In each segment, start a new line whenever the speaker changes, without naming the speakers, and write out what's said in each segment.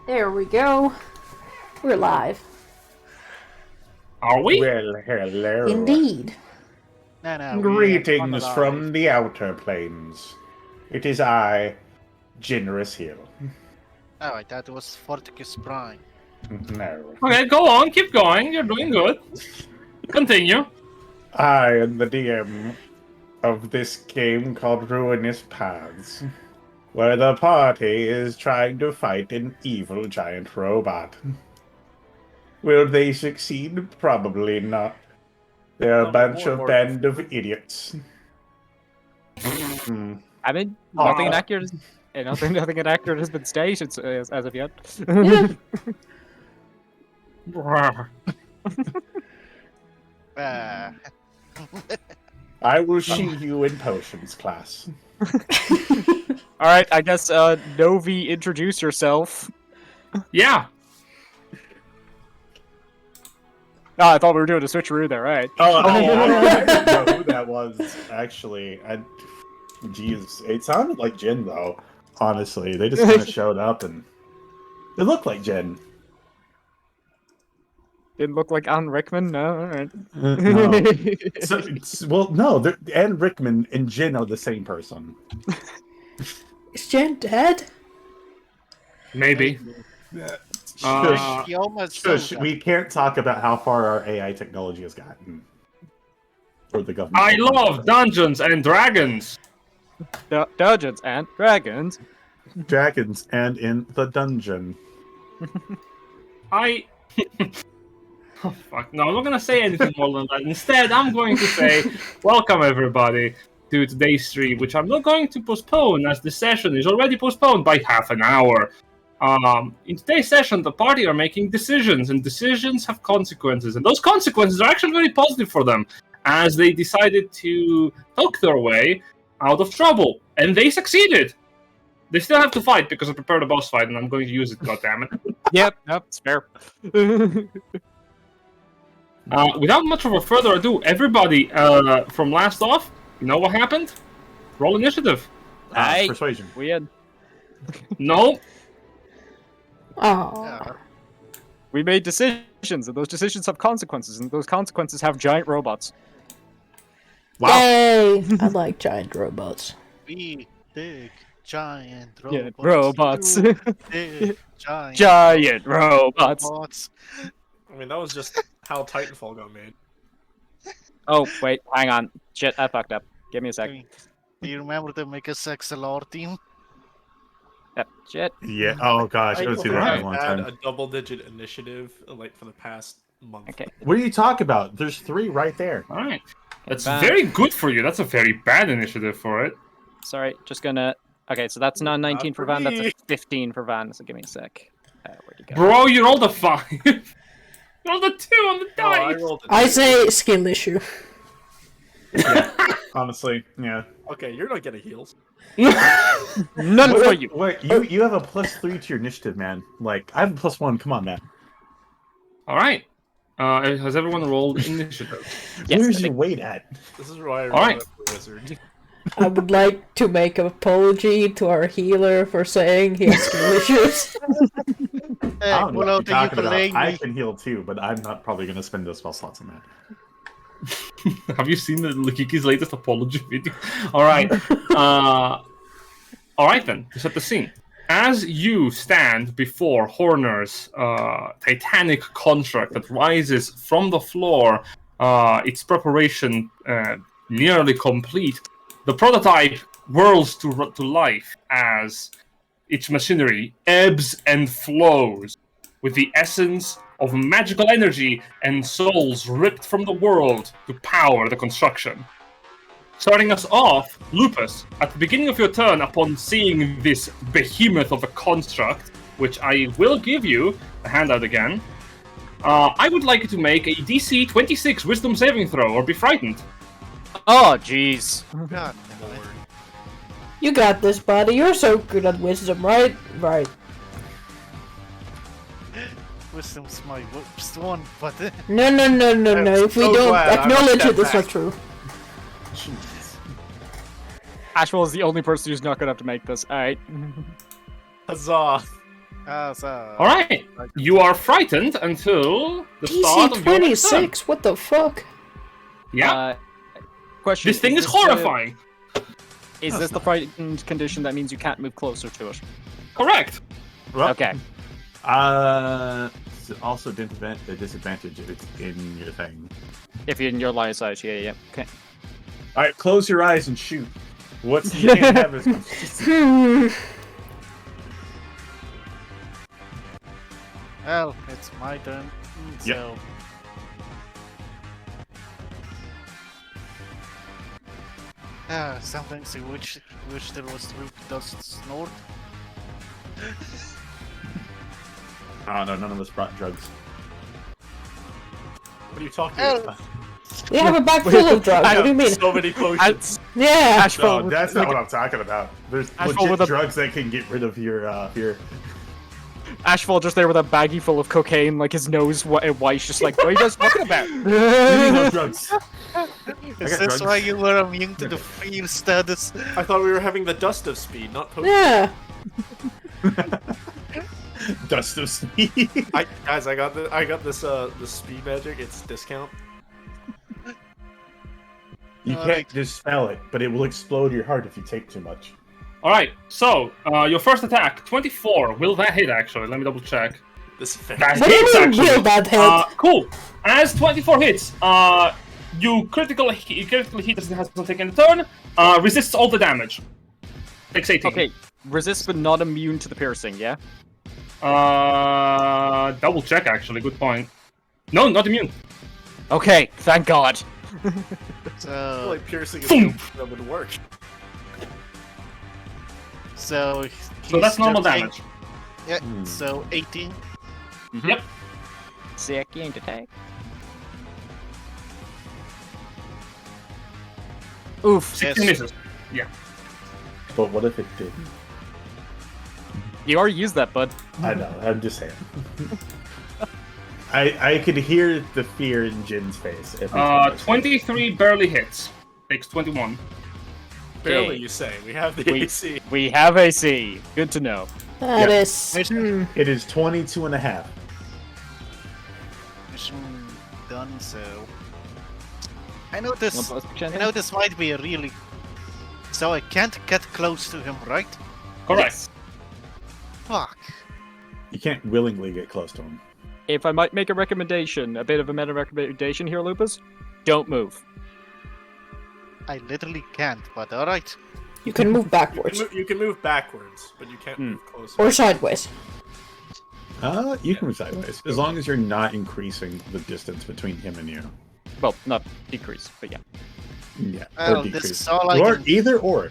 There we go. We're live.
Are we?
Well, hello.
Indeed.
No,
Greetings from the outer planes. It is I, Generous Hill.
Oh, I thought it was Forticus Prime.
No.
Okay, go on, keep going. You're doing good. Continue.
I am the DM of this game called Ruinous Paths, where the party is trying to fight an evil giant robot. Will they succeed? Probably not. They're a bunch of band of idiots.
I mean, nothing inaccurate. Nothing inaccurate has been stated as of yet.
I will shield you in potions class.
All right, I guess Novi, introduce yourself.
Yeah.
Oh, I thought we were doing a switcheroo there, right?
I don't know who that was, actually. Jeez, it sounded like Jen, though. Honestly, they just kind of showed up and it looked like Jen.
Didn't look like Anne Rickman, no? Alright.
No. No, Anne Rickman and Jen are the same person.
Is Jen dead?
Maybe.
We can't talk about how far our AI technology has gotten. Or the government.
I love Dungeons and Dragons.
Dungeons and Dragons.
Dragons and in the dungeon.
Oh, fuck. No, I'm not going to say anything more than that. Instead, I'm going to say, welcome everybody to today's stream, which I'm not going to postpone as the session is already postponed by half an hour. In today's session, the party are making decisions, and decisions have consequences, and those consequences are actually very positive for them, as they decided to talk their way out of trouble, and they succeeded. They still have to fight because I prepared a boss fight, and I'm going to use it. Goddammit!
Yep, it's fair.
Without much of a further ado, everybody from last off, you know what happened? Roll initiative.
Persuasion.
We had.
No.
Oh.
We made decisions, and those decisions have consequences, and those consequences have giant robots.
Wow.
Yay! I like giant robots.
We big giant
Yeah,
robots.
robots.
You big giant,
Giant robots.
I mean, that was just how Titanfall got made.
Oh, wait, hang on. Shit, I fucked up. Give me a sec.
Do you remember the Mega XLR team?
Yep, shit.
Yeah. Oh gosh, I haven't seen that in a long
had
time.
a double-digit initiative like for the past month.
Okay.
What are you talking about? There's 3 right there.
All right. That's
Bad.
very good for you. That's a very bad initiative for it.
Sorry, just gonna... Okay, so that's not 19 for Van, that's a 15 for Van, so give me a sec. Where'd you go?
Bro, you rolled a 5. You rolled a 2 on the
No, I
dice.
rolled a
I
two.
say skill issue.
Yeah. Honestly, yeah.
Okay, you're not getting heals.
None for you!
Wait, you have a +3 to your initiative, man. Like, I have a +1. Come on, man.
All right. Has everyone rolled initiative?
Yes,
Where's
I
your
think-
weight at?
This is why I
All right.
rolled a wizard.
I would like to make an apology to our healer for saying he has skill issues.
Hey,
I don't know
pull
what
out the
you're talking about.
ukulele.
I can heal too, but I'm not probably going to spend those spell slots on that.
Have you seen the Lukiki's latest apology video? All right. All right then. To set the scene. As you stand before Horner's titanic construct that rises from the floor, its preparation nearly complete, the prototype whirls to life as its machinery ebbs and flows with the essence of magical energy and souls ripped from the world to power the construction. Starting us off, Lupus, at the beginning of your turn, upon seeing this behemoth of a construct, which I will give you a handout again, I would like you to make a DC 26 Wisdom saving throw or be frightened.
Oh, jeez.
God,
You got this, buddy. You're so good at wisdom, right? Right.
Wisdom's my worst one, but
No. If we
so
don't
glad I
acknowledge
stepped
it, it's not
back.
true.
Ashwell is the only person who's not gonna have to make this. Alright.
Huzzah!
So.
All right. You are frightened until the start
DC
of your next turn.
26. What the fuck?
Yeah.
Question:
This thing is
this
horrifying.
Is this the frightened condition that means you can't move closer to it?
Correct.
Well,
Okay.
it's also the disadvantage if it's in your thing.
If you're in your line of sight, yeah. Okay.
All right, close your eyes and shoot. What's you can't have as much.
Well, it's my turn.
Yep.
So. Sometimes I wish there was Root Dust Snort.
Oh no, none of us brought drugs.
What are you talking
Oh.
about?
You have a bag full of drugs. What do you mean?
So many potions.
Yeah.
Ashfall,
No, that's not what I'm talking about. There's
Ashfall
legit
with a-
drugs that can get rid of your
Ashfall just there with a baggie full of cocaine, like his nose white, just like, what are you guys talking about?
no drugs.
Is
got
this
drugs.
why you were immune to the fear status?
I thought we were having the dust of speed, not potions.
Yeah.
Dust of speed.
Guys, I got this speed magic. It's discount.
You can't dispel it, but it will explode your heart if you take too much.
All right. So your first attack, 24. Will that hit? Actually, let me double check.
This
That
What do
hits
you mean,
actually.
will that hit?
Cool. As 24 hits, you critically hit as it has taken a turn. Resists all the damage. Takes 18.
Okay, resist but not immune to the piercing, yeah?
Double check actually. Good point. No, not immune.
Okay, thank God.
I feel
So,
like piercing is
Boom.
that would work.
so
that's normal
just
damage.
Yeah. So 18.
Yep.
Second attack. Oof.
16 misses.
But what if it did?
You already used that, bud.
I know. I'm just saying. I could hear the fear in Jin's face. every time I said it.
23 barely hits. Takes 21.
Barely,
Okay.
you say. We have the
We-
AC.
We have AC. Good to know.
That
Yeah.
is.
It is 22 and a half.
Mission done. So I know this.
Want plus percent?
I know this might be a really. So I can't get close to him, right?
Correct.
Fuck.
You can't willingly get close to him.
If I might make a recommendation, a bit of a meta recommendation here, Lupus, don't move.
I literally can't. But all right.
You can move backwards
You can move backwards, but you can't move closer.
or sideways.
You can move sideways as long as you're not increasing the distance between him and you.
Well, not decrease, but yeah.
Yeah,
Well,
or
this
decrease.
is all I
Or
can-
either or.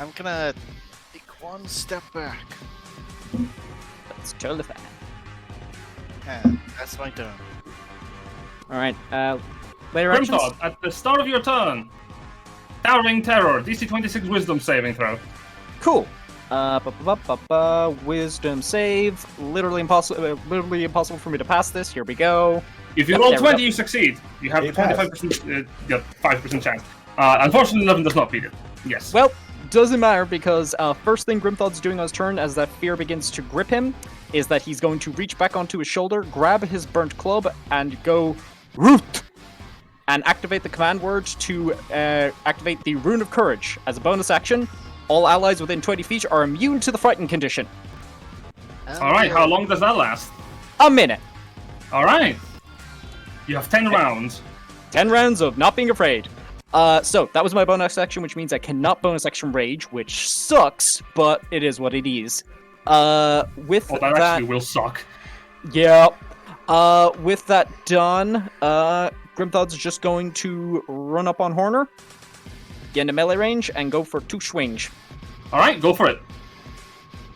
I'm gonna take one step back.
That's totally fine.
And that's my turn.
Alright, later actions?
Grimthod, at the start of your turn. Towering Terror, DC 26 Wisdom saving throw.
Cool. Wisdom save. Literally impossible for me to pass this. Here we go.
If you
Yep,
roll
there we
20,
go.
you succeed. You have
You
the 25%, 5% chance. Unfortunately, 11 does not beat it. Yes.
Well, doesn't matter because first thing Grimthod's doing on his turn as that fear begins to grip him is that he's going to reach back onto his shoulder, grab his burnt club, and go root! And activate the command word to activate the Rune of Courage. As a bonus action, all allies within 20 feet are immune to the frightened condition.
Alright, how long does that last?
A minute.
Alright. You have 10 rounds.
10 rounds of not being afraid. So that was my bonus action, which means I cannot bonus action rage, which sucks, but it is what it is. With
Oh, that
that,
actually will suck.
yeah. With that done, Grimthod's just going to run up on Horner, get into melee range, and go for 2 swings.
Alright, go for it.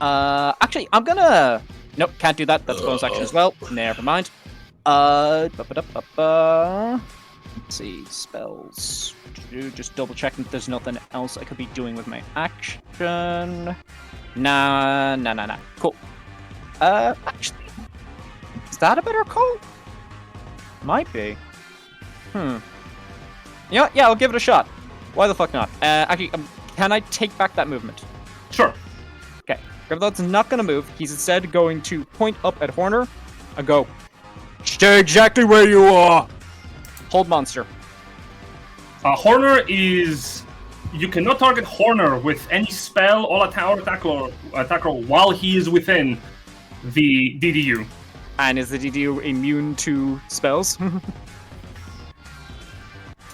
Actually, I'm gonna. Nope, can't do that. That's a bonus action as well. Never mind. Let's see, spells. Just double checking if there's nothing else I could be doing with my action. Nah. Cool. Actually, is that a better call? Might be. Yeah, I'll give it a shot. Why the fuck not? Actually, can I take back that movement?
Sure.
Okay. Grimthod's not going to move. He's instead going to point up at Horner and go, "Stay exactly where you are." Hold monster.
Horner is... You cannot target Horner with any spell or attack roll while he is within the DDU.
And is the DDU immune to spells?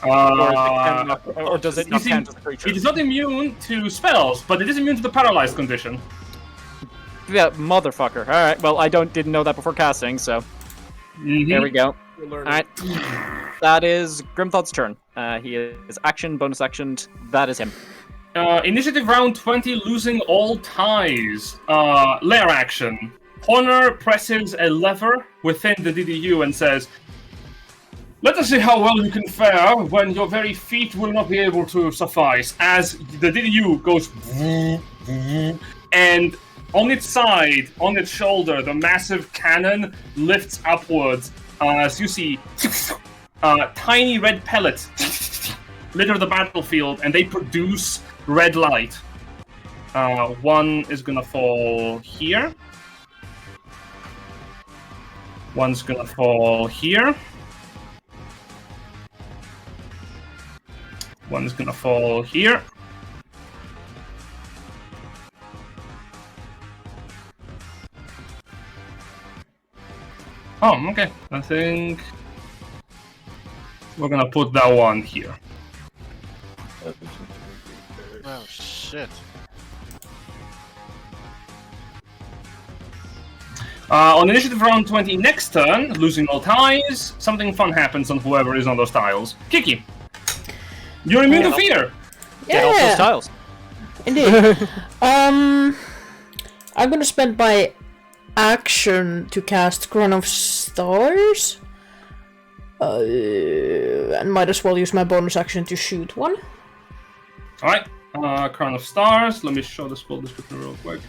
Or does it not count as a creature?
It is not immune to spells, but it is immune to the paralyzed condition.
Yeah, motherfucker. Alright, well, I didn't know that before casting, so... There we go. Alright. That is Grimthod's turn. He is action, bonus action. That is him.
Initiative round 20, losing all ties. Lair action. Horner presses a lever within the DDU and says, "Let us see how well you can fare when your very feet will not be able to suffice." As the DDU goes, and on its side, on its shoulder, the massive cannon lifts upwards. As you see, tiny red pellets litter the battlefield, and they produce red light. One is gonna fall here. One's gonna fall here. One's gonna fall here. Oh, okay. I think we're gonna put that one here.
Oh shit.
On initiative round 20, next turn, losing all ties, something fun happens on whoever is on those tiles. Kiki, you're immune to fear.
Get off those
Yeah,
tiles.
indeed. I'm gonna spend my action to cast Crown of Stars. And might as well use my bonus action to shoot one.
Alright, Crown of Stars. Let me show the spell description real quick.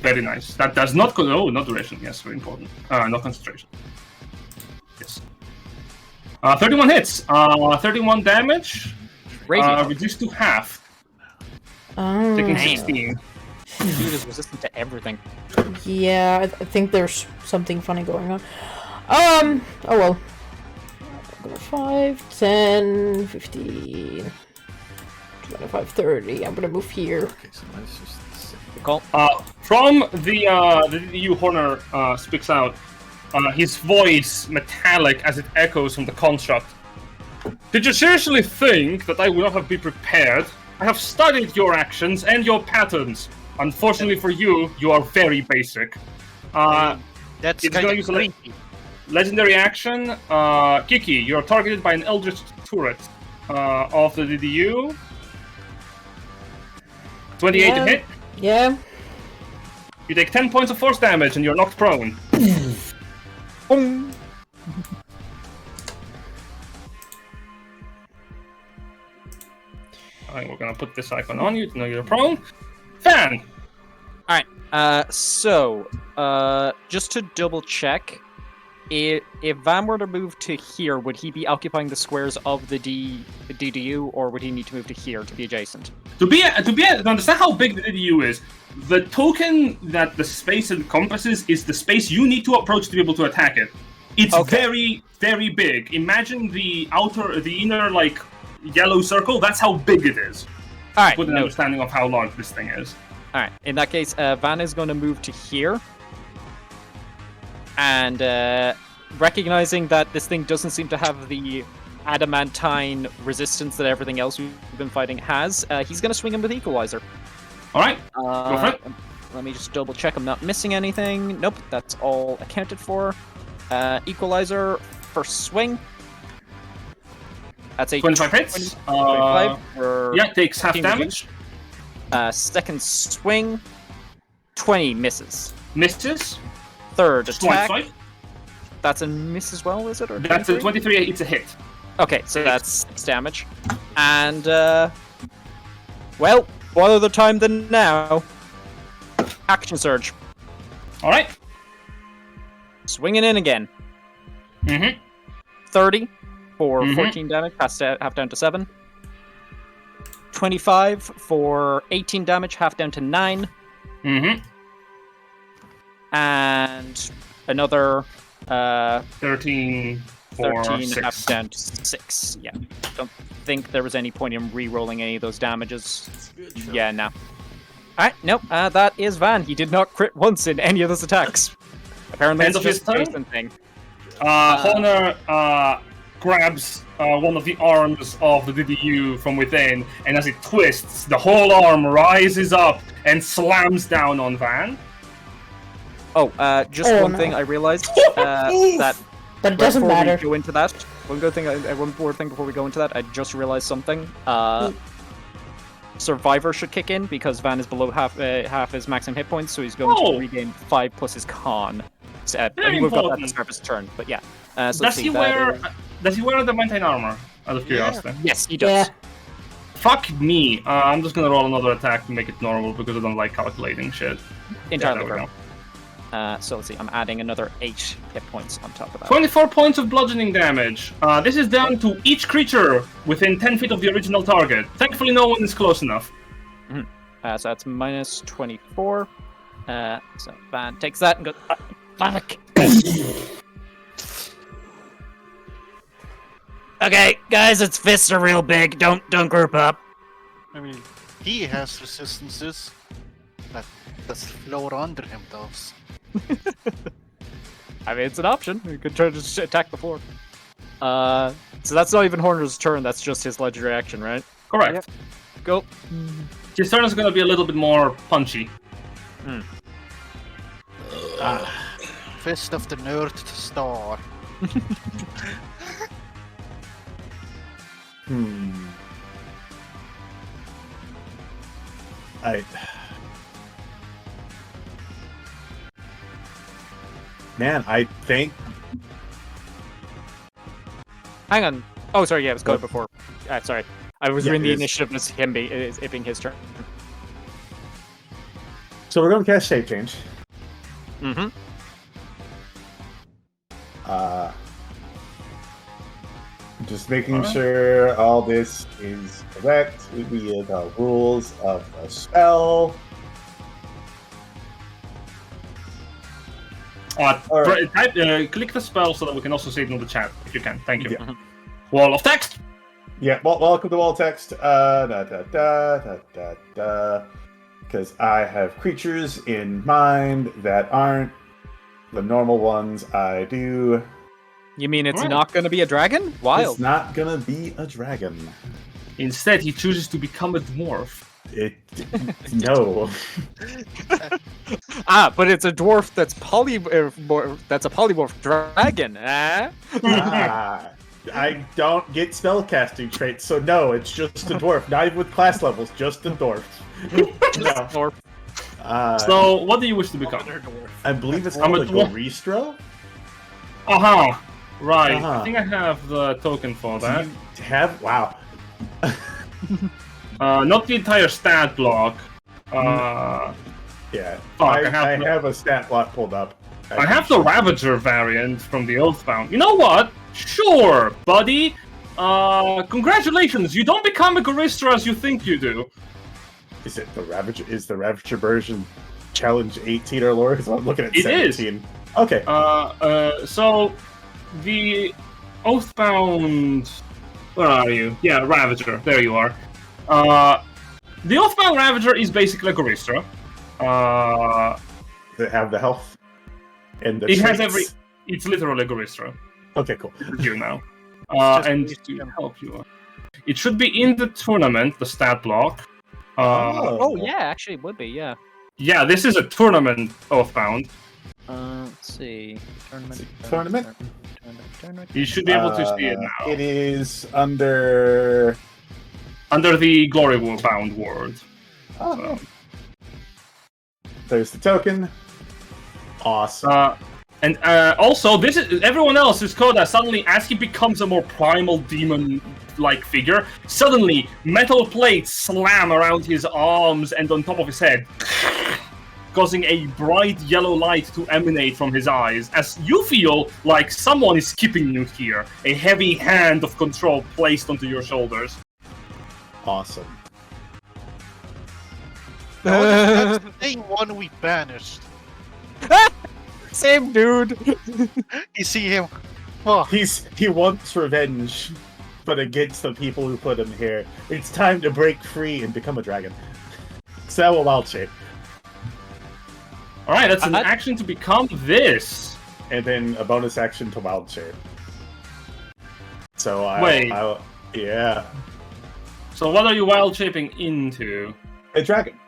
Very nice. That does not go. Oh, not duration. Yes, very important. No concentration. Yes. 31 hits. 31 damage.
Radiant.
Reduced to half.
Oh.
Taking 16.
Dude is resistant to everything.
Yeah, I think there's something funny going on. Oh well. 5, 10, 15, 25, 30. I'm gonna move here.
Okay, so that's just
Good call.
From the DDU, Horner speaks out. His voice metallic as it echoes from the construct. "Did you seriously think that I would not have been prepared? I have studied your actions and your patterns. Unfortunately for you, you are very basic."
That's
It's
kind
gonna
of
use
creepy.
Legendary action. Kiki, you're targeted by an Eldritch turret of the DDU. 28 to hit.
Yeah.
You take 10 points of force damage and you're knocked prone.
Boom.
Alright, we're gonna put this icon on you to know you're prone. Fan!
Alright, so, just to double check, if Van were to move to here, would he be occupying the squares of the DDU, or would he need to move to here to be adjacent?
To understand how big the DDU is, the token that the space encompasses is the space you need to approach to be able to attack it. It's very, very big. Imagine the inner, like, yellow circle. That's how big it is.
Alright,
With an understanding of how large this thing is.
Alright, in that case, Van is going to move to here. And recognizing that this thing doesn't seem to have the adamantine resistance that everything else we've been fighting has, he's going to swing him with Equalizer.
Alright, go for it.
Let me just double check I'm not missing anything. Nope, that's all accounted for. Equalizer, first swing. That's a
25 hits.
25 for
Yeah, takes half
15
damage.
second swing, 20 misses.
Misses.
Third
Just
attack,
25.
that's a miss as well, is it? Or
That's a
23?
23, it's a hit.
Okay, so that's 6 damage. And, well, what other time than now? Action Surge.
Alright.
Swinging in again.
Mm-hmm.
30 for
Mhm.
14 damage, passed half down to 7. 25 for 18 damage, half down to 9.
Mm-hmm.
And another
13 for
13,
6.
half down to 6. Yeah. Don't think there was any point in re-rolling any of those damages. Yeah, no. Alright, nope. That is Van. He did not crit once in any of those attacks. Apparently,
End
it's
of his
just a
turn?
Jason thing.
Honor grabs one of the arms of the DDU from within, and as it twists, the whole arm rises up and slams down on Van.
Oh, just
Oh,
one
no.
thing I realized that
But it doesn't
before
matter.
we go into that, one more thing before we go into that, I just realized something. Survivor should kick in because Van is below half his maximum hit points, so he's going
Oh.
to regain 5 plus his con. So, I
Very
think we've got that at the
important.
start of his turn, but yeah. So let's
Does
see,
he
that
wear?
is-
Does he wear the mountain armor? Out of curiosity.
Yes, he does.
Yeah.
Fuck me. I'm just gonna roll another attack to make it normal because I don't like calculating shit.
Entirely
there we
fair. So let's see, I'm adding another 8 hit points on top of that.
24 points of bludgeoning damage. This is down to each creature within 10 feet of the original target. Thankfully, no one is close enough.
So that's minus 24. So Van takes that and goes, fuck. Okay, guys, its fists are real big. Don't group up.
I mean, he has resistances, but the floor under him does.
I mean, it's an option. You could try to just attack the floor. So that's not even Horner's turn. That's just his legendary action, right?
Correct.
Go.
His turn is gonna be a little bit more punchy.
Fist of the North Star.
Man, I think
Hang on. Oh, sorry. Yeah, it was going before. Sorry. I was
Yeah,
reading the
it is.
initiative as it being his turn.
so. We're going to cast Shape Change.
Mm-hmm.
Just making sure all this is correct via the rules of the spell. Alright.
Click the spell so that we can also see it in the chat if you can. Thank you.
Yeah.
Wall of text.
Yeah, welcome to Wall Text. Because I have creatures in mind that aren't the normal ones I do.
You mean it's
Alright.
not going to be a dragon? Wild.
It's not gonna be a dragon.
Instead, he chooses to become a dwarf.
No.
But it's a dwarf that's that's a polymorph dragon.
I don't get spellcasting traits, so no, it's just a dwarf. Not even with class levels, just a dwarf. No.
Dwarf.
So, what do you wish to become?
I believe it's
I'm
called
a
a
dwarf.
Goristro.
Right.
Uh-huh.
I think I have the token for
Do
that.
you have? Wow.
Not the entire stat block.
Yeah.
Fuck,
I
I have
have a stat block pulled up.
I have the Ravager variant from the Oathbound. You know what? Sure, buddy. Congratulations. You don't become a Goristra as you think you do.
Is it the Ravager? Is the Ravager version challenge 18 or lower? Because I'm looking at
It is.
17. Okay.
So the Oathbound. Where are you? Yeah, Ravager. There you are. The Oathbound Ravager is basically a Goristra.
They have the health and the
It has
traits.
every. It's literally a Goristra.
Okay, cool.
Here now.
just
And
used
to
to-
help you, it should be in the tournament, the stat block.
Oh yeah, actually it would be. Yeah.
Yeah, this is a tournament Oathbound.
Let's see.
Tournament?
You should be able to see it now.
It is under.
Under the Glorybound word.
Oh, there's the token. Awesome.
And also, this is everyone else is Koda. Suddenly, as he becomes a more primal demon-like figure, suddenly metal plates slam around his arms and on top of his head, causing a bright yellow light to emanate from his eyes. As you feel like someone is keeping you here, a heavy hand of control placed onto your shoulders.
Awesome.
No, that's the same one we banished.
Same dude.
You see him? Oh,
He wants revenge, but against the people who put him here. It's time to break free and become a dragon. So a wild shape,
All right, that's an action to become this.
and then a bonus action to wild shape. So
Wait.
yeah,
So what are you wild shaping into?
a dragon.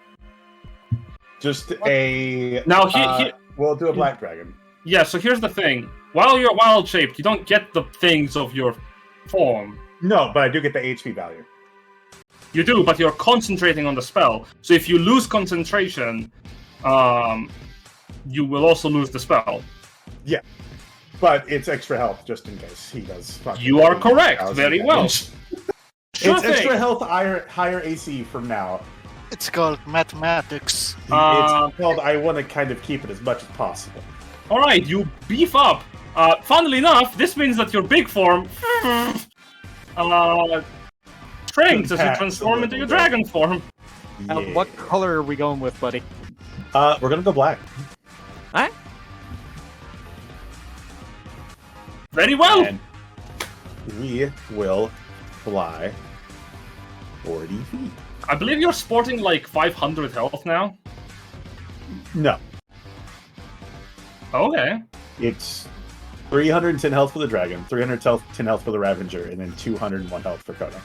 Just a
Now,
we'll do a black dragon.
yeah. So here's the thing: while you're wild shaped, you don't get the things of your form.
No, but I do get the HP value.
You do, but you're concentrating on the spell. So if you lose concentration, you will also lose the spell.
Yeah, but it's extra health just in case he does. Fucking
You are correct.
8,000
Very well.
damage.
Sure
It's extra
thing.
health, higher AC from now.
it's called mathematics.
It's called. I want to kind of keep it as much as possible.
All right, you beef up. Funnily enough, this means that your big form shrinks as you
Impacts
transform
a
into your
little bit.
dragon form.
Yeah.
What color are we going with, buddy?
We're gonna go black.
Alright.
Very well.
And we will fly 40 feet.
I believe you're sporting like 500 health now.
No,
Okay.
it's 310 health for the dragon, 310 health for the Ravager, and then 201 health for Kona.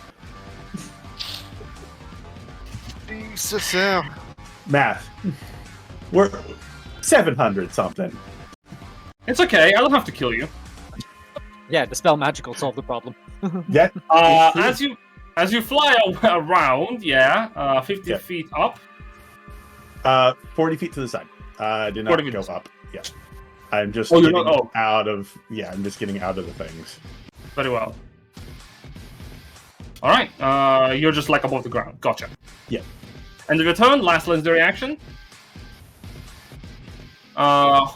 Jesus,
Math. We're 700 something.
It's okay. I don't have to kill you.
Yeah, dispel magic will solve the problem.
Yeah.
As you fly around, 50
Yeah.
feet up.
40 feet to the side. Do not
40 feet
go
to the
up. Yeah. I'm just
Oh, you're
getting
not-
out of. Yeah, I'm just getting out of the things.
Very well. All right. You're just like above the ground. Gotcha.
Yeah.
End of your turn. Last legendary action.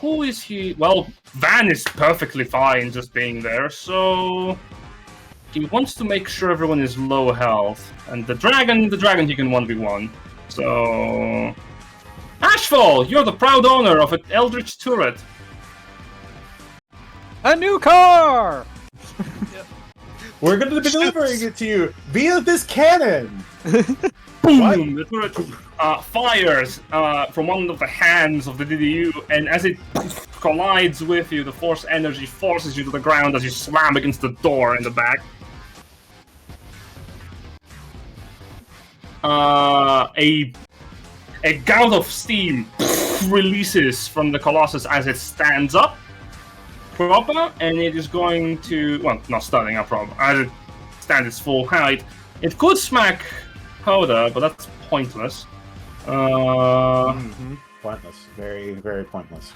Who is he? Well, Van is perfectly fine just being there, so he wants to make sure everyone is low health. And the dragon he can 1v1. So Ashfall, you're the proud owner of an Eldritch turret.
A new car!
We're going to be delivering it to you via this cannon.
Boom!
What?
The turret fires from one of the hands of the DDU, and as it collides with you, the force energy forces you to the ground as you slam against the door in the back. A gout of steam releases from the Colossus as it stands up proper, and it is going to, well, not standing up proper, as it stands its full height. It could smack Hoda, but that's pointless.
Pointless. Very, very pointless.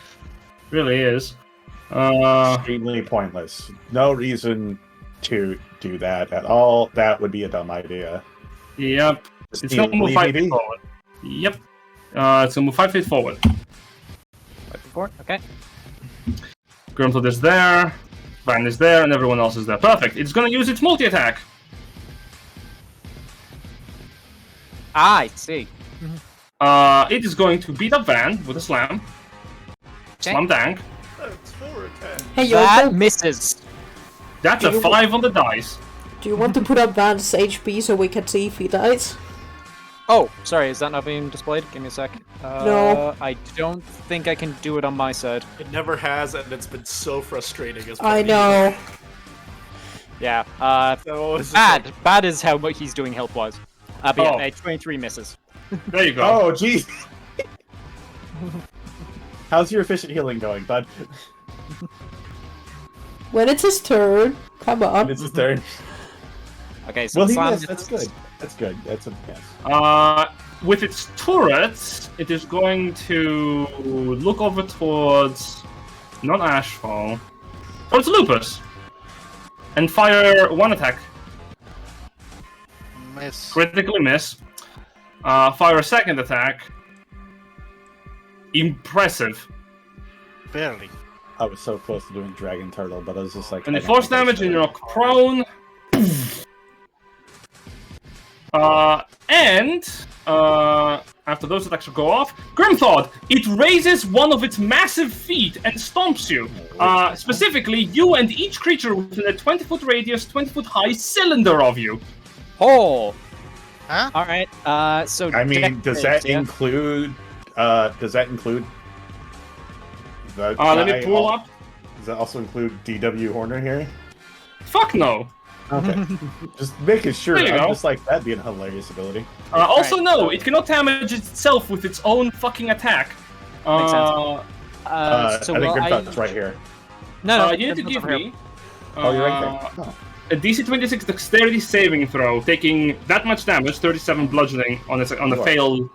Really is.
Extremely pointless. No reason to do that at all. That would be a dumb idea.
Yep.
Just
It's gonna move
leave
5
me
feet
be.
forward. Yep. It's gonna move 5 feet forward.
Okay.
Grumtled is there, Van is there, and everyone else is there. Perfect. It's gonna use its multi-attack.
I see.
It is going to beat up Van with a slam.
Okay.
Slam dank.
That's 4 attack.
Hey,
That
Yoko,
misses.
That's a 5 on the dice.
do you want to put up Van's HP so we can see if he dies?
Oh, sorry, is that not being displayed? Give me a sec.
No.
I don't think I can do it on my side.
It never has, and it's been so frustrating. As
I know.
Yeah,
So it's just like,
bad is how much he's doing health-wise. But
Oh.
yeah, 23 misses.
There you go.
Oh, jeez. How's your efficient healing going, bud?
When it's his turn, come on.
It's his turn.
Okay, so
Well, he
slam
missed. That's good. That's good. That's a yes.
With its turrets, it is going to look over towards not Ashfall, towards Lupus, and fire one attack.
miss.
Critically miss. Fire a second attack. Impressive.
Barely.
I was so close to doing Dragon Turtle, but I was just like.
And
I
the
don't
force
think I
damage,
should.
and you're knocked prone. And after those attacks go off, Grimthod, it raises one of its massive feet and stomps you. Specifically, you and each creature within a 20-foot radius, 20-foot high cylinder of you.
Oh.
Huh?
All right. So
I mean,
deck
does
saves,
that
yeah?
include? Does that include? The
Let me
guy
pull up.
Does that also include DW Horner here?
Fuck no.
Okay, just making sure.
There you
I'm
go.
just like that'd be a hilarious ability.
Also,
Right,
no,
so-
it cannot damage itself with its own fucking attack.
Makes sense.
I think
well,
Grimthod's right here.
No,
You need to
Grimthod's
give
over here.
me
Oh, you're right there. Oh.
a DC 26 dexterity saving throw, taking that much damage, 37 bludgeoning on a
Sure.
fail,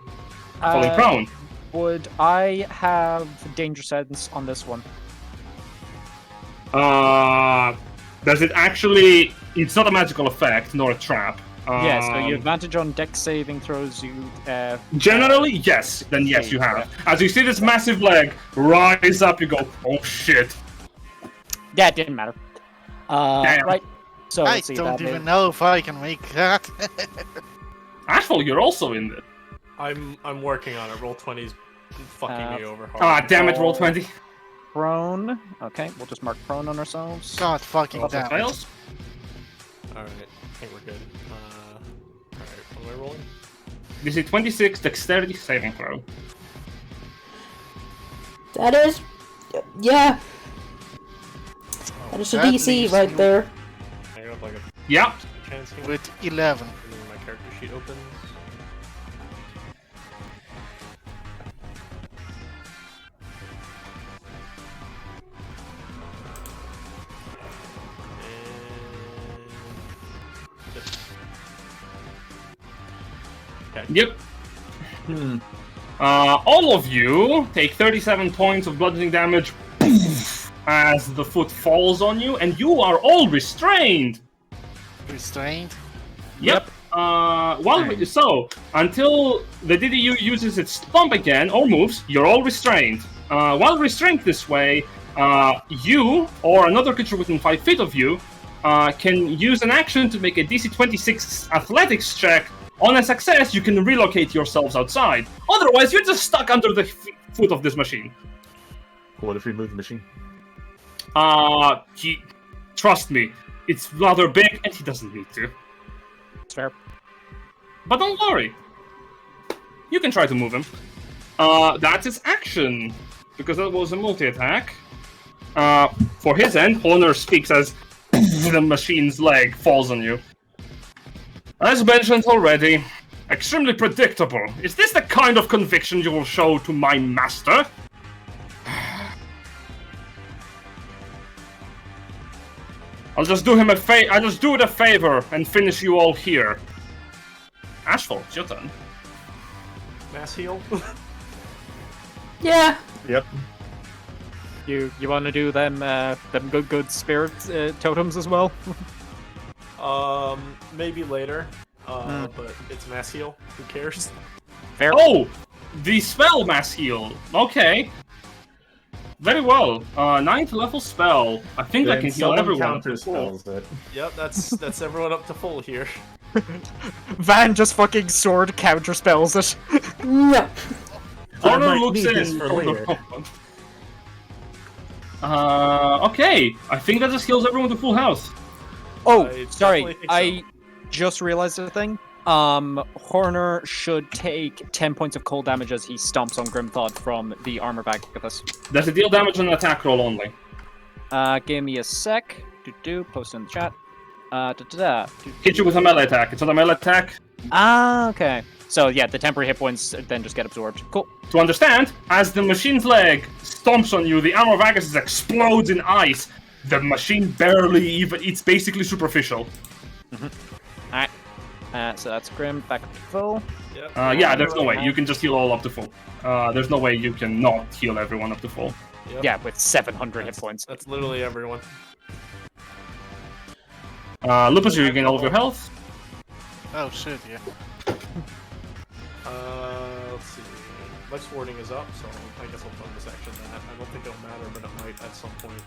falling prone.
Would I have danger sense on this one?
Does it actually? It's not a magical effect, nor a trap.
Yeah, so you have advantage on dex saving throws. You
Generally, yes. Then yes, you have. As you see this massive leg rise up, you go, oh shit.
yeah, it didn't matter.
Damn.
Right. So
I
let's see.
don't
that
even
is-
know if I can make that.
Ashfall, you're also in there.
I'm working on it. Roll 20's fucking me over hard.
Ah, damn it, roll 20.
Prone. Okay, we'll just mark prone on ourselves.
God fucking
Also
damn it.
fails.
Alright, I think we're good. Alright, what am I rolling?
DC 26 dexterity saving throw.
That is, yeah, that is a
That
DC
leaves
right
you
there.
I got like a
Yep.
chance here.
With 11.
And then my character sheet opens.
Yep. All of you take 37 points of bludgeoning damage as the foot falls on you, and you are all restrained.
Restrained.
Yep. So until the DDU uses its stomp again or moves, you're all restrained. While restrained this way, you or another creature within 5 feet of you can use an action to make a DC 26 athletics check. On a success, you can relocate yourselves outside. Otherwise, you're just stuck under the foot of this machine.
What if we move the machine?
Trust me, it's rather big, and he doesn't need to.
It's fair.
But don't worry. You can try to move him. That's his action, because that was a multi-attack. For his end, Honor speaks as the machine's leg falls on you. As mentioned already, extremely predictable. Is this the kind of conviction you will show to my master? I'll just do him a I'll just do it a favor and finish you all here. Ashfall, it's your turn.
Mass heal?
Yeah,
Yep.
You want to do them good spirit totems as well?
Maybe later. But it's mass heal. Who cares?
Fair.
Oh, the spell mass heal. Okay. Very well. 9th level spell. I think I
Then
can heal
someone
everyone.
counter spells it.
Yep, that's everyone up to full here.
Van just fucking sword counter spells it.
no.
Honor
might
looks
need this
in.
for later.
Okay. I think that just heals everyone to full health.
Oh,
I
sorry.
definitely think so.
I just realized a thing. Horner should take 10 points of cold damage as he stomps on Grimthod from the armor bag with us.
Does it deal damage on an attack roll only?
Give me a sec. Post in the chat.
Hit you with a melee attack. It's not a melee attack.
Ah, okay. So yeah, the temporary hit points then just get absorbed. Cool.
To understand, as the machine's leg stomps on you, the armor of Agassiz explodes in ice. The machine barely even... It's basically superficial.
Alright. So that's Grim back up to full.
Yep.
Yeah, there's no way. You can just heal all up to full. There's no way you can not heal everyone up to full.
Yep.
Yeah, with 700 hit points.
That's literally everyone.
Lupus, you regain all of your health.
Oh shit, yeah.
Let's see. Life warding is up, so I guess I'll bonus action that. I don't think it'll matter, but it might at some point.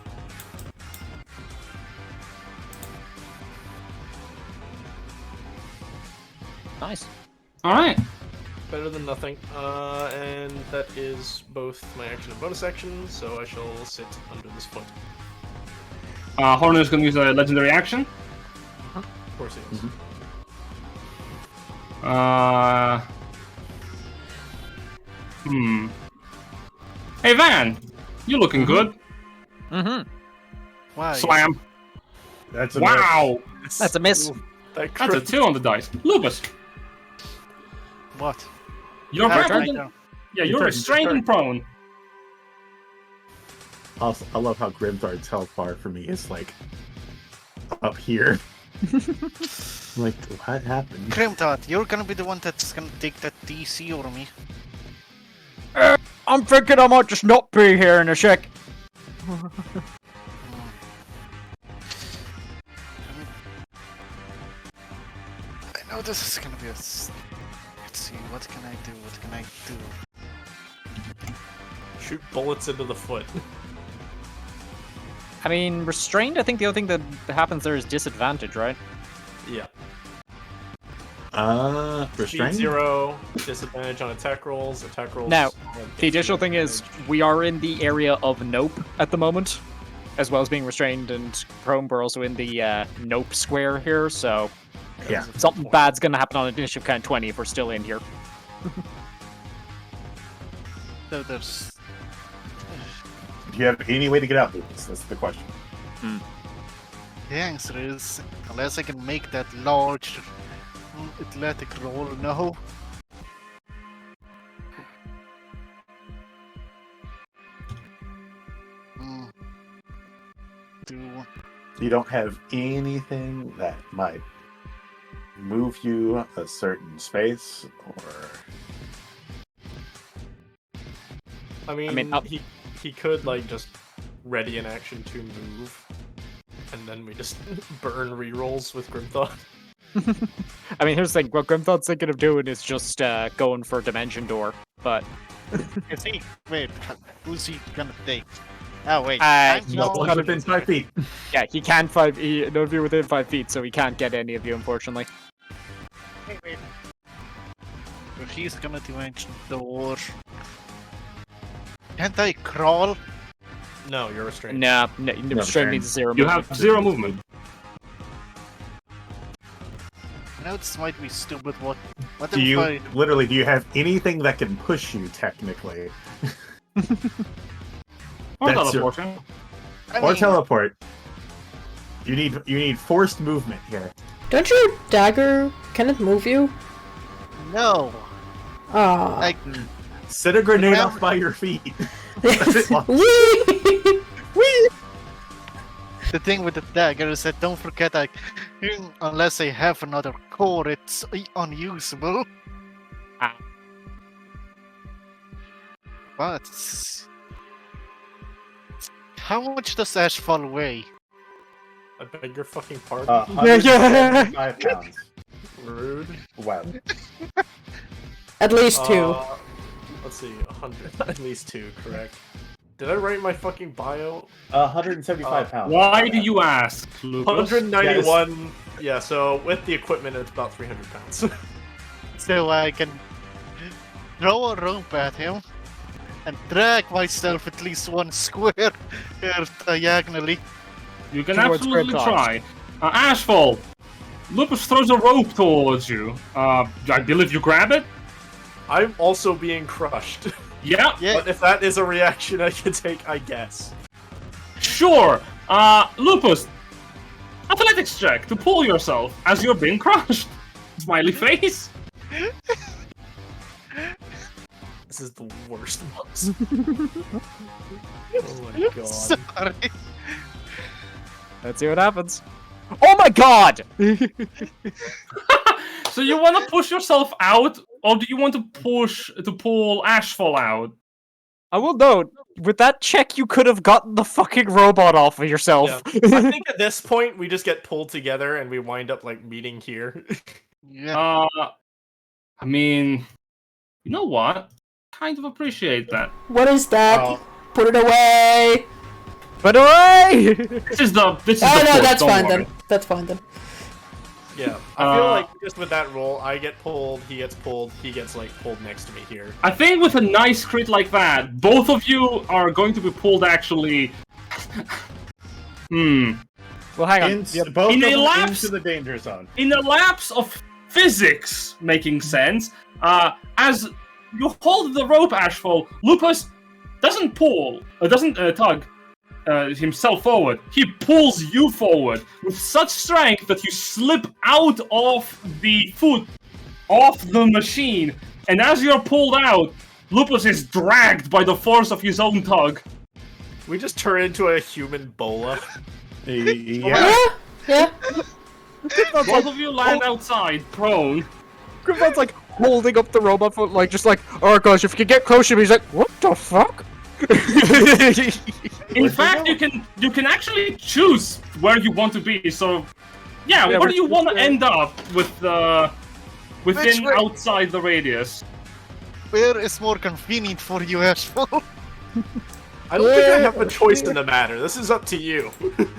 Nice.
Alright.
Better than nothing. And that is both my action and bonus action, so I shall sit under this foot.
Horner is going to use a legendary action.
Of course he is.
Hey, Van, you looking good?
Why?
Slam.
That's a
Wow,
That's a miss.
That
that's a 2 on the dice. Lupus,
What?
you're
Ah,
grappled.
right now.
Yeah, you're restrained and prone.
Also, I love how Grimthard's health bar for me is like up here. I'm like, what happened?
Grimthod, you're gonna be the one that's gonna take that DC over me.
I'm thinking I might just not be here in a sec.
I know this is gonna be a. Let's see, what can I do? What can I do?
Shoot bullets into the foot.
I mean, restrained, I think the only thing that happens there is disadvantage, right?
Yeah. Speed
Restrained?
0, disadvantage on attack rolls. Attack rolls.
Now,
on
the additional thing is, we are in the area of Nope at the moment, as well as being restrained and prone. We're also in the Nope square here, so
Yeah.
something bad's gonna happen on initiative count 20 if we're still in here.
So there's.
Do you have any way to get out, Lucas? That's the question.
The answer is, unless I can make that large athletic roll, no.
You don't have anything that might move you a certain space, or
I mean, he could like just ready an action to move, and then we just burn rerolls with Grimthought.
I mean, here's the thing, what Grimthod's thinking of doing is just going for Dimension Door, but...
Is he? Wait, who's he gonna take? Oh, wait.
He's
no one's within 5 feet.
Yeah, he can't none of you within 5 feet, so he can't get any of you, unfortunately.
Wait. So he's gonna dimension door. Can't I crawl?
No, you're restrained.
Nah, restraint means 0
You
movement.
have 0 movement.
I know this might be stupid. What
Do
if
you
I...
literally? Do you have anything that can push you technically,
Or
That's your-
teleportation.
I
or
mean,
teleport? You need forced movement here.
Don't your dagger, can it move you?
No.
Ah.
Like,
Set a grenade
Well-
off by your feet.
Whee!
the thing with the dagger is that don't forget, like, unless I have another core, it's unusable.
Ah.
But how much does Ashfall weigh?
I beg your fucking pardon.
175 pounds.
Rude.
Wow.
At least 2.
Let's see, 100. At least 2, correct. Did I write my fucking bio?
175 pounds.
Why do you ask, Lucas?
191. Yeah, so with the equipment, it's about 300 pounds.
So I can throw a rope at him and drag myself at least 1 square here diagonally.
You can
Towards
absolutely
Grimthod.
try. Ashfall, Lupus throws a rope towards you. I believe you grab it?
I'm also being crushed.
Yeah,
Yeah,
But if that is a reaction I can take, I guess.
sure. Lupus, athletics check to pull yourself as you're being crushed. Smiley face.
This is the worst boss. Oh my god.
sorry.
Let's see what happens. Oh my god!
So you want to push yourself out, or do you want to pull Ashfall out?
I will note, with that check, you could have gotten the fucking robot off of yourself.
I think at this point we just get pulled together and we wind up like meeting here.
Yeah.
I mean, you know what? Kind of appreciate that.
What is that?
Oh.
Put it away!
But away!
This is the
Oh
fort,
no, that's
don't
fine
worry.
then. That's fine then.
Yeah, I feel like just with that roll, I get pulled, he gets pulled, he gets like pulled next to me here.
I think with a nice crit like that, both of you are going to be pulled actually.
Well, hang on.
Both
In
of
a
them
lapse-
into the danger zone.
In a lapse of physics making sense, as you hold the rope, Ashfall, Lupus doesn't tug himself forward. He pulls you forward with such strength that you slip out of the foot, off the machine, and as you're pulled out, Lupus is dragged by the force of his own tug.
We just turn into a human bola.
Yeah.
Yeah.
Both of you land outside, prone.
Grimthon's like holding up the robot foot, like just like, oh gosh, if you could get closer, he's like, what the fuck?
In fact, you can actually choose where you want to be. So, yeah, where do you want to end up with within
way?
outside the radius?
Where is more convenient for you, Ashfall?
I don't think I have a choice in the matter. This is up to you.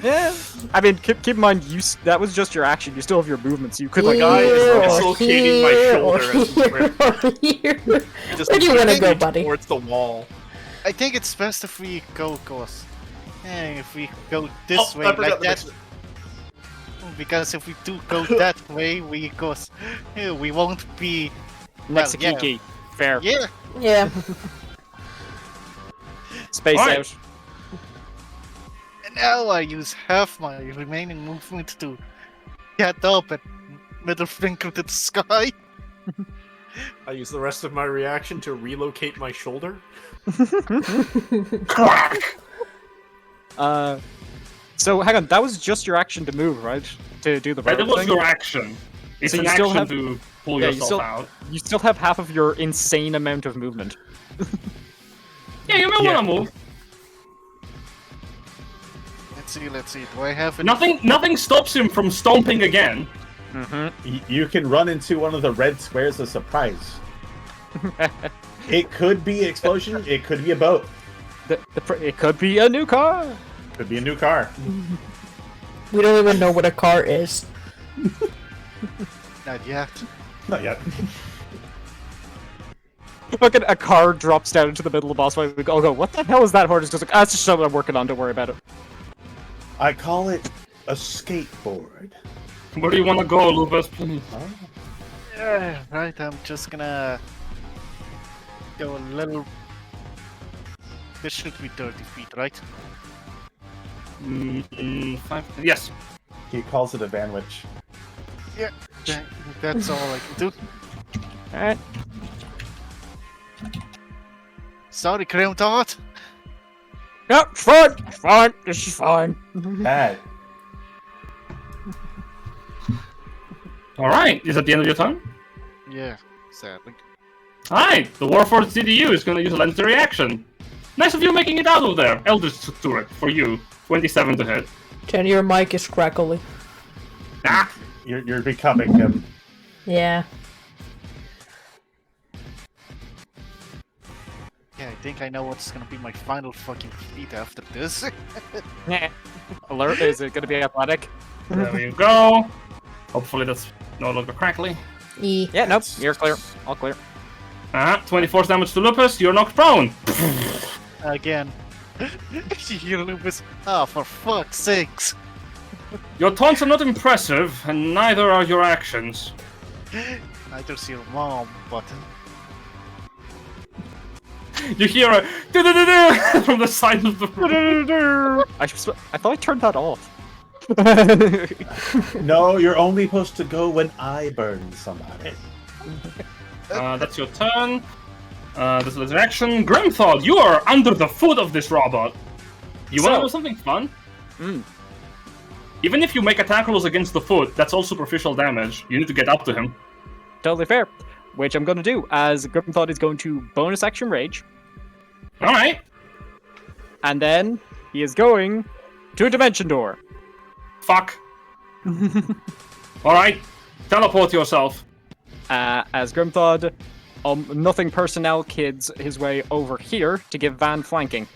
Yeah. I mean, keep in mind, that was just your action. You still have your movements. You could like,
guy is
Here or
dislocating my
here
shoulder
or
as we
here or here.
Just
Where do you want to
pushing
go,
me
buddy?
towards the wall.
I think it's best if we go, if we go this
Oh,
way,
I forgot
like
the
that.
next-
Because if we do go that way, we won't be.
next
well,
to Kiki. Fair.
Yeah.
Yeah.
Space
Alright.
out.
And now I use half my remaining movement to get up and middle finger to the sky.
I use the rest of my reaction to relocate my shoulder.
So hang on, that was just your action to move, right? To do the
That
rope
was
thing?
your action. It's
So
an
you still
action
have-
to pull
Yeah, you
yourself
still-
out.
You still have half of your insane amount of movement.
Yeah, you may want to move.
Let's see. Do I have any...
Nothing stops him from stomping again.
You can run into one of the red squares of surprise. It could be explosion. It could be a boat.
It could be a new car.
Could be a new car.
We don't even know what a car is.
Not yet.
Not yet.
Fucking a car drops down into the middle of the boss fight. We go, what the hell is that? Horn is just like, it's just something I'm working on. Don't worry about it.
I call it a skateboard.
Where do you want to go, Lupus?
Right, I'm just gonna go a little. This should be 30 feet, right?
Yes.
He calls it a vanwich.
Yeah. That's all I can do.
Alright.
Sorry, Cream Tart.
Yep, fine. Fine. This is fine.
Bad.
Alright, is that the end of your turn?
Yeah, sadly.
Alright, the Warforged CDU is going to use a legendary action. Nice of you making it out of there. Eldritch Turret for you. 27 to hit.
Jen, your mic is crackly.
Ah!
You're becoming him.
Yeah.
Yeah, I think I know what's gonna be my final fucking feat after this.
Alert, is it going to be athletic?
There you go. Hopefully that's no longer crackly.
E.
Yeah, nope. You're clear. All clear.
24 damage to Lupus, you're knocked prone.
Again. You Lupus. Ah, for fuck's sakes.
Your taunts are not impressive, and neither are your actions.
Neither's your mom, but...
You hear a do-do-do-do from the side of the room.
I thought I turned that off.
No, you're only supposed to go when I burn somebody.
That's your turn. This is an action. Grimthod, you are under the foot of this robot. You want to
So-
know something fun?
Mm.
Even if you make attack rolls against the foot, that's all superficial damage. You need to get up to him.
Totally fair. Which I'm going to do, as Grimthod is going to bonus action rage,
Alright.
and then he is going to a dimension door.
Fuck. Alright. Teleport yourself.
As Grimthod, nothing personnel kids his way over here to give Van flanking.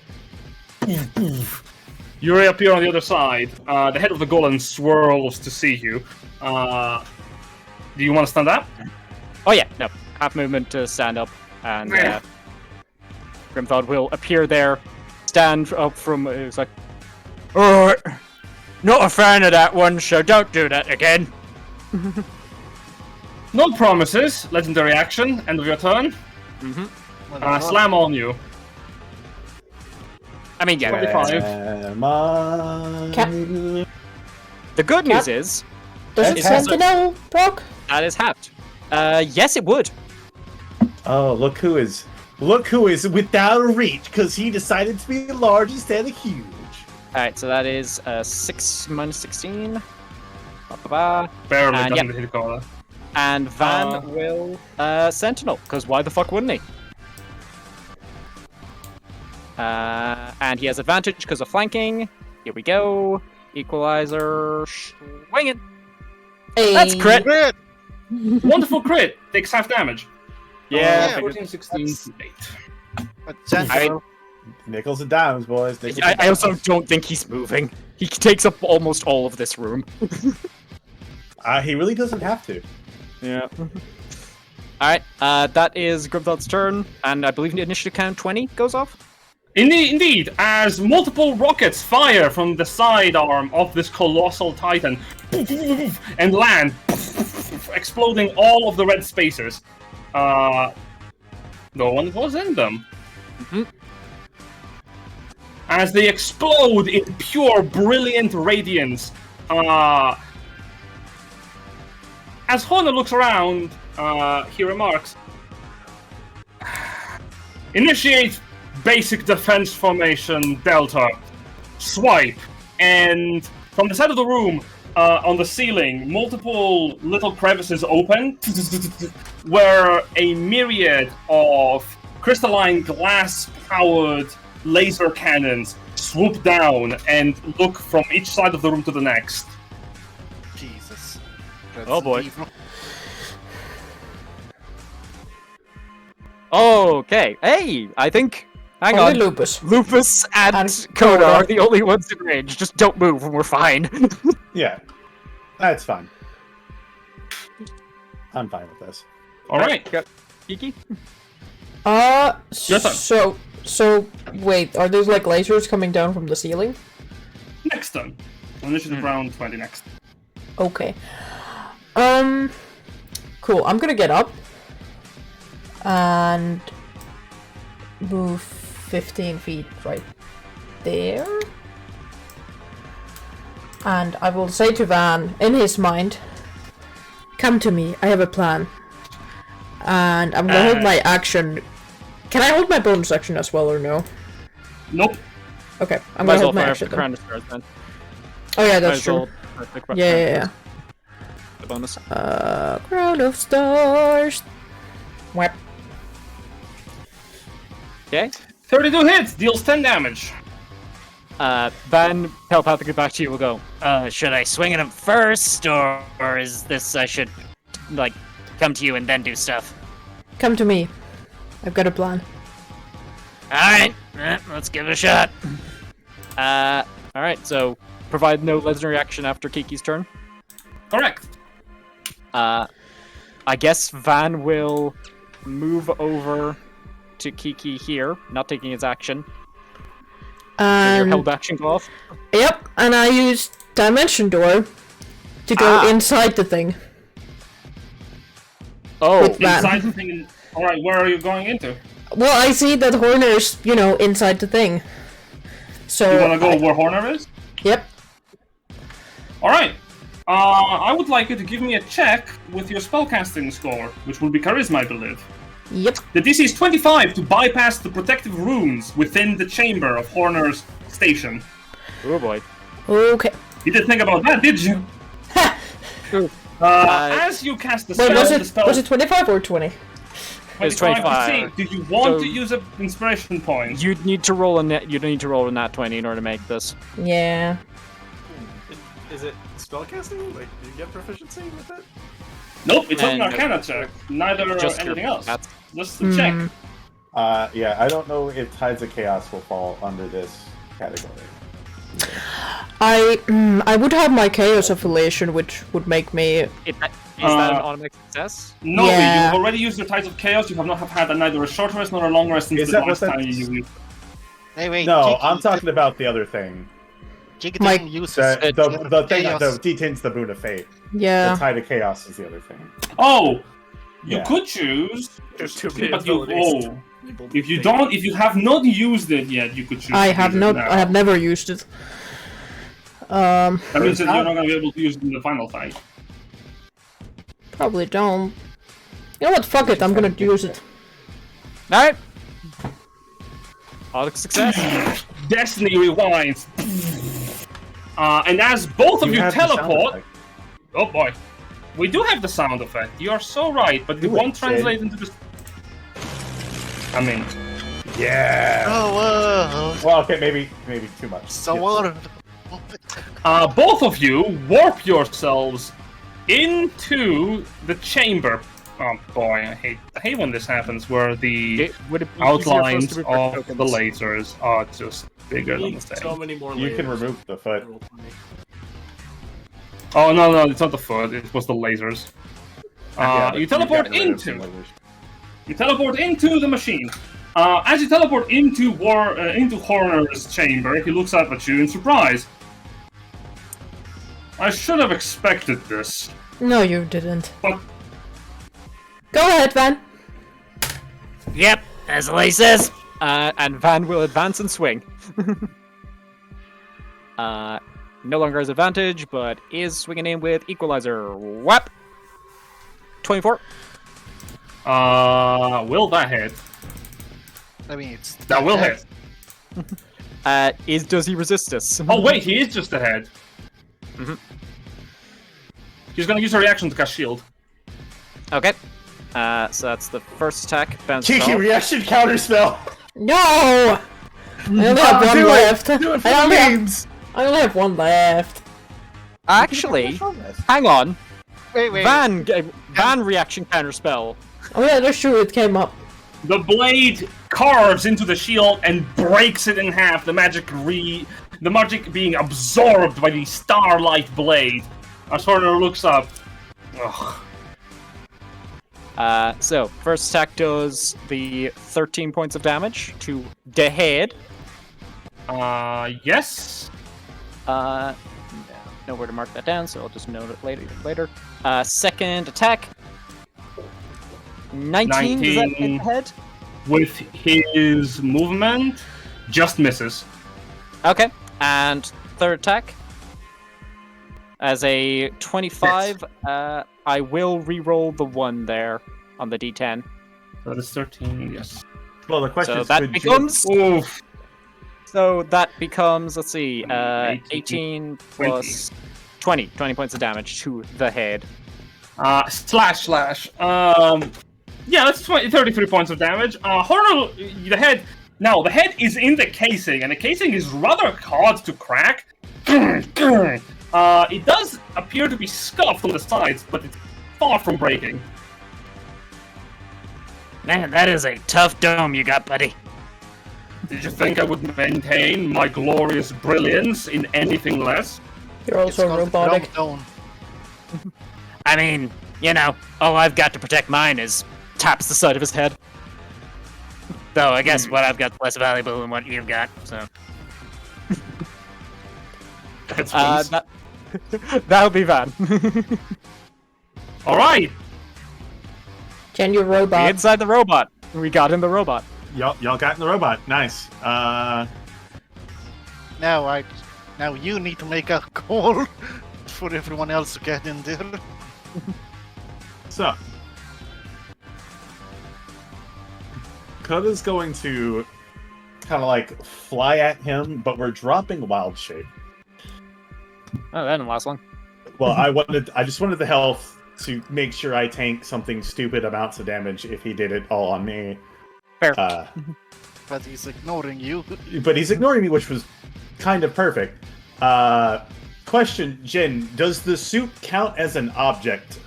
You reappear on the other side. The head of the golem swirls to see you. Do you want to stand up?
Oh yeah, no. Half movement to stand up, and Grimthod will appear there, stand up from. It's like, alright, not a fan of that one, so don't do that again.
No promises. Legendary action. End of your turn. Slam on you.
I mean, yeah.
25.
Am I...
The good news is
Does it Sentinel proc?
that is halved. Yes, it would.
Oh, look who is without a reach because he decided to be large instead of huge.
Alright, so that is 6 minus 16. Ba-ba-ba.
Barely
And,
doesn't
yep.
hit Cola.
And Van will Sentinel, because why the fuck wouldn't he? And he has advantage because of flanking. Here we go. Equalizer. Swing it.
Hey.
That's crit.
Crit!
Wonderful crit. Takes half damage.
Yeah.
14, 16, 8.
But Sentinel.
Nickels and dimes, boys. Nickels and
I also don't think he's moving. He takes up almost all of this room.
he really doesn't have to.
Yeah. Alright, that is Grimthod's turn, and I believe the initiative count 20 goes off.
Indeed, as multiple rockets fire from the sidearm of this colossal titan and land, exploding all of the red spacers. No one was in them. As they explode in pure, brilliant radiance. As Horner looks around, he remarks, initiate basic defense formation Delta. Swipe. And from the side of the room, on the ceiling, multiple little crevices open, where a myriad of crystalline glass-powered laser cannons swoop down and look from each side of the room to the next.
Jesus.
Oh, boy. Okay. Hey, I think... Hang
Only
on.
Lupus.
Lupus and Coda
Coda.
are the only ones in range. Just don't move and we're fine.
Yeah, that's fine. I'm fine with this.
Alright.
Kiki?
Your turn.
So, wait, are those like lasers coming down from the ceiling?
Next turn. Initiative round 20 next.
Okay. Cool, I'm gonna get up. And move 15 feet right there. And I will say to Van, in his mind, come to me, I have a plan. And I'm gonna hold my action. Can I hold my bonus action as well or no?
Nope.
Okay, I'm
Might
gonna
as well
hold my
fire
action
up the
then.
crown to start then.
Oh yeah,
Might
that's
as
true.
well think about
Yeah.
the bonus.
Crown of Stars. Whap.
Okay.
32 hits, deals 10 damage.
Van telepathically back to you will go. Should I swing at him first, or is this I should like come to you and then do stuff?
Come to me. I've got a plan.
Alright, let's give it a shot. Alright, so provide no legendary action after Kiki's turn.
Correct.
I guess Van will move over to Kiki here, not taking his action. Your held action go off.
Yep, and I use Dimension Door to go inside the thing.
Oh,
With Van.
Inside the thing. Alright, where are you going into?
Well, I see that Horner's, inside the thing. So
You wanna go where Horner is?
Yep.
Alright. I would like you to give me a check with your spellcasting score, which will be Charisma, I believe.
Yep.
The DC is 25 to bypass the protective runes within the chamber of Horner's station.
oh boy.
Okay.
You didn't think about that, did you? As you cast the spell,
Wait,
the spell
was it 25 or 20?
It's
25
25.
to see. Do you want
So-
to use an inspiration point?
You'd need to roll a net. You'd need to roll a nat 20 in order to make this.
Yeah.
Is it spellcasting? Like, do you get proficiency with it?
Nope, it's not an
And-
Arcana check. Neither
Just
anything
your
else.
stats.
Just a check.
Yeah, I don't know if Tides of Chaos will fall under this category.
I would have my chaos affiliation, which would make me.
Is that an automatic success?
No,
Yeah.
you've already used your Tides of Chaos. You have not had neither a short rest nor a long rest since
Is
the
that
last
what
time you
that's-
used it.
Hey, wait,
No,
Jiggy,
I'm talking about the other thing.
Jiggy
My-
didn't use
The thing,
chaos.
the D10's the Boon of Fate. The
Yeah.
Tide of Chaos is the other thing.
Oh, you
Yeah.
could choose,
There's too many
but you
abilities.
if you have not used it yet, you could choose.
I
to
have
use it
not.
now.
I have never used it.
That means that you're not going to be able to use it in the final fight.
Probably don't. You know what? Fuck it. I'm gonna use it.
Alright. Automatic success.
Destiny rewinds. And as both of you
have the sound
teleport,
effect.
oh boy, we do have the sound effect. You are so right, but it
Do it,
won't
Jin.
translate into the. I mean,
Yeah.
Oh,
Well, okay, maybe too much.
so
Yeah.
what?
both of you warp yourselves into the chamber. Oh boy, I hate when this happens, where the
Would it be easier for us
outlines
to move
of
our
the
tokens?
lasers are just bigger than the
Need
same.
so many more
You can
layers.
remove the foot.
Oh no, it's not the foot. It was the lasers.
Yeah, but
You
you've
teleport
gotten rid of some
into.
lasers.
You teleport into the machine. As you teleport into Horner's chamber, he looks up at you in surprise. I should have expected this,
No, you didn't.
but
Go ahead, Van.
Yep, as Lee says. And Van will advance and swing. No longer has advantage, but is swinging in with Equalizer. Whap! 24.
will that hit?
I mean, it's
That will hit.
Does he resist us?
Oh wait, he is just ahead.
Mhm.
He's gonna use a reaction to cast shield.
Okay. So that's the first attack. Bounce
Cheeky
off.
reaction counterspell.
No. I only have one
Do it.
left.
Do it for
I
the
only have,
memes.
I only have one left.
Actually, hang on.
Wait.
Van reaction counterspell.
Oh yeah, that's true. It came up.
The blade carves into the shield and breaks it in half. The magic being absorbed by the starlight blade. As Horner looks up. Ugh.
So first attack does the 13 points of damage to the head.
Yes.
Nowhere to mark that down, so I'll just note it later. Second attack. 19, does that hit
19.
the head?
With his movement, just misses.
Okay, and third attack. As a 25, I will re-roll the 1 there on the d10.
That is 13, yes.
Well, the question
So
is,
that
could
becomes...
Oof.
So that becomes, let's see,
18
18 plus 20 points of damage to the head.
Slash. Yeah, that's 33 points of damage. Horner, the head. Now, the head is in the casing, and the casing is rather hard to crack. It does appear to be scuffed on the sides, but it's far from breaking.
Man, that is a tough dome you got, buddy.
Did you think I would maintain my glorious brilliance in anything less?
You're also robotic.
Down.
I mean, you know, all I've got to protect mine is taps the side of his head. Though I guess what I've got's less valuable than what you've got, so... That'll be Van.
Alright!
Can you robot?
Inside the robot. We got in the robot.
y'all got in the robot. Nice.
Now you need to make a call for everyone else to get in there.
So, Koda's going to kind of like fly at him, but we're dropping wild shape.
Oh, that didn't last long.
Well, I just wanted the health to make sure I tank something stupid amounts of damage if he did it all on me.
Fair.
But he's ignoring you.
But he's ignoring me, which was kind of perfect. Question, Jin, does the suit count as an object?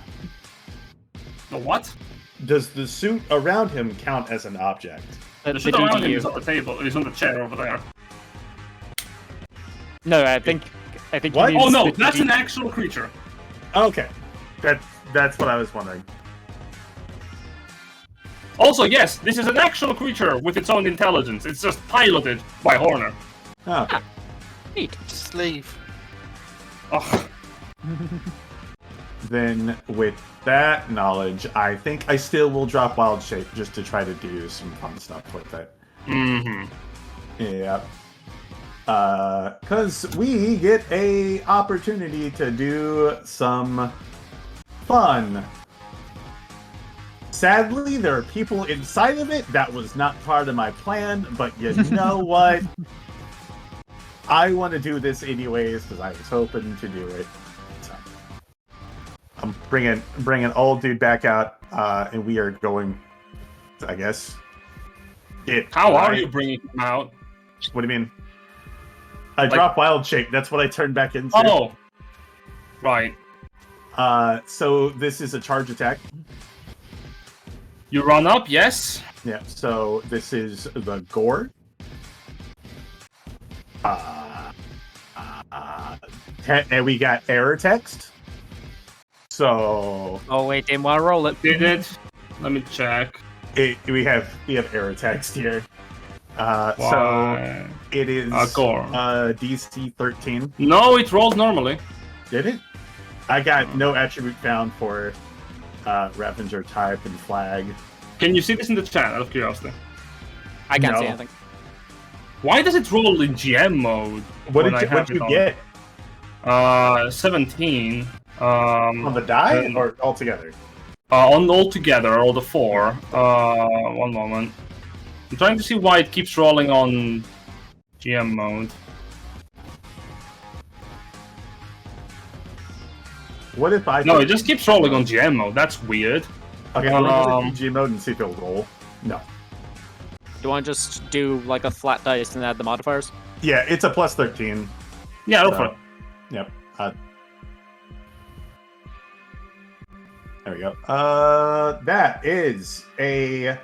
The what?
Does the suit around him count as an object?
The shit around him is on the table. He's on the chair over there.
No, I think
What?
he means
Oh no,
50
that's
feet.
an actual creature.
Okay, that's what I was wondering.
Also, yes, this is an actual creature with its own intelligence. It's just piloted by Horner.
Oh, okay.
Neat.
Slave.
Ugh.
Then with that knowledge, I think I still will drop Wild Shape just to try to do some fun stuff with it.
Mm-hmm.
Yeah. Cause we get a opportunity to do some fun. Sadly, there are people inside of it. That was not part of my plan, but you know what? I want to do this anyways because I was hoping to do it. So, I'm bringing old dude back out, and we are going. I guess.
How are you bringing him out?
What do you mean? I dropped Wild Shape. That's what I turned back into.
Oh, right.
So this is a charge attack.
You run up, yes.
Yeah. So this is the gore. And we got error text. So
Oh wait, didn't want to roll it.
Did it? Let me check.
we have error text here. So
Why?
it is
Gore.
DC 13.
No, it rolls normally.
Did it? I got no attribute found for Ravager type and flag.
Can you see this in the chat, out of curiosity?
I can't
No.
see anything.
Why does it roll in GM mode?
What
when
did
I
you,
have
what'd
it
you
on?
get?
17.
On the die
then-
or altogether?
On all together, all the four. One moment. I'm trying to see why it keeps rolling on GM mode.
What if I...
No, it just keeps rolling on GM mode. That's weird.
Okay, let me G mode and see if it'll roll. No.
Do you want to just do like a flat dice and add the modifiers?
Yeah, it's a plus 13.
Yeah, go
So-
for it.
Yep. There we go. That is a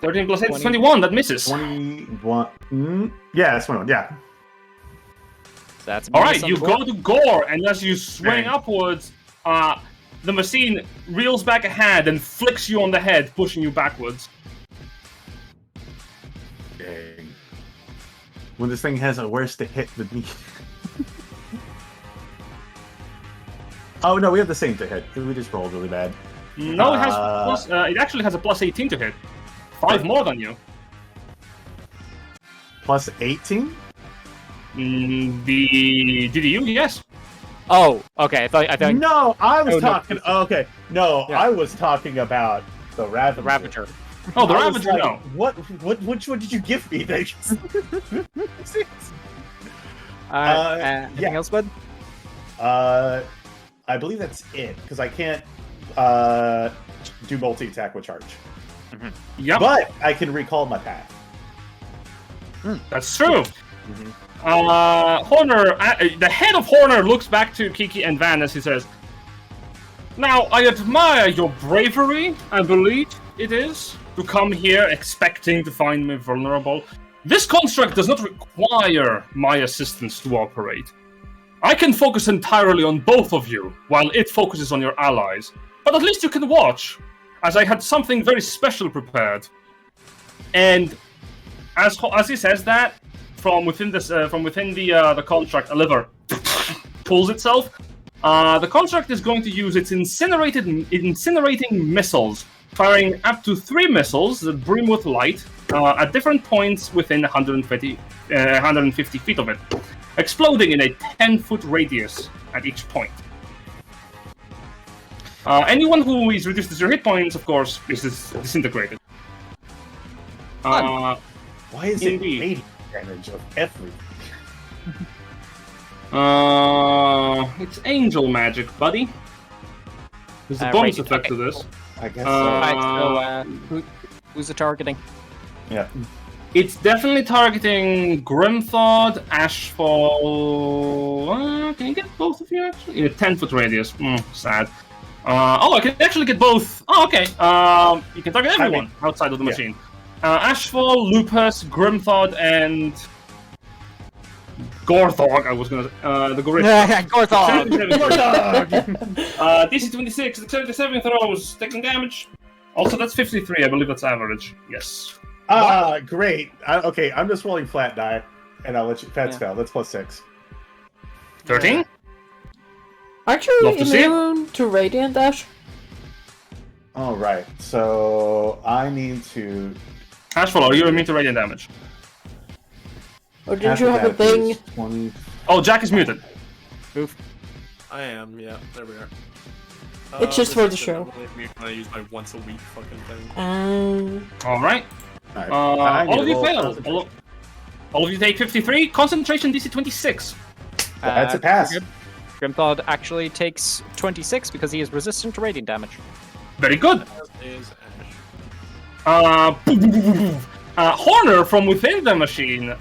13 plus 8 is
20.
21. That misses.
21. Yeah, that's 21. Yeah.
That's
All right,
minus on
you
the board.
go to Gore, and as you swing
Dang.
upwards, the machine reels back a hand and flicks you on the head, pushing you backwards.
Dang. When this thing has a worse to hit than me. Oh no, we have the same to hit. We just rolled really bad.
No, it has it actually has a plus 18 to hit. 5 more than you.
Plus 18?
The GDU, yes.
Oh, okay. I thought
No, I was
Oh, no.
talking. Okay, no,
Yeah.
I was talking about the Ravager.
the Ravager.
Oh, the
I was
Ravager,
like,
no.
Which one did you give me?
Anything
yeah.
else, bud?
I believe that's it because I can't do multi attack with charge,
Yep,
but I can recall my path.
that's true.
Mhm.
Horner, the head of Horner looks back to Kiki and Van as he says, "Now, I admire your bravery, I believe it is, to come here expecting to find me vulnerable. This construct does not require my assistance to operate. I can focus entirely on both of you, while it focuses on your allies. But at least you can watch, as I had something very special prepared." And as he says that, from within the construct, a lever pulls itself. The construct is going to use its incinerating missiles, firing up to 3 missiles that brim with light at different points within 150 feet of it, exploding in a 10-foot radius at each point. Anyone who is reduced to 0 hit points, of course, is disintegrated.
Why is
Indeed.
it 80 damage of everything?
It's angel magic, buddy. There's a bonus
Right,
effect
okay.
to this.
I guess
Alright, so who's the targeting?
Yeah.
It's definitely targeting Grimthod, Ashfall. Can you get both of you actually? In a 10-foot radius. Sad. I can actually get both. Oh, okay. You can target everyone outside of the machine. Ashfall, Lupus, Grimthod, and Gorthog, I was gonna the gorilla.
Gorthog!
DC 26, the 77 throws, taking damage. Also, that's 53, I believe that's average. Yes.
Great. Okay, I'm just rolling flat die, and I'll let you. That's fail. That's +6.
13?
Aren't you
Love to see it.
immune to Radiant Dash?
All right, so I need to.
Ashfall, are you immune to radiant damage?
Or did you have a thing?
20.
Oh, Jack is muted.
I am, yeah, there we are.
It's just
this
for the
is
show.
When I use my once a week fucking thing.
Alright.
Alright, I need
All of
to
you
roll
fail.
concentration.
All of you take 53. Concentration DC 26.
That's a pass.
Good. Grimthod actually takes 26 because he is resistant to radiant damage.
Very good.
As is Ash.
Horner from within the machine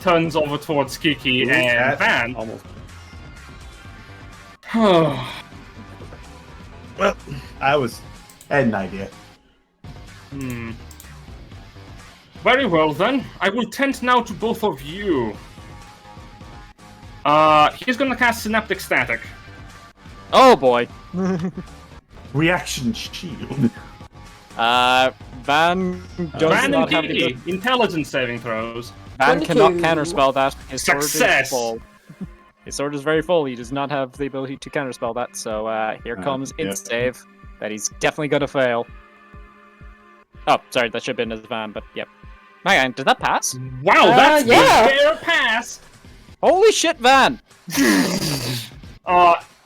turns over towards Kiki
Ooh,
and
that-
Van.
Almost.
Hmm.
I had an idea.
Very well then. I will tend now to both of you. He's gonna cast Synaptic Static.
Oh boy.
Reaction shield.
Van does
Van and
not have the
Kiki,
ability.
intelligence saving throws.
Van cannot
22.
counterspell that. His sword
Success.
is full. His sword is very full. He does not have the ability to counterspell that. So here comes
yep.
int save that he's definitely gonna fail. Oh, sorry, that should have been his Van, but yep. Hang on, did that pass?
Wow, that's
yeah.
a fair pass.
Holy shit, Van!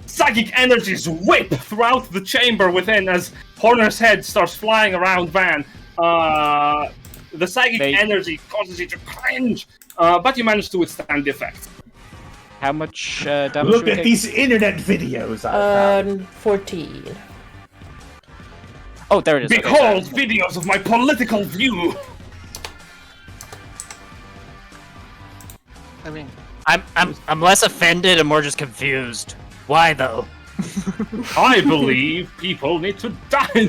Psychic energies whip throughout the chamber within as Horner's head starts flying around Van. The psychic energy causes you to cringe, but you manage to withstand the effect.
How much damage?
Look
do we
at
take?
these internet videos I found.
14.
Oh, there it is. Okay,
Behold
sorry.
videos of my political view.
I mean,
I'm less offended and more just confused. Why though?
I believe people need to die.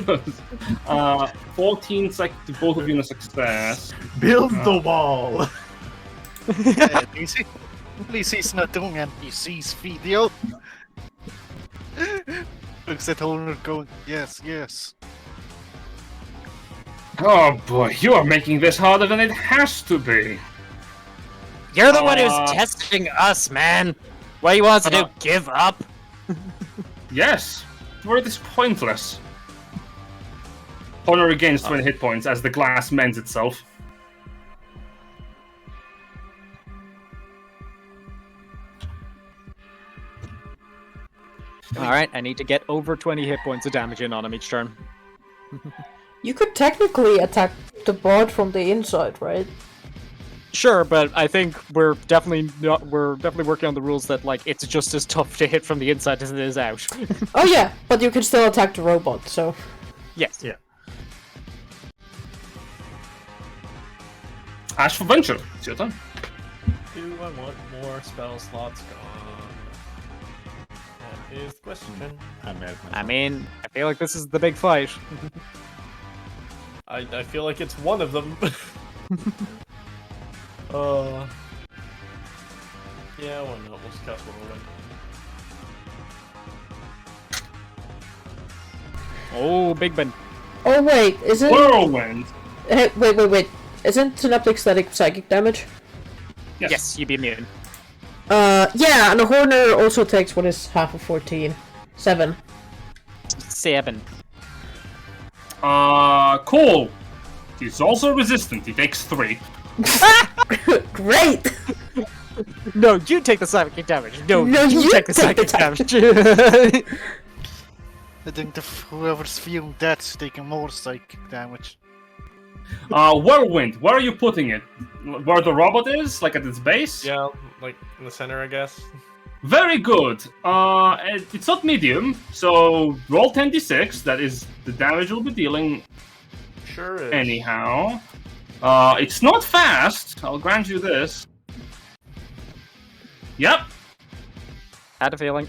14 to both of you in a success.
Build the wall.
at least he's not doing NPC's video. Looks at owner going, yes, yes.
Oh boy, you are making this harder than it has to be.
You're the one who's testing us, man. What do you want us to do? Give up?
Yes, where it is pointless. Honor regains 20 hit points as the glass mends itself.
Alright, I need to get over 20 hit points of damage in on him each turn.
You could technically attack the bot from the inside, right?
Sure, but I think we're definitely working on the rules that like it's just as tough to hit from the inside as it is out.
Oh yeah, but you can still attack the robot, so...
Yes.
Yeah.
Ash for Venture, it's your turn.
Do I want more spell slots gone? That is the question.
I mean, I feel like this is the big fight.
I feel like it's one of them. Yeah, why not? We'll just cast Whirlwind.
Oh, Big Ben.
Oh wait, isn't...
Whirlwind!
Hey, wait. Isn't Synaptic Static psychic damage?
Yes, you'd be immune.
Yeah, and the Horner also takes what is half of 14. 7.
7.
Cool. He's also resistant, he takes 3.
Great!
No, you take the psychic damage. No,
No,
you
you
take the
take the
psychic damage.
I think whoever's feeling that's taking more psychic damage.
Whirlwind, where are you putting it? Where the robot is? Like at its base?
Yeah, like in the center, I guess.
Very good. It's not medium, so roll 10d6. That is the damage you'll be dealing
Sure is.
anyhow. It's not fast, I'll grant you this. Yep.
Had a feeling.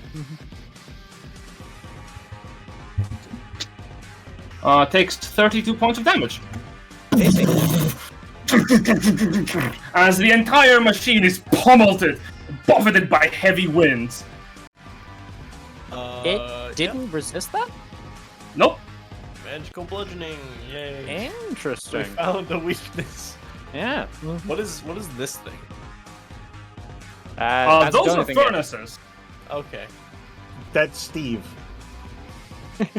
Takes 32 points of damage. As the entire machine is pummeled buffeted by heavy winds.
It didn't resist that?
Nope.
Magical bludgeoning. Yay. We
Interesting.
found a weakness.
Yeah.
What is this thing?
Hasn't
Those
done
are
anything yet.
furnaces.
Okay.
That's Steve.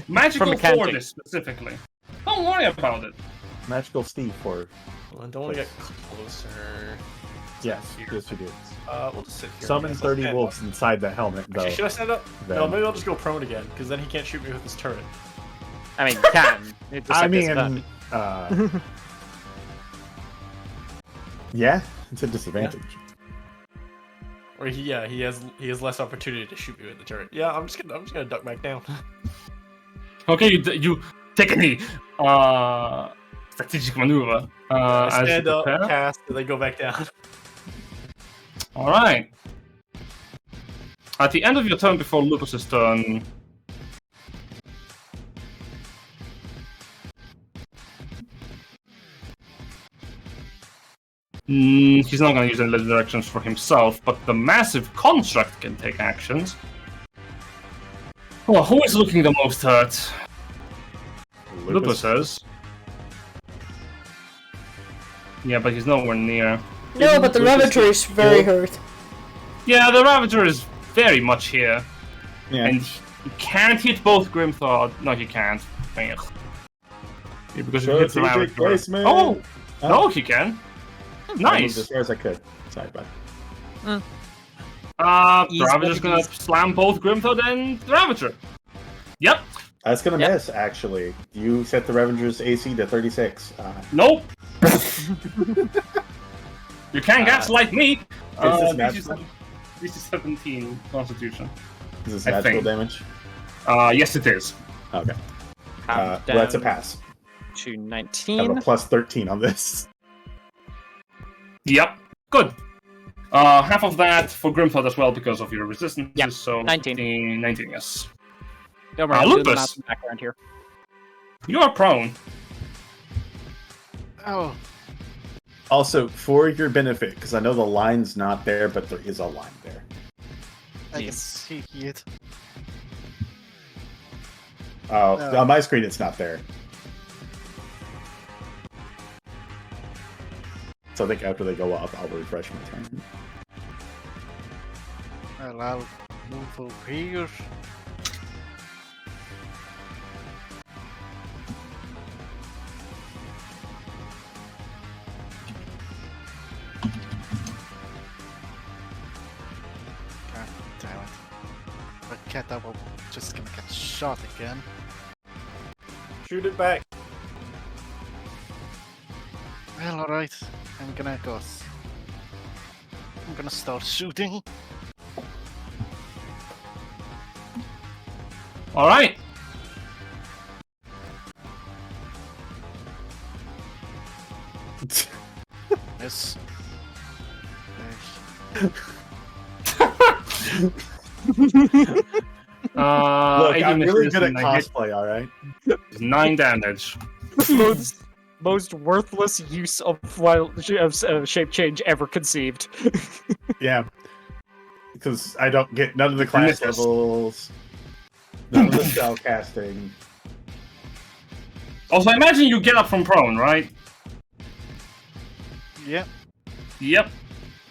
Magical
From accounting.
forges specifically. Don't worry about it.
Magical Steve for
Well, I don't want to get closer.
yes, yes we do.
We'll just sit here.
Summon
I guess.
30
Stand
wolves
up.
inside the helmet, though.
Actually, should I stand up? No,
Then-
maybe I'll just go prone again, because then he can't shoot me with his turret.
I mean, you can. It just
I
like this
mean,
advantage.
yeah, it's a disadvantage.
Or he has less opportunity to shoot me with the turret. Yeah, I'm just gonna duck back down.
Okay, you take a knee. Strategic maneuver.
I
As you
stand up,
prepare.
cast, and then go back down.
All right. At the end of your turn before Lupus's turn. He's not going to use any legendary actions for himself, but the massive construct can take actions. Oh, who is looking the most hurt? Lupus is. Yeah, but he's nowhere near.
No, but the Ravager is very hurt.
Yeah, the Ravager is very much here.
Yeah.
And he can't hit both Grimthor. No, he can't. Yeah, because he hits the
Strategic
Ravager.
placement.
Oh! No, he can.
I moved
Nice!
as far as I could. Sorry, bud.
The
He's
Ravager's
gonna
gonna slam both Grimthor and the Ravager. Yep.
That's gonna
Yep.
miss, actually. You set the Revenger's AC to 36.
Nope. You can't gaslight me.
Is this
DC
magical?
DC 17 Constitution.
Is this
I
magical
think.
damage?
Yes, it is.
Okay.
Half
Well, that's a
down
pass.
to
I have
19.
a plus 13 on this.
Yep. Good. Half of that for Grimthor as well because of your resistance.
Yep,
So
19.
19, yes.
Don't worry, I'm doing the
Lupus.
math in the background here.
You are prone.
Oh,
Also, for your benefit, because I know the line's not there, but there is a line there.
I can
Yes.
see it.
Oh,
No.
on my screen it's not there. So I think after they go up, I'll refresh my turn.
Well, I'll move over here. God damn it. But cat that will just gonna get shot again.
Shoot it back.
Well, alright. I'm gonna start shooting.
All right.
Yes.
Look,
80
I'm really
misses
good at
and I hit
cosplay, alright?
9 damage.
Most worthless use of shape change ever conceived.
Yeah. Because I don't get none of the class
Misses.
levels, none of the spell casting.
Also, I imagine you get up from prone, right?
Yep.
Yep.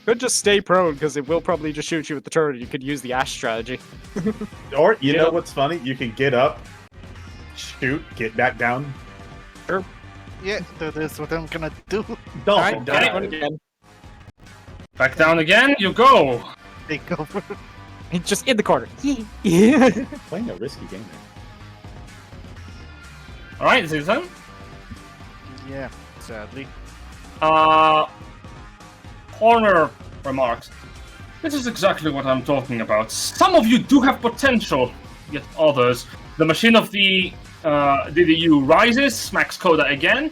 Could just stay prone because it will probably just shoot you with the turret. You could use the Ash strategy.
Or, you
Get
know
up.
what's funny? You can get up, shoot, get back down.
Yeah, that is what I'm gonna do.
Don't
Alright,
die.
down again.
Back down again, you go.
Take over.
He's just in the corner. Yeah.
Playing a risky game there.
All right, Citizen.
Yeah, sadly.
Horner remarks. This is exactly what I'm talking about. Some of you do have potential, yet others. The machine of the DDU rises, smacks Coda again.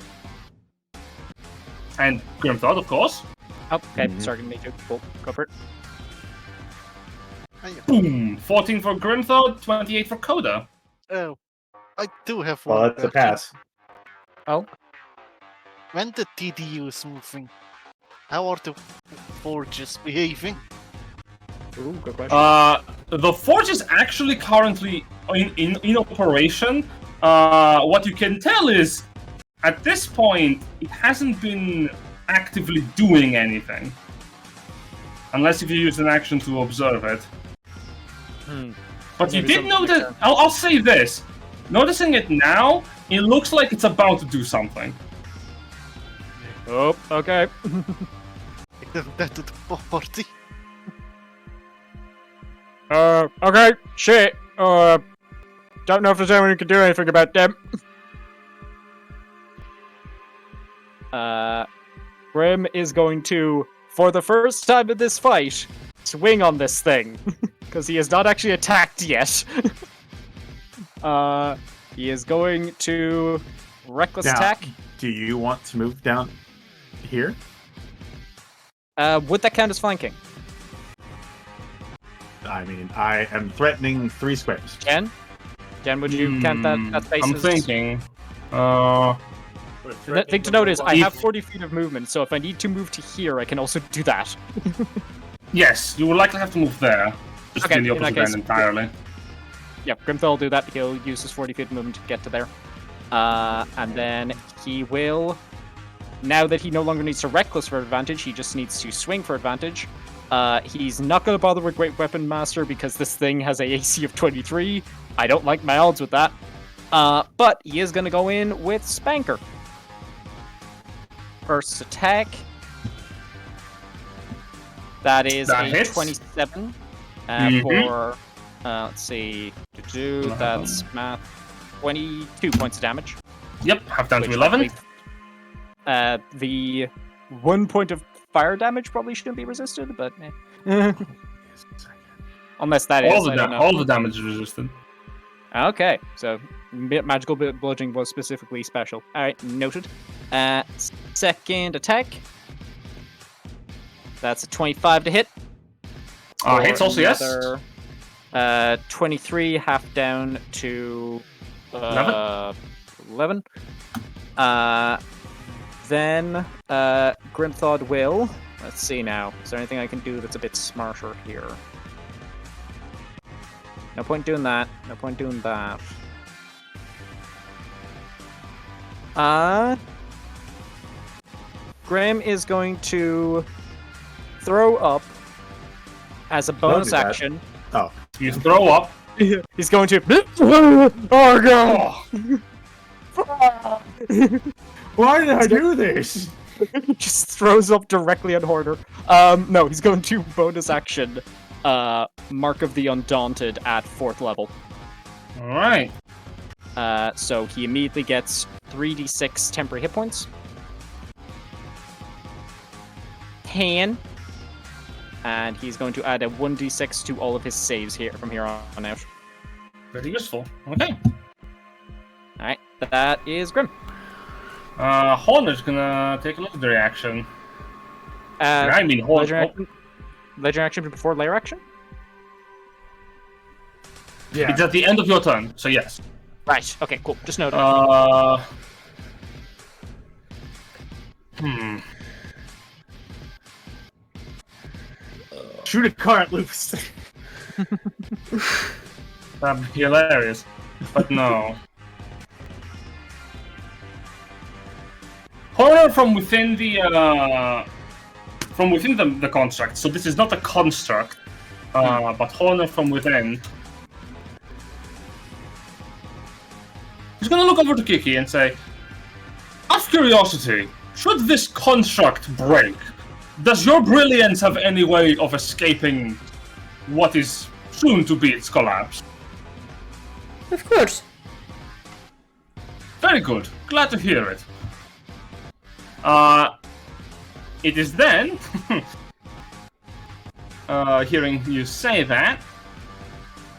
And Grimthod, of course.
Oh, okay, starting me too. Cool, go for it.
Boom! 14 for Grimthod, 28 for Coda.
Oh, I do have one.
Well, that's a
question.
pass.
Oh,
When the TDU is moving, how are the forges behaving?
Ooh, good question.
The forge is actually currently in operation. What you can tell is, at this point, it hasn't been actively doing anything. Unless if you use an action to observe it. But
Maybe
you did
something
notice...
like that.
I'll say this. Noticing it now, it looks like it's about to do something.
Oh, okay.
Take them back to the party.
Okay, shit. Don't know if there's anyone who can do anything about them. Grim is going to, for the first time in this fight, swing on this thing. Because he has not actually attacked yet. He is going to reckless
Now,
attack.
do you want to move down here?
Would that count as flanking?
I mean, I am threatening 3 squares.
Jen? Jen, would you count that space
I'm
as...
thinking.
The thing to note is, I have 40 feet of movement, so if I need to move to here, I can also do that.
Yes, you will likely have to move there. Just
Okay,
in the
in that
opposite
case,
end entirely.
Yep, Grimthal will do that. He'll use his 40 feet of movement to get to there. And then he will... Now that he no longer needs to reckless for advantage, he just needs to swing for advantage. He's not going to bother with Great Weapon Master because this thing has a AC of 23. I don't like my odds with that. But he is going to go in with Spanker. First attack. That is
That
a
hits.
27 for, let's see, that's math, 22 points of damage.
Yep, half down to
which
11.
The 1 point of fire damage probably shouldn't be resisted, but unless that is, I don't know.
All the damage is resistant.
Okay, so magical bludgeoning was specifically special. Alright, noted. Second attack. That's a 25 to hit.
Hits also, yes.
23, half down to 11. Then Grimthod will... Let's see now. Is there anything I can do that's a bit smarter here? No point doing that. No point doing that. Graham is going to throw up as a bonus
do that.
action.
Oh.
You throw up.
He's going to... Oh, God!
Why did I do this?
Just throws up directly at Hoarder. No, he's going to bonus action Mark of the Undaunted at 4th level.
Alright.
So he immediately gets 3d6 temporary hit points. 10. And he's going to add a 1d6 to all of his saves here from here on out.
Very useful. Okay.
Alright, that is Grim.
Horner's gonna take a legendary action.
Legendary action before layer action?
Yeah.
It's at the end of your turn, so yes.
Right, okay, cool. Just noted.
Shoot a cart, Lupus.
That'd be hilarious. But no. Horror from within the construct. So this is not a construct, but horror from within. He's gonna look over to Kiki and say, "Out of curiosity, should this construct break, does your brilliance have any way of escaping what is soon to be its collapse?"
Of course.
Very good. Glad to hear it. It is then, hearing you say that,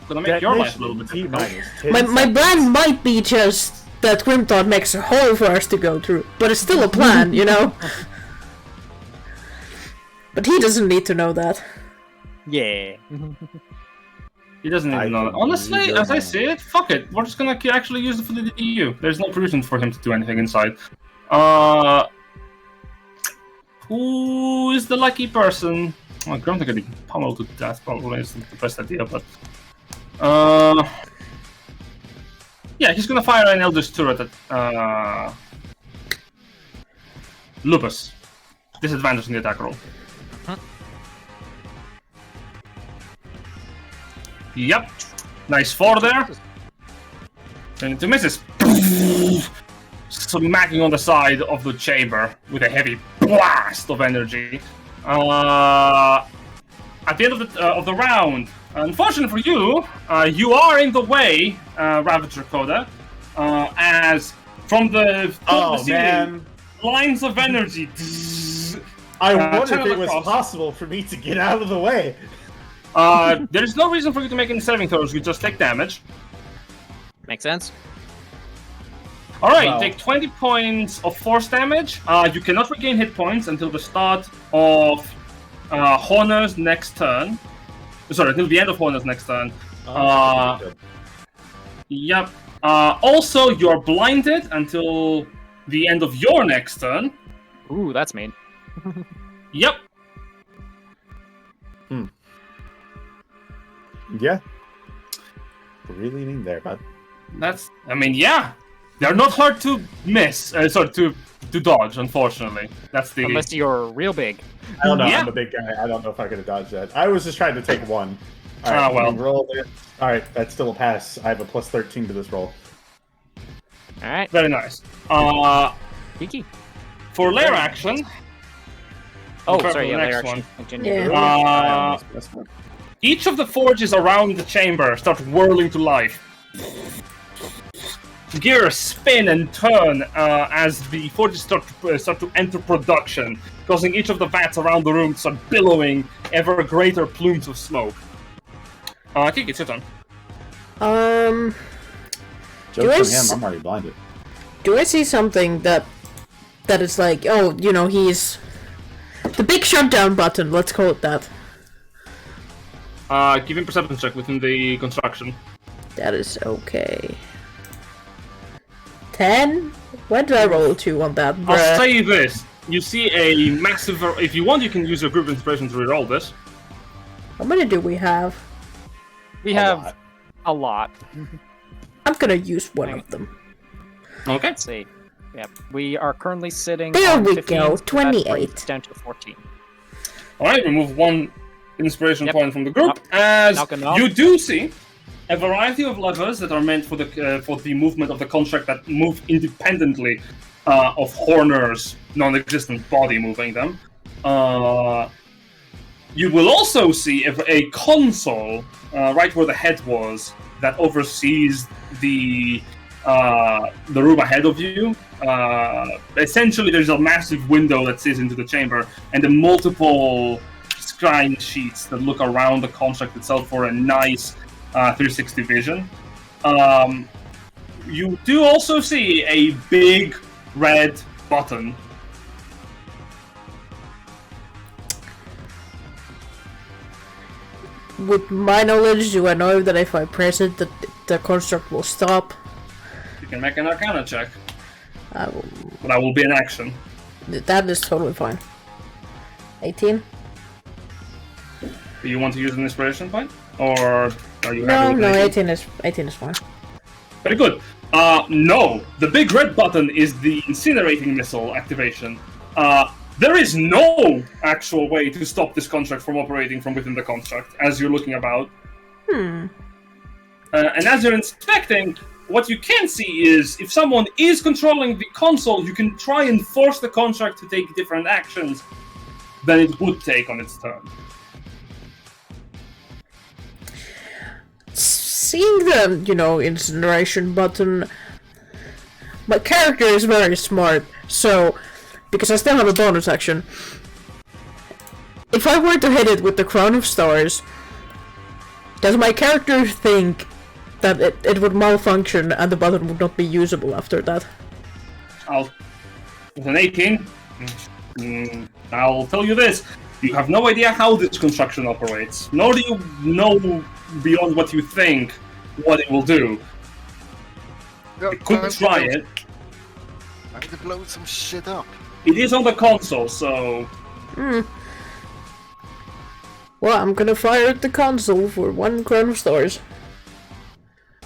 gonna make your life a little bit difficult.
My plan might be just that Grimthod makes a hole for us to go through, but it's still a plan, you know? But he doesn't need to know that.
Yeah.
He doesn't even know that. Honestly, as I say it, fuck it. We're just gonna actually use it for the EU. There's no reason for him to do anything inside. Who is the lucky person? Well, Grunt getting pummeled to death probably isn't the best idea, but yeah, he's gonna fire an Eldritch Turret at Lupus. Disadvantage in the attack roll. Yep. Nice 4 there. And to misses. Smacking on the side of the chamber with a heavy blast of energy. At the end of the round, unfortunately for you, you are in the way, Ravager Coda, as from the ceiling, lines of energy.
I wonder if it was possible for me to get out of the way.
There's no reason for you to make any saving throws. You just take damage.
Makes sense.
All right, you take 20 points of force damage. You cannot regain hit points until the start of Horner's next turn. Sorry, until the end of Horner's next turn. Yep. Also, you're blinded until the end of your next turn.
Ooh, that's mean.
Yep.
Yeah. Really mean there, bud.
Yeah. They're not hard to miss. To dodge, unfortunately. That's the.
Unless you're real big.
I don't know.
Yeah.
I'm a big guy. I don't know if I could have dodged that. I was just trying to take one. All
Ah,
right,
well.
we rolled it. All right, that's still a pass. I have a plus 13 to this roll.
All right.
Very nice.
Kiki.
For lair action.
Oh,
Prepare
sorry.
for the
Yeah,
next
layer
one.
action. Continue.
Each of the forges around the chamber start whirling to life. Gears spin and turn as the forges start to enter production, causing each of the vats around the room to start billowing ever greater plumes of smoke. Kiki, it's your turn.
Joke from him, I'm already blinded.
Do I see something that is like, oh, you know, he's the big shutdown button, let's call it that.
Give him perception check within the construction.
That is okay. 10? Why did I roll a 2 on that?
I'll
Bruh.
say this. You see a massive... If you want, you can use your group inspiration to reroll this.
How many do we have?
We have a lot.
I'm gonna use one of them.
Okay.
Let's see. Yeah, we are currently sitting.
There
on
we
15,
go,
so that
28.
brings us down to 14.
Alright, remove one inspiration
Yep.
point from the group,
Knock.
as
Knock it off.
you do see a variety of levers that are meant for the movement of the construct that move independently of Horner's non-existent body moving them. You will also see a console right where the head was that oversees the room ahead of you. Essentially, there's a massive window that sees into the chamber, and the multiple scrying sheets that look around the construct itself for a nice 360 vision. You do also see a big red button.
With my knowledge, do I know that if I press it, the construct will stop?
You can make an Arcana check,
I will,
but that will be an action.
that is totally fine. 18?
Do you want to use an inspiration point, or are you
No,
happy with
no,
18?
18 is fine.
Very good. No, the big red button is the incinerating missile activation. There is no actual way to stop this construct from operating from within the construct, as you're looking about. And as you're inspecting, what you can see is if someone is controlling the console, you can try and force the construct to take different actions than it would take on its turn.
Seeing the, incineration button, my character is very smart, so, because I still have a bonus action, if I were to hit it with the Crown of Stars, does my character think that it would malfunction and the button would not be usable after that?
With an 18, I'll tell you this. You have no idea how this construction operates, nor do you know beyond what you think what it will do. You could try it.
I need to blow some shit up.
It is on the console, so...
Well, I'm gonna fire at the console for 1 crown of stars.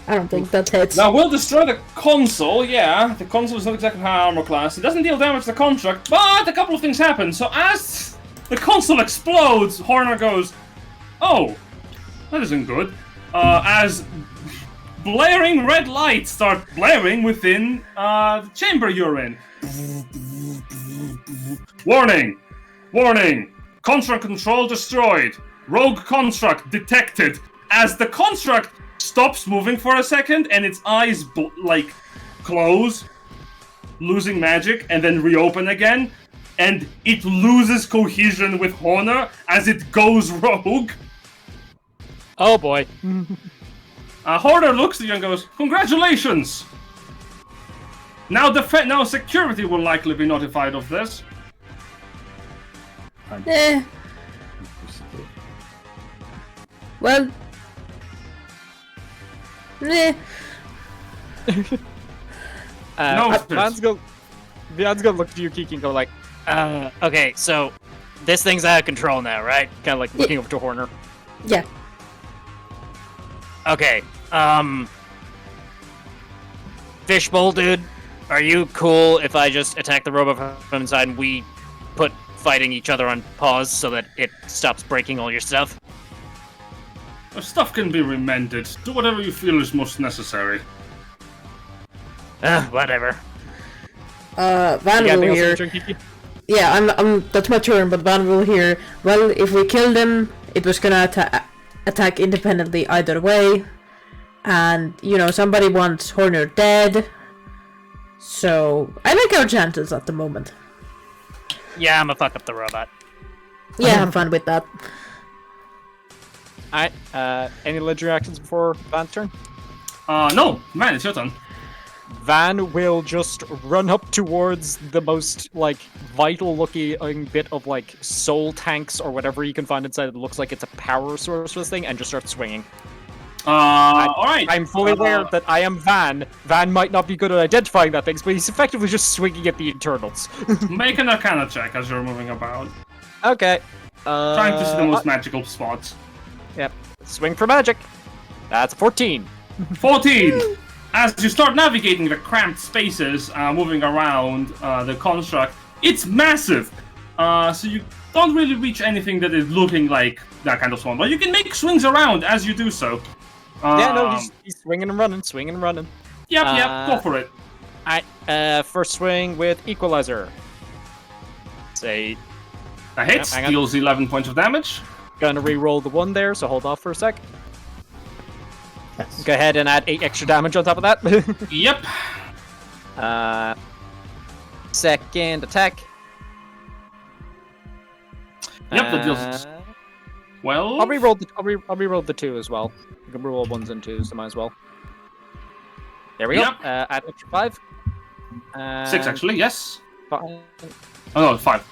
I don't think that hits.
Now we'll destroy the console, yeah. The console is not exactly high armor class. It doesn't deal damage to the construct, but a couple of things happen. So as the console explodes, Horner goes, "Oh, that isn't good." As blaring red lights start blaring within the chamber you're in. Warning! Warning! Construct control destroyed. Rogue construct detected. As the construct stops moving for a second and its eyes close, losing magic, and then reopen again, and it loses cohesion with Horner as it goes rogue.
Oh boy.
Horner looks at you and goes, "Congratulations! Now security will likely be notified of this."
Eh. Well. Eh.
No,
Van's gonna look at you, Kiki, and go like, okay, so this thing's out of control now, right? Kind of like looking over to Horner.
Yeah.
Okay, Fishbowl, dude, are you cool if I just attack the robot from inside and we put fighting each other on pause so that it stops breaking all your stuff?
Stuff can be remended. Do whatever you feel is most necessary.
Whatever.
Van will hear. Yeah, that's my turn, but Van will hear. Well, if we kill them, it was gonna attack independently either way. And, somebody wants Horner dead. So, I like our chances at the moment.
Yeah, I'm gonna fuck up the robot.
Yeah, have fun with that.
Alright, any legendary actions before Van's turn?
No, man, it's your turn.
Van will just run up towards the most, vital looking bit of, soul tanks or whatever you can find inside that looks like it's a power source for this thing and just start swinging.
Alright.
I'm fully aware that I am Van. Van might not be good at identifying that things, but he's effectively just swinging at the internals.
Make an Arcana check as you're moving about.
Okay.
Trying to see the most magical spots.
Yep. Swing for magic. That's 14.
14! As you start navigating the cramped spaces, moving around the construct, it's massive! So you don't really reach anything that is looking like that kind of swarm, but you can make swings around as you do so.
Yeah, no, he's swinging and running,
Yep, go for it.
Alright, first swing with Equalizer. Say...
That hits, deals 11 points of damage.
Gonna re-roll the 1 there, so hold off for a sec.
Yes.
Go ahead and add 8 extra damage on top of that.
Yep.
Second attack.
Yep, that deals 12.
I'll re-roll the 2 as well. You can re-roll 1s and 2s, so might as well. There we go. Add extra 5.
6 actually, yes.
5.
Oh no, 5.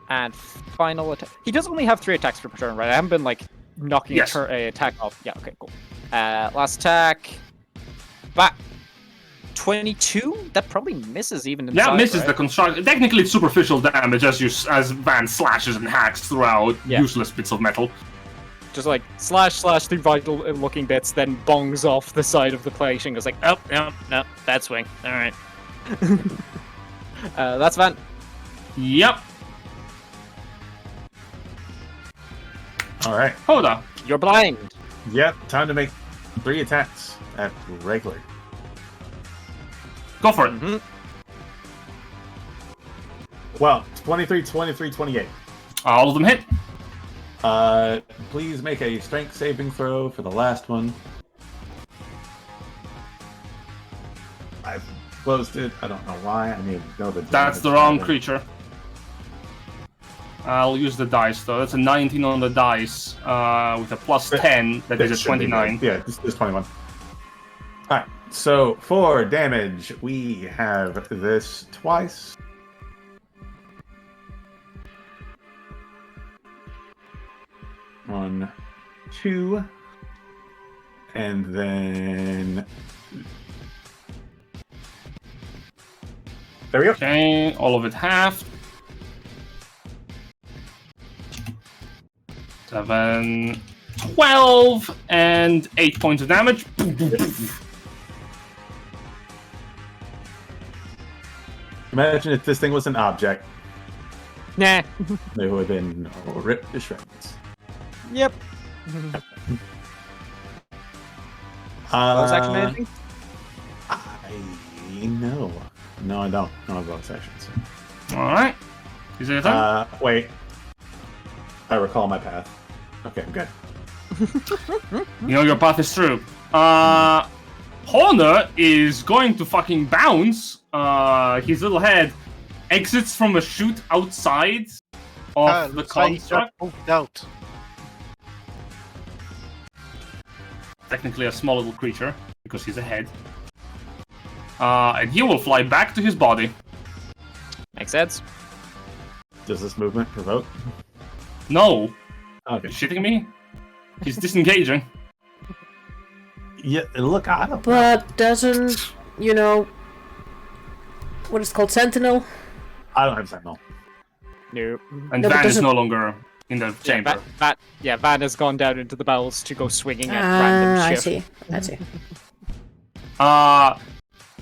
And final attack. He does only have 3 attacks per turn, right? I haven't been knocking a attack off. Yeah, okay, cool. Last attack. 22? That probably misses even inside,
Yeah, misses
right?
the construct. Technically, it's superficial damage as Van slashes and hacks throughout useless bits of metal.
Just slash through vital looking bits, then bongs off the side of the plate and goes oh, no, bad swing. Alright. That's Van.
Yep.
Alright.
Hoda.
You're blind.
Yep, time to make 3 attacks at regular.
Go for it.
Mm-hmm.
Well, 23, 23, 28.
All of them hit.
Please make a strength saving throw for the last one. I've closed it. I don't know why. I need to know the.
That's the wrong creature. I'll use the dice though. That's a 19 on the dice with a plus 10. That is a 29.
Yeah, this is 21. Alright, so for damage, we have this twice. One, 2, and then there we go.
Okay, all of it halved. 7, 12, and 8 points of damage.
Imagine if this thing was an object.
Nah.
They would have been ripped to shreds.
Yep. Bonus action anything?
No. No, I don't. No bonus actions.
Alright. Is it your turn?
Wait. I recall my path. Okay, I'm good.
You know your path is true. Horner is going to fucking bounce. His little head exits from a chute outside of the construct.
Out.
Technically a small little creature, because he's a head. And he will fly back to his body.
Makes sense.
Does this movement provoke?
No.
Okay.
You shitting me? He's disengaging.
Yeah, look, I don't.
But doesn't, you know, what is called Sentinel?
I don't have Sentinel.
Nope.
And
No, but
Van is
doesn't-
no longer in the chamber.
Van has gone down into the bowels to go swinging at random
I
shit.
see. I see.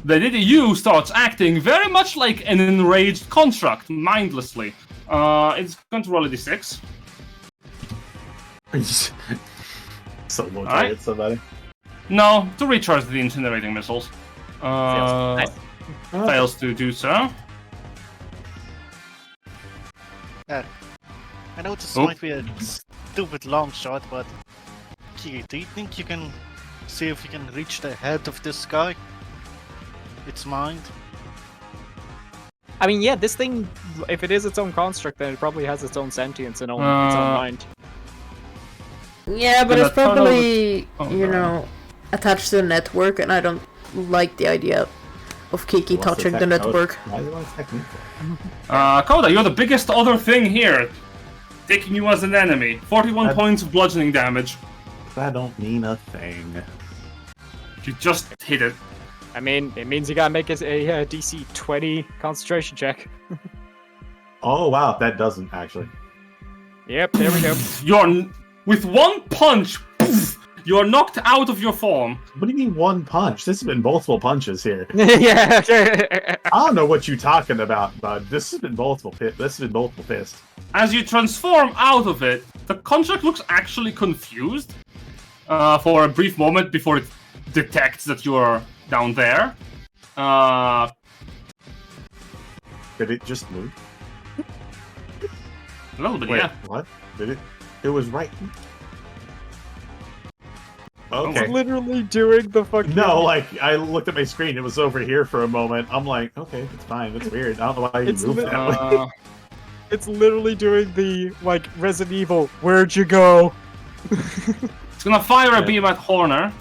The DDU starts acting very much like an enraged construct, mindlessly. It's going to roll a d6.
Solo
Alright.
target somebody.
No, to recharge the incinerating missiles.
Nice.
Fails to do so.
I know this
Oh.
might be a stupid long shot, but Kiki, do you think you can see if you can reach the head of this guy? Its mind?
I mean, yeah, this thing, if it is its own construct, then it probably has its own sentience and its own mind.
Yeah, but
Gonna
it's probably,
turn over-
you know, attached to the network, and I don't like the idea of Kiki
What's
touching the
technique?
network.
Why do you want technique?
Coda, you're the biggest other thing here. Taking you as an enemy. 41 points of bludgeoning damage.
That don't mean a thing.
You just hit it.
I mean, it means you gotta make it a DC 20 concentration check.
Oh wow, that doesn't actually.
Yep, there we go.
With one punch, poof, you're knocked out of your form.
What do you mean one punch? This has been multiple punches here.
Yeah.
I don't know what you're talking about, bud. This has been multiple fists.
As you transform out of it, the construct looks actually confused for a brief moment before it detects that you're down there.
Did it just move?
A little bit,
Wait,
yeah.
what? Did it? It was right. Okay.
It's literally doing the fucking...
No, like, I looked at my screen, it was over here for a moment. I'm like, okay, it's fine, that's weird. I don't know why you
It's
moved
li-
that way.
It's literally doing the, like, Resident Evil, where'd you go?
It's gonna fire a beam at Horner,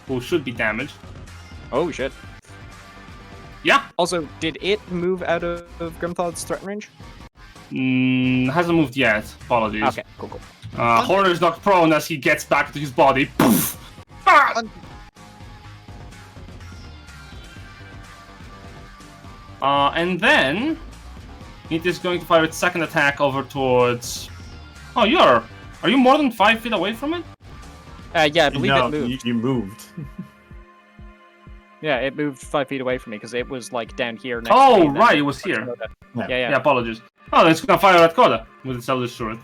who should be damaged.
Oh, shit.
Yeah.
Also, did it move out of Grimthaw's threat range?
Hasn't moved yet. Apologies.
Okay, cool.
Horner is knocked prone as he gets back to his body. Poof! Ah! And then it is going to fire its second attack over towards. Oh, are you more than 5 feet away from it?
Yeah, I believe
No,
it moved.
you moved.
Yeah, it moved 5 feet away from me because it was like down here next to
Oh,
me, then
right, it was here.
Yeah.
Yeah, apologies. Oh, then it's gonna fire at Koda with its Eldritch Sword.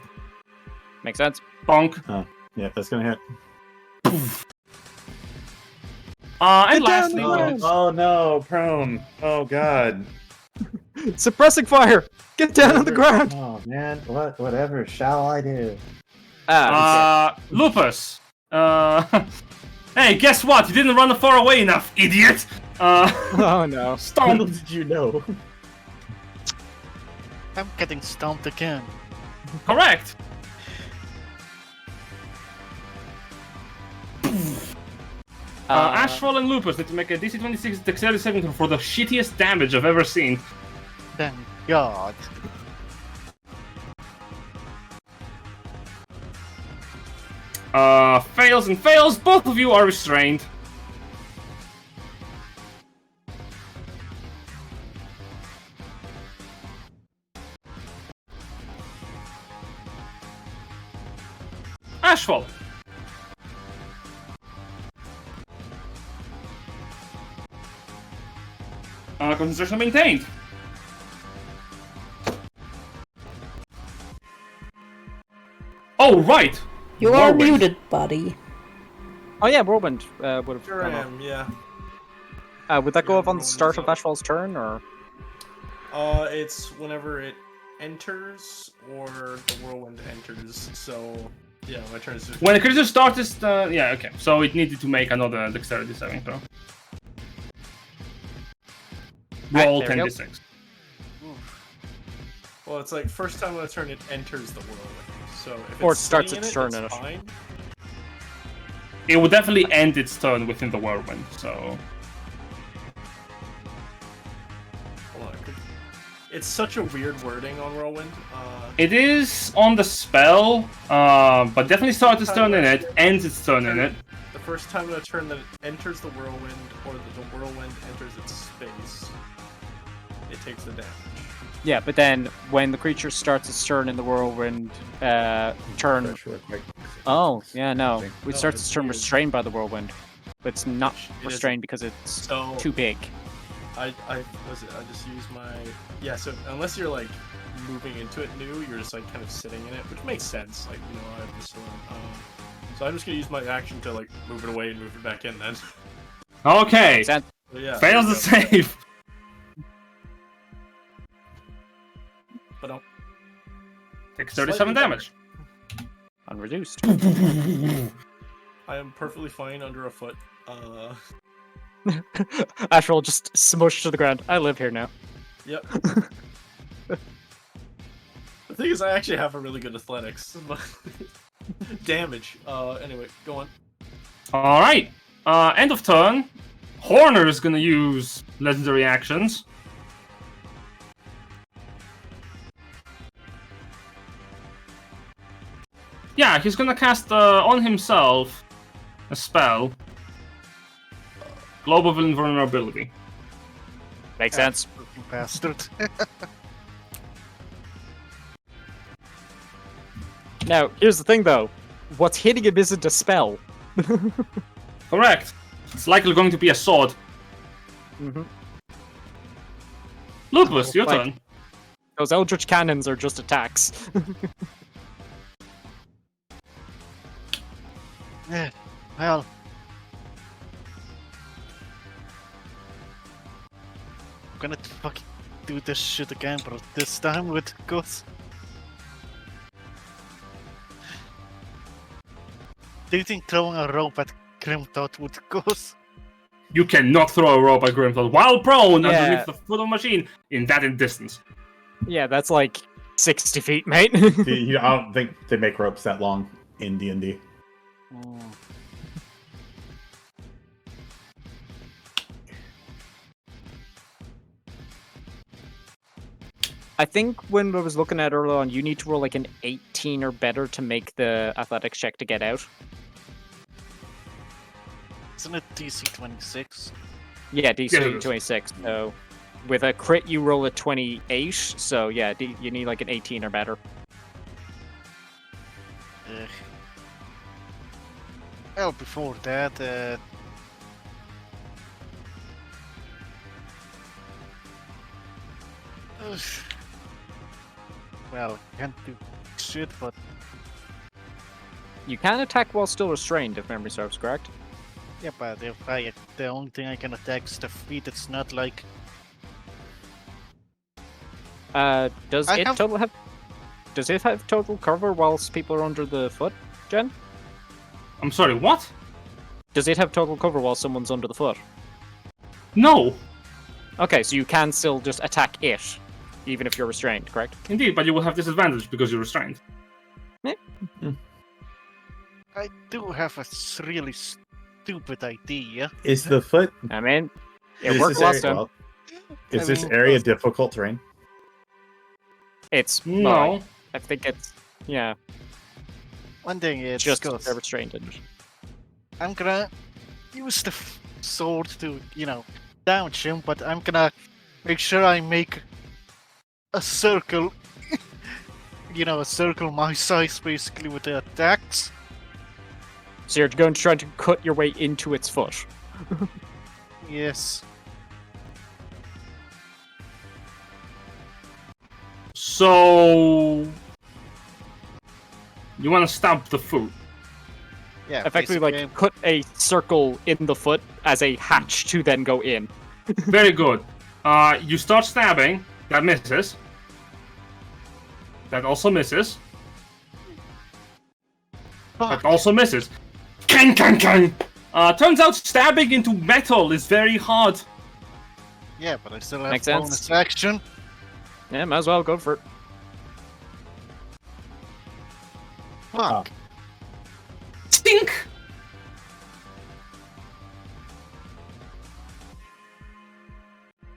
Makes sense.
Bonk.
Yeah, that's gonna hit.
And
Get down
lastly,
the ground.
Oh no, prone. Oh god.
Suppressing fire! Get down on the ground!
Oh man, whatever shall I do?
Lupus. Hey, guess what? You didn't run far away enough, idiot!
Oh no.
How
Stomp.
did you know?
I'm getting stomped again.
Correct. Ashfall and Lupus need to make a DC 26 Dexterity saving throw for the shittiest damage I've ever seen.
Thank God.
Fails and fails. Both of you are restrained. Ashfall. Concentration maintained. Oh, right!
You are
Whirlwind.
muted, buddy.
Oh yeah, Whirlwind would have
Here I
gone off.
am, yeah.
Would that go
Yeah,
up on the
Whirlwind's
start of
up.
Ashfall's turn, or?
It's whenever it enters or the whirlwind enters. So yeah, my turn is.
When a creature starts its yeah, okay. So it needed to make another dexterity saving throw. Roll
there we go.
10d6.
Well, it's like first time on a turn it enters the whirlwind. So if
Or
it's
it starts
sitting
its
in
turn
it's
in it.
fine.
It would definitely end its turn within the whirlwind, so...
Hold on. It's such a weird wording on whirlwind.
It is on the spell, but definitely starts its turn in it, ends its turn in it.
The first time on a turn that it enters the whirlwind or that the whirlwind enters its space, it takes the damage.
Yeah, but then when the creature starts its turn in the whirlwind turn. Oh, yeah, no. It
No,
starts
it's
its turn
weird.
restrained by the whirlwind. But it's not
It
restrained because it's
So
too big.
I just use my so unless you're like moving into it new, you're just like kind of sitting in it, which makes sense. Like, you know, I have this one. So I'm just gonna use my action to like move it away and move it back in then.
Okay,
Is that-
So, yeah.
fails the save.
But don't.
Takes 37 damage.
unreduced?
I am perfectly fine under a foot.
Ashfall just smushed to the ground. I live here now.
Yep. The thing is, I actually have a really good athletics. Damage. Anyway, go on.
Alright, end of turn. Horner is gonna use legendary actions. Yeah, he's gonna cast on himself a spell. Globe of Invulnerability.
Makes sense.
You bastard.
Now, here's the thing though. What's hitting him isn't a spell.
Correct. It's likely going to be a sword.
Mm-hmm.
Lupus, your
Like-
turn.
Those Eldritch Cannons are just attacks.
Yeah, well. I'm gonna fucking do this shit again, but this time with Gus. Do you think throwing a rope at Grimthought would Gus?
You cannot throw a rope at Grimthought while prone
Yeah.
underneath the foot of a machine in that distance.
Yeah, that's like 60 feet, mate.
I don't think they make ropes that long in D&D.
I think when I was looking at earlier on, you need to roll like an 18 or better to make the athletics check to get out.
Isn't it DC 26?
Yeah, DC
Yeah, it is.
26. So with a crit, you roll a 28. So yeah, you need like an 18 or better.
Well, before that, well, can't do shit, but
You can attack while still restrained, if memory serves correct.
yeah, but if the only thing I can attack is the feet, it's not like
Does
I
it
have-
total have? Does it have total cover whilst people are under the foot, Jen?
I'm sorry, what?
Does it have total cover while someone's under the foot?
No,
Okay, so you can still just attack it, even if you're restrained, correct?
indeed, but you will have disadvantage because you're restrained.
I do have a really stupid idea.
Is the foot?
I mean, it
is
worked
this
last
area,
time.
is
I
this
mean,
area difficult terrain?
It's
No.
I think it's yeah,
One thing is
just
Gus,
they're restrained in it.
I'm gonna use the sword to, damage him, but I'm gonna make sure I make a circle, a circle my size basically with the attacks.
So you're going to try to cut your way into its foot.
Yes.
So you want to stab the foot?
Yeah.
Effectively,
basically,
cut a circle in the foot as a hatch to then go in.
Very good. You start stabbing. That misses. That also misses.
Fuck.
That also misses. Kang, kang, kang! Turns out stabbing into metal is very hard.
Yeah, but I still have
Makes sense.
bonus action.
Yeah, might as well go for it.
Fuck.
Stink!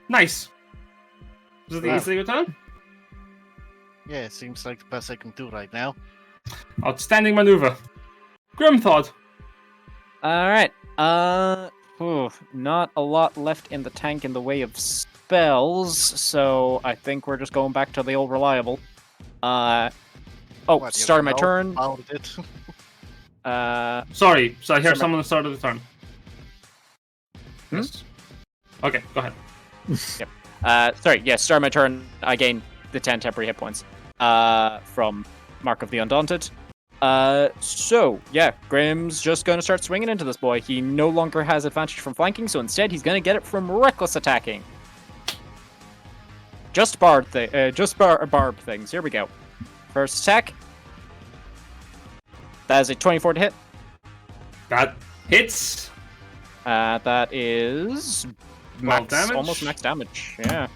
Nice. Is it the
Wow.
easy your turn?
Yeah, it seems like the best I can do right now.
Outstanding maneuver. Grimthod.
Alright. Not a lot left in the tank in the way of spells, so I think we're just going back to the old reliable.
What, you
Starting my
know
turn.
about it?
Sorry, so I hear
Sorry.
someone started the turn. Yes. Okay, go ahead.
Start my turn. I gain the 10 temporary hit points from Mark of the Undaunted. Grim's just going to start swinging into this boy. He no longer has advantage from flanking, so instead he's going to get it from reckless attacking. Just barb things. Here we go. First attack. That is a 24 to hit.
That hits.
That is
12 damage.
almost max damage. Yeah.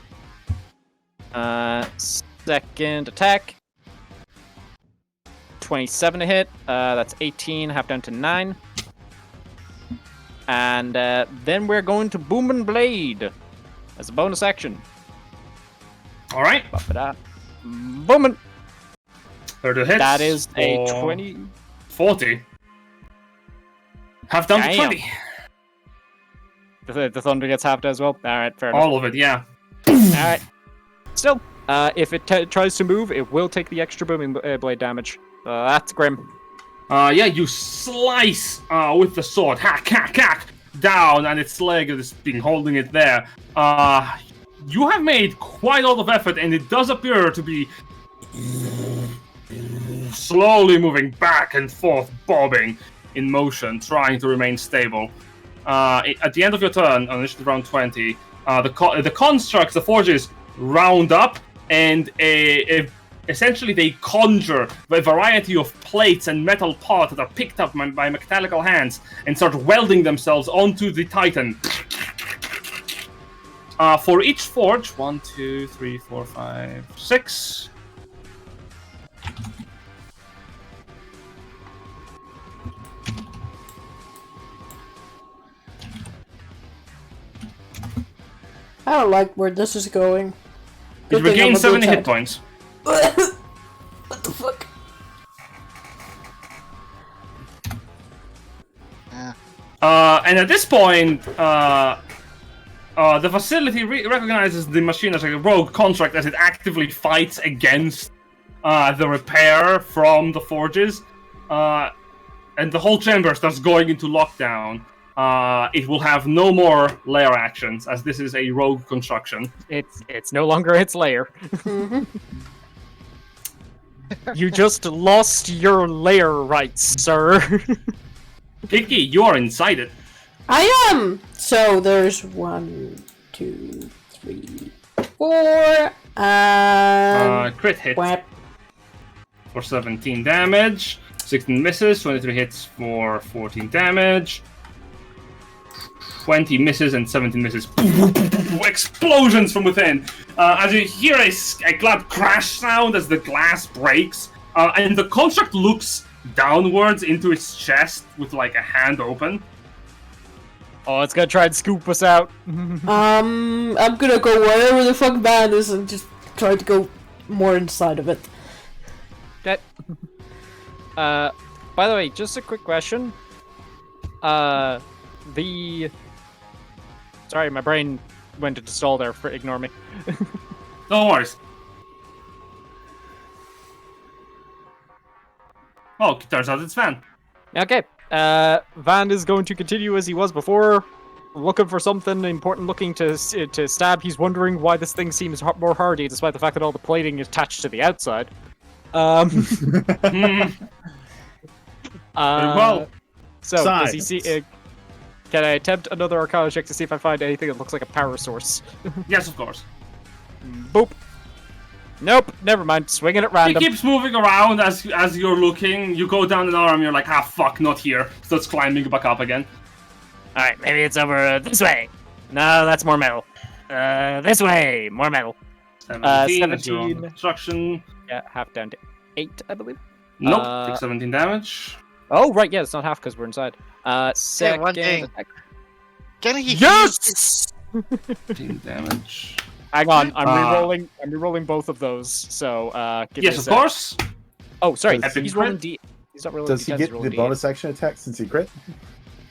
Second attack. 27 to hit. That's 18, half down to 9. And then we're going to Boom and Blade as a bonus action.
All right.
Ba-ba-da. Boomin'.
30 hits.
That is a
for
20.
40. Half down to
Damn.
20.
The thunder gets halved as well. All right, fair enough.
All of it, yeah.
All right. Still, if it tries to move, it will take the extra booming blade damage. That's grim.
You slice with the sword, hack, hack, hack, down, and its leg is being holding it there. You have made quite a lot of effort, and it does appear to be slowly moving back and forth, bobbing in motion, trying to remain stable. At the end of your turn, on initiative round 20, the constructs, the forges, round up, and essentially they conjure a variety of plates and metal parts that are picked up by mechanical hands and start welding themselves onto the Titan. For each forge, 1, 2, 3, 4, 5, 6.
I don't like where this is going.
You
Good thing I'm
regain
a
70
good
hit points.
What the fuck?
And at this point, the facility recognizes the machine as a rogue contract as it actively fights against the repair from the forges. And the whole chamber starts going into lockdown. It will have no more lair actions, as this is a rogue construction.
It's no longer its lair. You just lost your lair rights, sir.
Kiki, you are inside it.
I am! So there's 1, 2, 3, 4, and...
Crit hit
Whap.
for 17 damage. 16 misses, 23 hits for 14 damage. 20 misses and 17 misses. Explosions from within. As you hear a loud crash sound as the glass breaks, and the construct looks downwards into its chest with like a hand open.
Oh, it's gonna try and scoop us out.
I'm gonna go wherever the fuck man is and just try to go more inside of it.
Okay. By the way, just a quick question. Sorry, my brain went into stall there. Ignore me.
No worries. Oh, turns out it's Van.
Okay. Van is going to continue as he was before, looking for something important, looking to stab. He's wondering why this thing seems more hardy, despite the fact that all the plating is attached to the outside.
Well,
so does he see? Can I attempt another Arcana check to see if I find anything that looks like a power source?
yes, of course.
Boop. Nope. Never mind. Swinging at random.
He keeps moving around as you're looking. You go down an arm. You're like, fuck, not here. Starts climbing back up again.
All right, maybe it's over this way. No, that's more metal. This way, more metal. 17.
Construction.
Yeah, half down to 8, I believe.
Nope. Take 17 damage.
Oh, right, yeah, it's not half because we're inside. Second
one thing.
attack.
Can he?
Yes!
15 damage.
Hang on, I'm re-rolling. I'm re-rolling both of those. So, give me a
Yes, of
sec.
course.
Oh, sorry.
Does
He's rolling D. He's not rolling.
Does he
D10,
get
he's rolling
the
D8.
bonus action attack since he crit?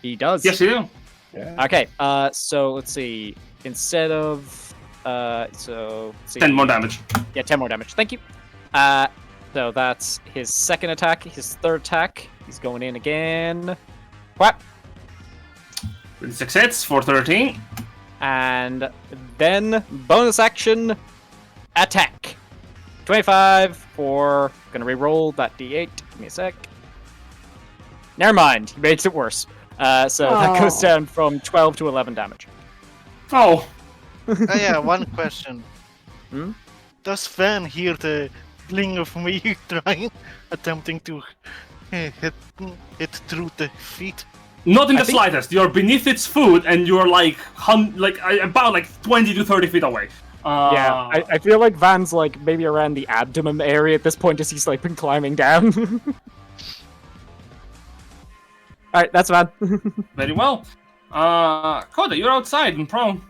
He does.
Yes, you do.
Yeah.
Okay. So let's see. Instead of so let's see.
10 more damage.
Yeah, 10 more damage. Thank you. So that's his second attack. His third attack. He's going in again. Whap.
6 hits for 13.
And then bonus action attack. 25 for. Gonna re-roll that D8. Give me a sec. Never mind. He makes it worse. So that goes down from 12 to 11 damage.
Oh.
Oh yeah, one question.
Hmm?
Does Van hear the bling of me attempting to hit through the feet?
Not in the
think-
slightest. You're beneath its foot, and you're like about 20 to 30 feet away.
Yeah, I feel like Van's like maybe around the abdomen area at this point as he's like been climbing down. Alright, that's Van.
Very well. Coda, you're outside and prone.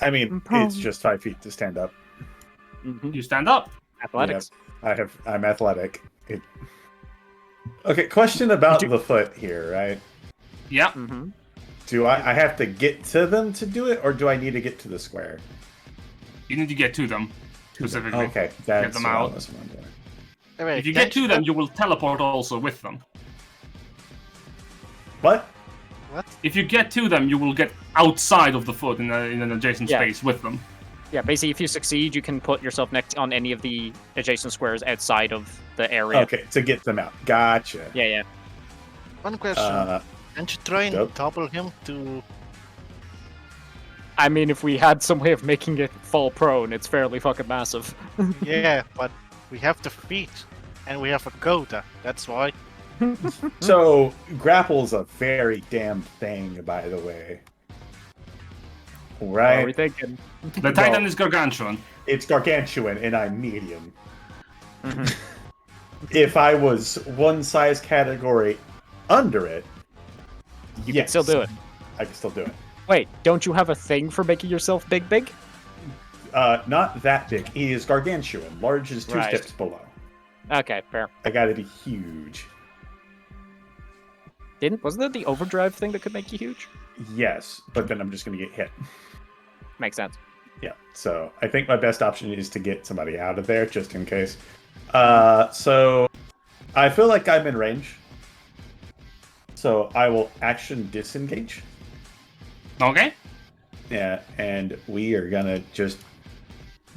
I mean, it's just 5 feet to stand up.
You stand up.
Athletics.
Yep. I'm athletic. Okay, question about the foot here, right?
Yeah.
Mm-hmm.
Do I have to get to them to do it, or do I need to get to the square?
You need to get to them specifically.
Okay, that's
them
what
out.
I was wondering.
Wait,
If you get to them, you will teleport also with them.
What?
What?
If you get to them, you will get outside of the foot in an adjacent
Yeah.
space with them.
Yeah, basically if you succeed, you can put yourself next on any of the adjacent squares outside of the area.
Okay, to get them out. Gotcha.
Yeah, yeah.
One question. Can't you try and
Nope.
topple him to...
I mean, if we had some way of making it fall prone, it's fairly fucking massive.
Yeah, but we have the feet, and we have a coda, that's why.
So, grapple's a very damn thing, by the way.
What are we
Right?
thinking?
The Titan is gargantuan.
It's gargantuan, and I'm medium.
Mm-hmm.
If I was one size category under it,
You can still do it.
I can still do it.
Wait, don't you have a thing for making yourself big?
Not that big. He is gargantuan. Large is two
Right.
steps below.
Okay, fair.
I gotta be huge.
Wasn't there the overdrive thing that could make you huge?
Yes, but then I'm just gonna get hit.
Makes sense.
Yeah, so I think my best option is to get somebody out of there, just in case. So I feel like I'm in range. So I will action disengage.
Okay.
Yeah, and we are gonna just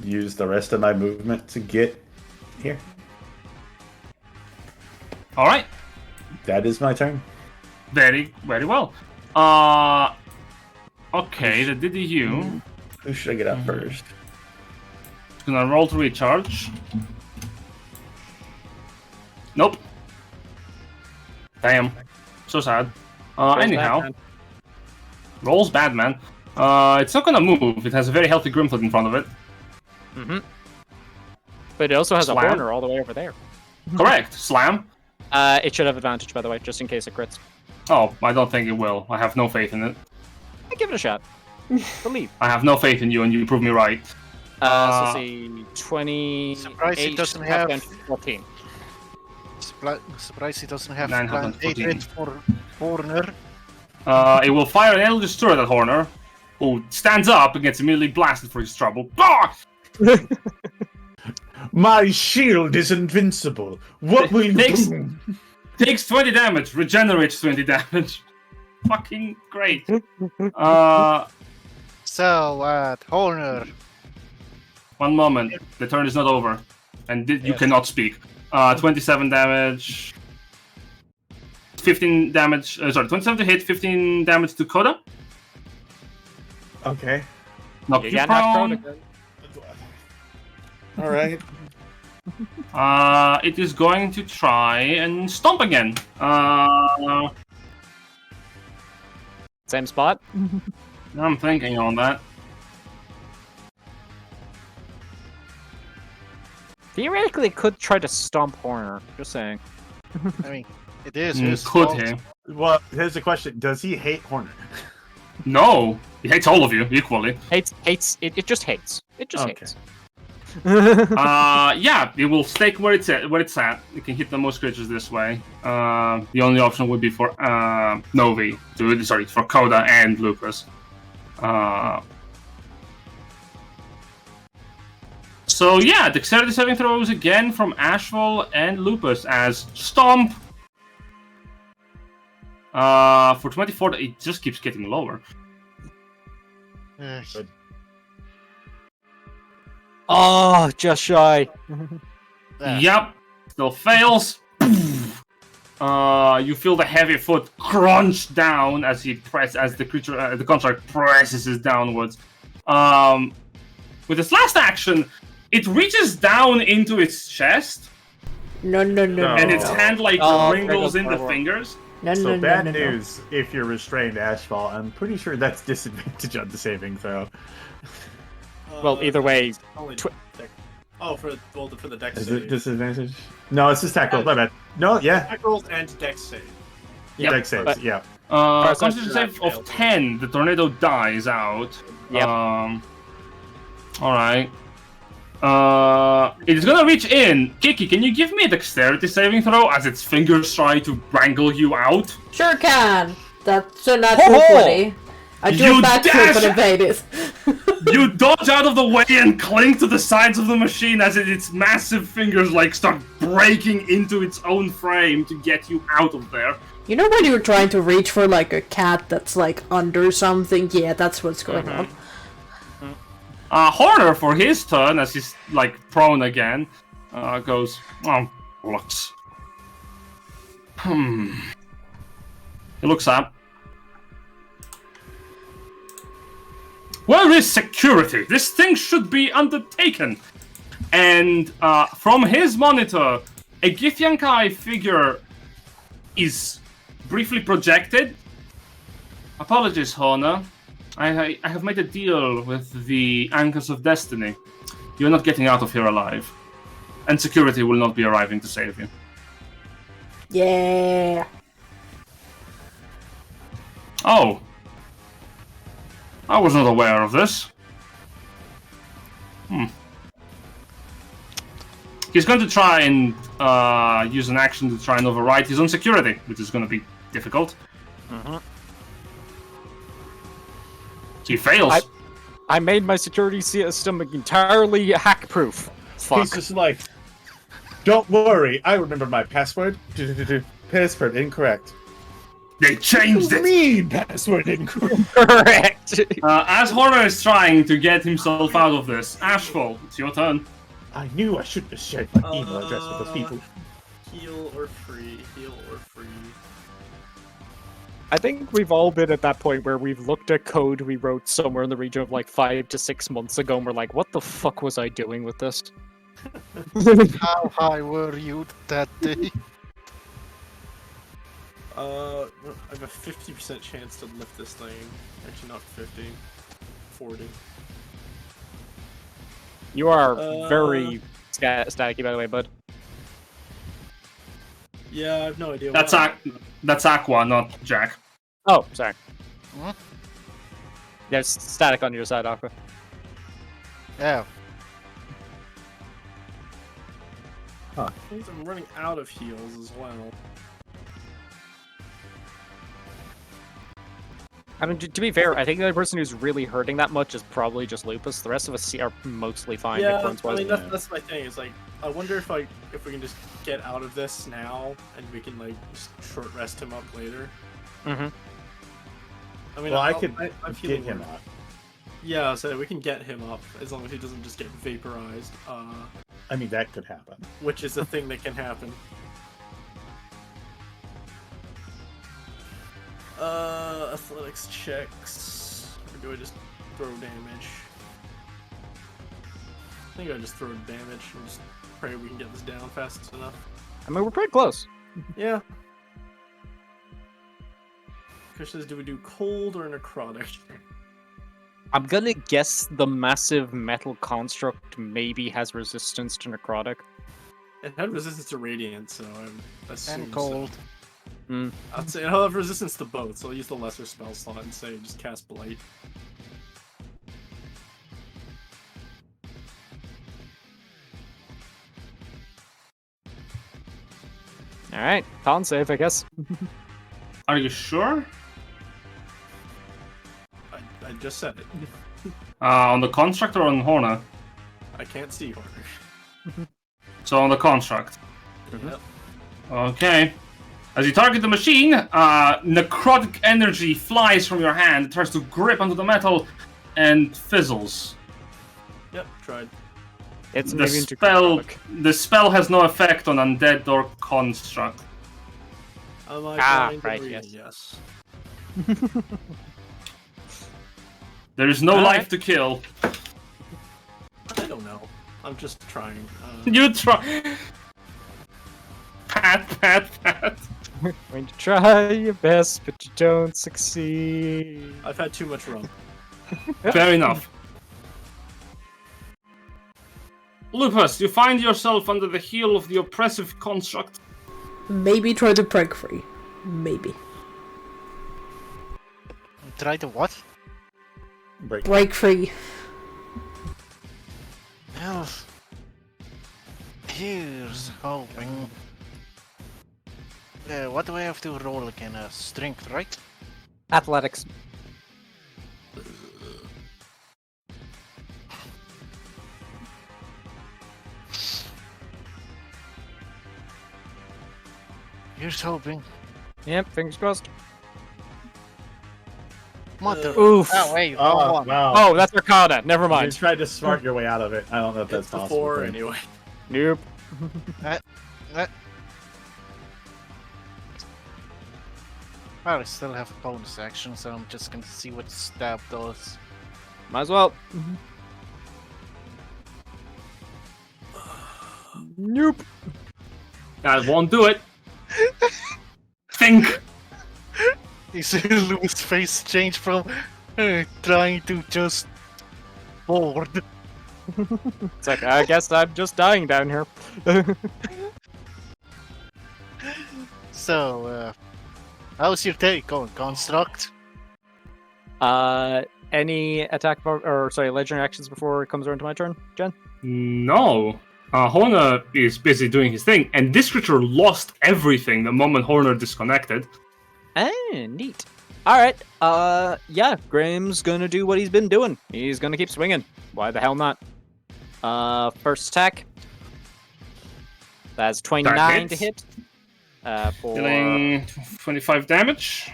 use the rest of my movement to get here.
All right.
That is my turn.
Very, very well. Okay, the DDU.
Who should I get up first?
Gonna roll to recharge. Nope. Damn. So sad. Anyhow.
Batman.
Roll's bad, man. It's not gonna move. It has a very healthy Grimfoot in front of it.
Mm-hmm. But it also has
Slam.
a horner all the way over there.
Correct. Slam.
It should have advantage, by the way, just in case it crits.
Oh, I don't think it will. I have no faith in it.
Give it a shot. Believe.
I have no faith in you, and you prove me right.
So let's see, 20.
Surprised it doesn't have-
14.
Surprised he doesn't have
914.
8 hits for Horner.
It will fire an Eldritch Destroyer at Horner, who stands up and gets immediately blasted for his trouble. Ah!
My shield is invincible. What will you
Thanks.
do?
Takes 20 damage, regenerates 20 damage. Fucking great.
So, Horner.
One moment. The turn is not over. And you cannot speak. 27 damage. 15 damage. Sorry, 27 to hit, 15 damage to Coda.
Okay.
Knock you prone.
All right.
It is going to try and stomp again.
Same spot.
I'm thinking on that.
Theoretically, it could try to stomp Horner. Just saying.
I mean, it is his
Could
fault.
he?
Well, here's the question: does he hate Horner?
No, he hates all of you equally.
Hates. It just hates. It just
Okay.
hates.
Yeah, it will stake where it's at. It can hit the most creatures this way. The only option would be for Novi. For Coda and Lucas. So yeah, dexterity saving throws again from Ashval and Lupus as Stomp. For 24, it just keeps getting lower.
Ugh.
Oh, just shy.
Yeah.
Yep, still fails. You feel the heavy foot crunch down as the construct presses downwards. With its last action, it reaches down into its chest,
No.
and its hand wrinkles in the fingers.
So bad news if you're restrained, Ashfall. I'm pretty sure that's disadvantage on the saving throw.
Well, either way,
Only
tw-
deck. For the dex
Is
save.
it disadvantage? No, it's just attack rolls. My bad. No, yeah.
Attack rolls and dex save.
Yep,
Dex saves,
but-
yeah.
Constitution save of 10, the tornado dies out.
Yep.
Alright. It is gonna reach in. Kiki, can you give me a dexterity saving throw as its fingers try to wrangle you out?
Sure can. That's a natural 20. I do
You
a backflip
dash-
and evade it.
You dodge out of the way and cling to the sides of the machine as its massive fingers start breaking into its own frame to get you out of there.
You know when you're trying to reach for a cat that's under something? Yeah, that's what's going on.
Horner, for his turn, as he's prone again, goes, oh, looks. He looks up. Where is security? This thing should be undertaken. And from his monitor, a Githyankai figure is briefly projected. Apologies, Horner. I have made a deal with the Anchors of Destiny. You're not getting out of here alive. And security will not be arriving to save you.
Yeah.
Oh. I was not aware of this. He's going to try and use an action to try and override his own security, which is going to be difficult. He fails.
I made my security system entirely hack-proof. Fuck.
He's just like, don't worry, I remember my password. Password incorrect.
They changed it!
Mean password incorrect.
Correct.
As Horner is trying to get himself out of this, Ashfall, it's your turn.
I knew I shouldn't have shared my email address with those people.
Heal or free.
I think we've all been at that point where we've looked at code we wrote somewhere in the region of 5 to 6 months ago, and we're like, what the fuck was I doing with this?
How high were you that day?
I have a 50% chance to lift this thing. Actually, not 50. 40.
You are very staticky, by the way, bud.
Yeah, I have no idea.
That's Aqua, not Jack.
Oh, sorry.
What?
There's static on your side, Aqua.
Yeah.
I'm running out of heals as well.
I mean, to be fair, I think the only person who's really hurting that much is probably just Lupus. The rest of us are mostly fine.
Yeah,
hit points
I
wise.
mean that's my thing. Is like I wonder if we can just get out of this now and we can like just short rest him up later.
Mm-hmm.
I mean,
Well,
I'm
get him up.
Yeah, so we can get him up as long as he doesn't just get vaporized.
I mean, that could happen.
Which is a thing that can happen. Athletics checks. Or do I just throw damage? I think I just throw damage and just pray we can get this down fast enough.
I mean, we're pretty close.
Yeah. Kush says, do we do cold or necrotic?
I'm gonna guess the massive metal construct maybe has resistance to necrotic.
It had resistance to radiant, so I'm assuming
And cold.
Hmm.
I'd say I'll have resistance to both, so I'll use the lesser spell slot and say just cast Blight.
Alright, con save, I guess.
Are you sure?
I just said it.
On the construct or on Horner?
I can't see Horner.
So on the construct.
Yep.
Okay. As you target the machine, necrotic energy flies from your hand. It tries to grip onto the metal and fizzles.
Yep, tried.
It's
The
maybe into
spell,
necrotic.
the spell has no effect on undead or construct.
Am I blind
right,
or
yes.
yes.
There is no
Alright.
life to kill.
I don't know. I'm just trying.
You try. Pat.
Going to try your best, but you don't succeed.
I've had too much rum.
Fair enough. Lupus, you find yourself under the heel of the oppressive construct.
Maybe try to break free. Maybe.
Try to what?
Break free.
Well, here's hoping. What do I have to roll again? Strength, right?
Athletics.
Here's hoping.
Yep, fingers crossed.
Mother.
Oof.
Oh, wait,
Oh,
hold on.
wow.
Oh, that's Arcana. Never
You
mind.
tried to smart your way out of it. I don't know if that's
It's the
possible.
4
but-
anyway.
Nope.
Well, I still have a bonus action, so I'm just gonna see what stab does.
Might as well. Nope.
That won't do it. Think.
You see Louis' face change from trying to just bored.
It's like, I guess I'm just dying down here.
So, how's your take on construct?
Any attack or sorry, legendary actions before it comes around to my turn, Jen?
No. Horner is busy doing his thing, and this creature lost everything the moment Horner disconnected.
Neat. Alright, yeah, Graham's gonna do what he's been doing. He's gonna keep swinging. Why the hell not? First attack. That's 29 to
hits.
hit. For...
Dealing 25 damage.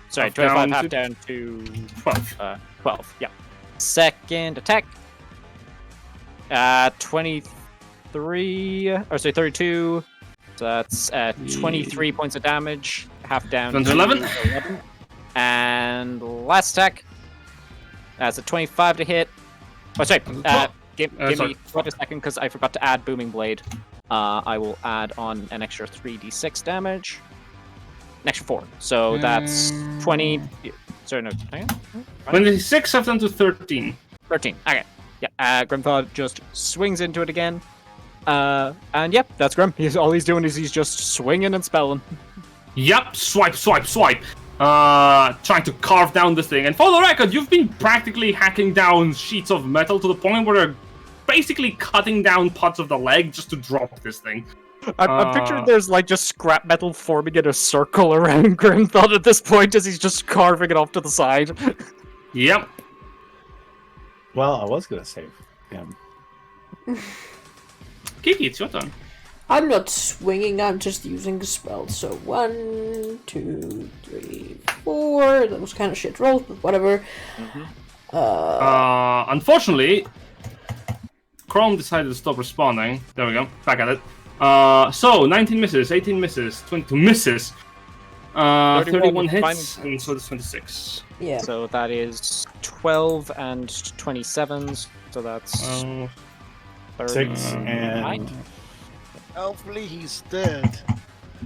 Sorry,
half
25
down
half
to-
down to
12.
12, yeah. Second attack. 23, or sorry, 32. So that's 23 points of damage, half down
Down to 11.
And last attack. That's a 25 to hit. Oh, sorry. Give
sorry.
me 1 second because I forgot to add Booming Blade. I will add on an extra 3d6 damage. An extra 4. So that's 20. Sorry, no. Hang on.
26 half down to 13.
13. Okay. Yeah. Grimthaw just swings into it again. And yep, that's Grim. All he's doing is he's just swinging and spelling.
Yep, swipe. Trying to carve down this thing. And for the record, you've been practically hacking down sheets of metal to the point where they're basically cutting down parts of the leg just to drop this thing.
I'm picturing there's like just scrap metal forming in a circle around Grimthod at this point as he's just carving it off to the side.
Yep.
Well, I was gonna save him.
Kiki, it's your turn.
I'm not swinging, I'm just using a spell. So 1, 2, 3, 4. That was kind of shit roll, but whatever.
Unfortunately, Chrome decided to stop responding. There we go. Back at it. So 19 misses, 18 misses, 22 misses. 31 hits, and so that's 26.
Yeah.
So that is 12 and 27s. So that's
6 and
Hopefully he's dead.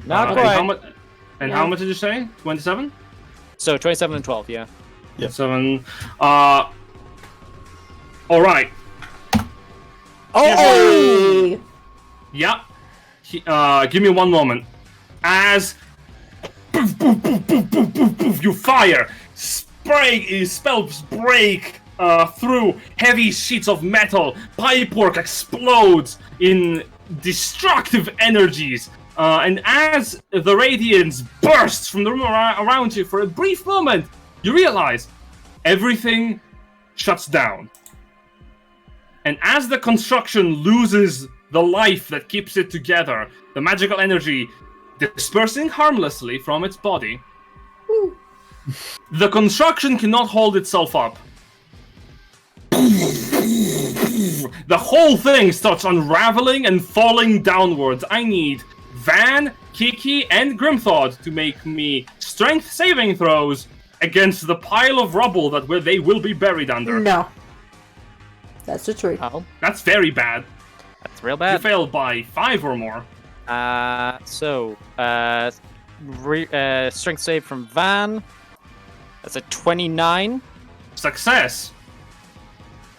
not
and
quite.
how much did you say? 27?
So 27 and 12, yeah.
Yeah.
7. All right.
Oh!
Yep. Give me one moment. As poof, poof, poof, poof, poof, poof, poof, you fire, spells break through heavy sheets of metal. Pipework explodes in destructive energies. And as the radiance bursts from the room around you for a brief moment, you realize everything shuts down. And as the construction loses the life that keeps it together, the magical energy dispersing harmlessly from its body, the construction cannot hold itself up. The whole thing starts unraveling and falling downwards. I need Van, Kiki, and Grimthod to make me strength saving throws against the pile of rubble that they will be buried under.
No. That's the trick.
Oh,
That's very bad.
that's real
You
bad.
failed by 5 or more.
Strength save from Van. That's a 29.
Success.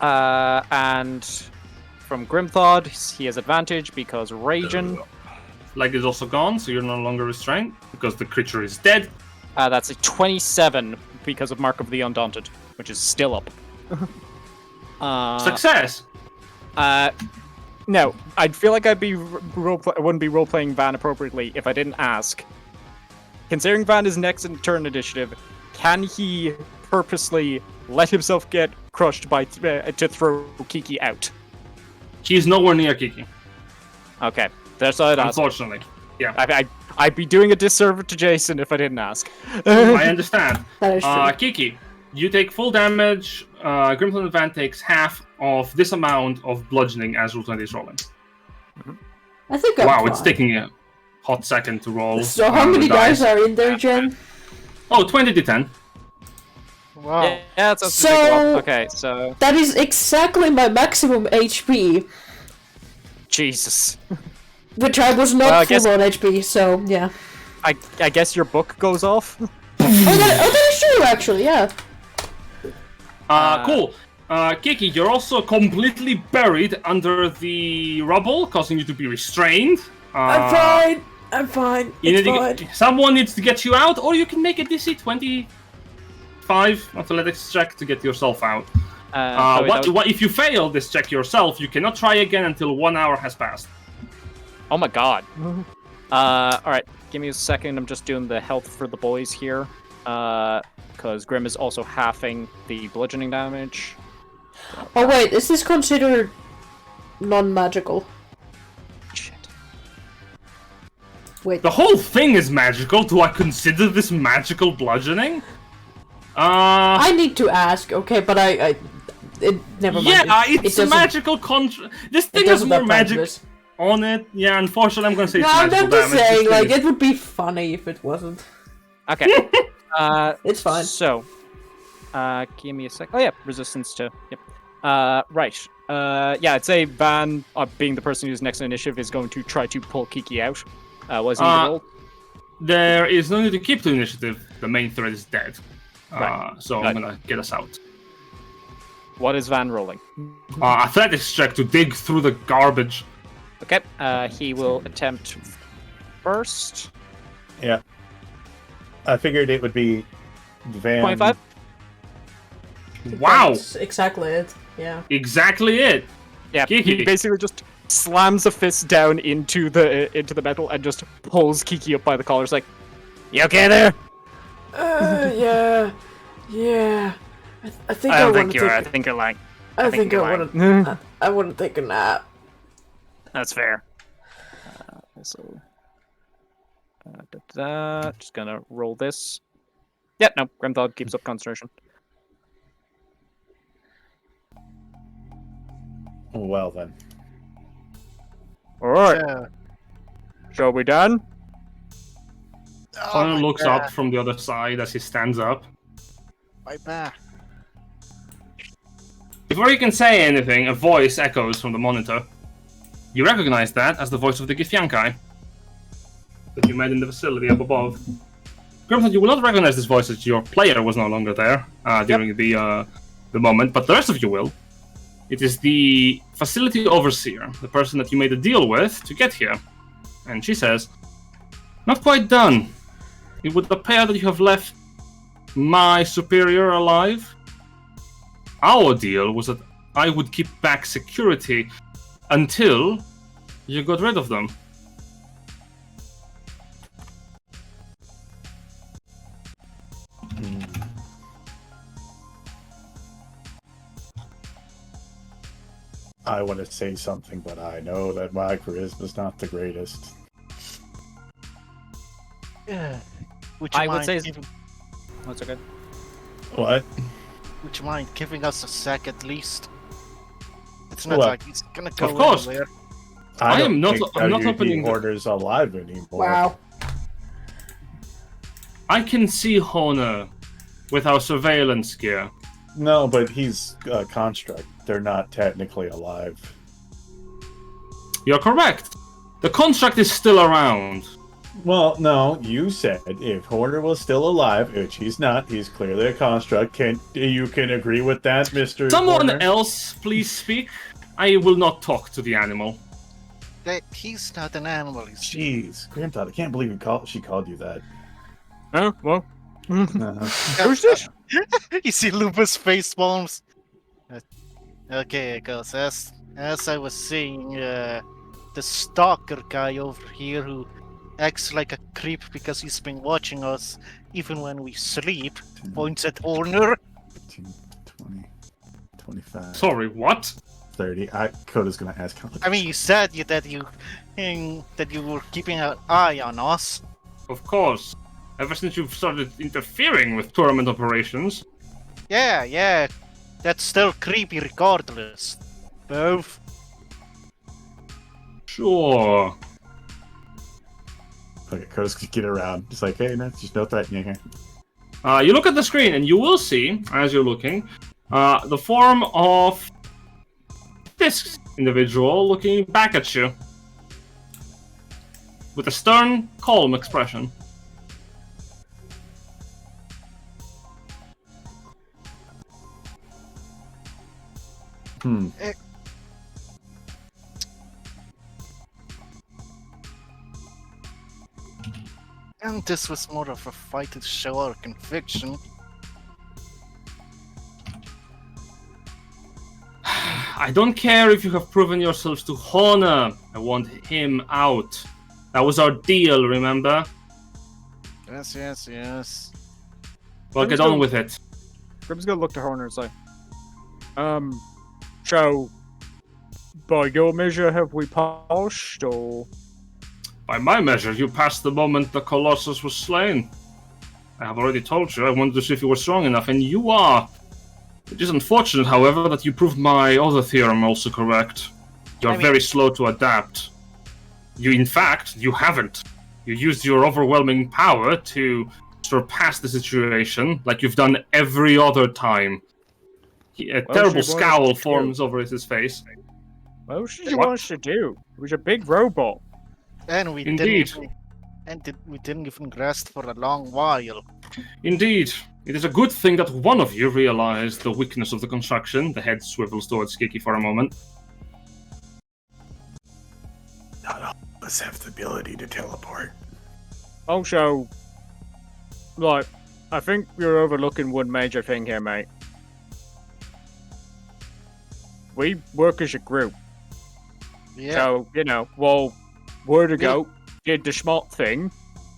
And from Grimthod, he has advantage because Raging.
Leg is also gone, so you're no longer restrained because the creature is dead.
That's a 27 because of Mark of the Undaunted, which is still up.
Success.
No, I'd feel like I wouldn't be role-playing Van appropriately if I didn't ask. Considering Van is next in turn initiative, can he purposely let himself get crushed by to throw Kiki out?
He's nowhere near Kiki,
Okay, that's all I'd ask.
unfortunately. Yeah,
I'd be doing a disservice to Jason if I didn't ask.
I understand.
That is true.
Kiki, you take full damage. Grimthon and Van takes half of this amount of bludgeoning as Roll20 is rolling.
I think I'm
Wow,
fine.
it's taking a hot second to roll.
So how many guys are in there, Jen?
Oh, 20 to 10.
Wow.
Yeah, that's a big
So-
one. Okay, so
That is exactly my maximum HP,
Jesus.
which I was not
Well, I
full
guess-
on HP, so yeah.
I guess your book goes off.
that is true, actually, yeah.
Cool. Kiki, you're also completely buried under the rubble, causing you to be restrained.
I'm fine. I'm fine.
You
It's
need to
fine.
someone needs to get you out, or you can make a DC 25 athletics check to get yourself out. What if you fail this check yourself? You cannot try again until 1 hour has passed.
Oh my god. Alright, give me a second. I'm just doing the health for the boys here. Because Grim is also halving the bludgeoning damage.
Oh wait, is this considered non-magical?
Shit.
Wait.
The whole thing is magical. Do I consider this magical bludgeoning?
I need to ask, okay, but never mind.
Yeah, it's a
doesn't-
magical This
it
thing has
doesn't
more
have
magic
damage.
on it. Yeah, unfortunately, I'm gonna say
No,
it's
I'm
magical
just
damage.
saying,
This
like,
thing is-
it would be funny if it wasn't.
Okay.
It's fine.
So, give me a sec. Oh yeah, resistance to. Yep. Right. Yeah, I'd say Van, being the person who's next in initiative, is going to try to pull Kiki out. Was he the roll?
There is no need to keep the initiative. The main threat is dead.
Right.
So I'm gonna get us out.
What is Van rolling?
Athletics check to dig through the garbage.
Okay. He will attempt first.
Yeah. I figured it would be Van.
25.
Wow,
That's exactly it. Yeah.
exactly it.
Yeah.
Kiki.
He basically just slams a fist down into the metal and just pulls Kiki up by the collar. It's like, "You okay there?"
Yeah. I think
I
I
don't
want
think
to
you are. I
take.
think you're lying.
I think I
you're
want
lying.
to. I want to take a nap.
That's fair. So, just gonna roll this. Yeah, no, Grimthog keeps up concentration.
Well then.
Alright,
Yeah.
shall we done?
Connor looks up from the other side as he stands up.
My back.
Before you can say anything, a voice echoes from the monitor. You recognize that as the voice of the Githyankai that you met in the facility up above. Grimthog, you will not recognize this voice as your player was no longer there during the moment, but the rest of you will. It is the facility overseer, the person that you made a deal with to get here. And she says, "Not quite done. It would appear that you have left my superior alive. Our deal was that I would keep back security until you got rid of them."
I want to say something, but I know that my charisma's not the greatest.
Yeah.
I would say... That's okay.
What?
Would you mind giving us a sec at least? It's not
Well,
like he's gonna go
of course.
anywhere.
I am
don't
not-
think
I'm not
WD
opening the-
orders alive anymore.
Wow.
I can see Honor with our surveillance gear.
No, but he's a construct. They're not technically alive.
You're correct. The construct is still around.
Well, no, you said if Horner was still alive, which he's not, he's clearly a construct. You can agree with that, Mr.
Someone
Horner?
else, please speak. I will not talk to the animal.
He's not an animal. He's
Jeez, Grimthod, I can't believe she called you that.
Oh, well.
Uh-huh.
You see Lupus face palms. Okay, because as I was saying, the stalker guy over here who acts like a creep because he's been watching us even when we sleep, points at Horner.
15, 20, 25,
Sorry, what?
30. Coda's gonna ask how
I mean, you said that you were keeping an eye on us.
Of course. Ever since you've started interfering with tournament operations.
Yeah, that's still creepy regardless. Both.
Sure.
Okay, Coda's gonna get around. Just like, hey, no, just no threatening here.
You look at the screen and you will see, as you're looking, the form of this individual looking back at you with a stern, calm expression.
And this was more of a fight to show our conviction.
I don't care if you have proven yourselves to Honor. I want him out. That was our deal, remember?
Yes.
Well, get on with it.
Grim's gonna look to Horner and say, so, by your measure, have we passed, or...?
By my measure, you passed the moment the Colossus was slain. I have already told you, I wanted to see if you were strong enough, and you are. It is unfortunate, however, that you proved my other theorem also correct. You are very slow to adapt. In fact, you haven't. You used your overwhelming power to surpass the situation, like you've done every other time. A terrible scowl forms over his face.
What else did you want us to do? It was a big robot.
And we
Indeed.
we didn't even rest for a long while.
Indeed. It is a good thing that one of you realized the weakness of the construction. The head swivels towards Kiki for a moment.
Not all of us have the ability to teleport.
Also, like, I think you're overlooking one major thing here, mate. We work as a group.
Yeah.
So, well, word to go, did the smart thing.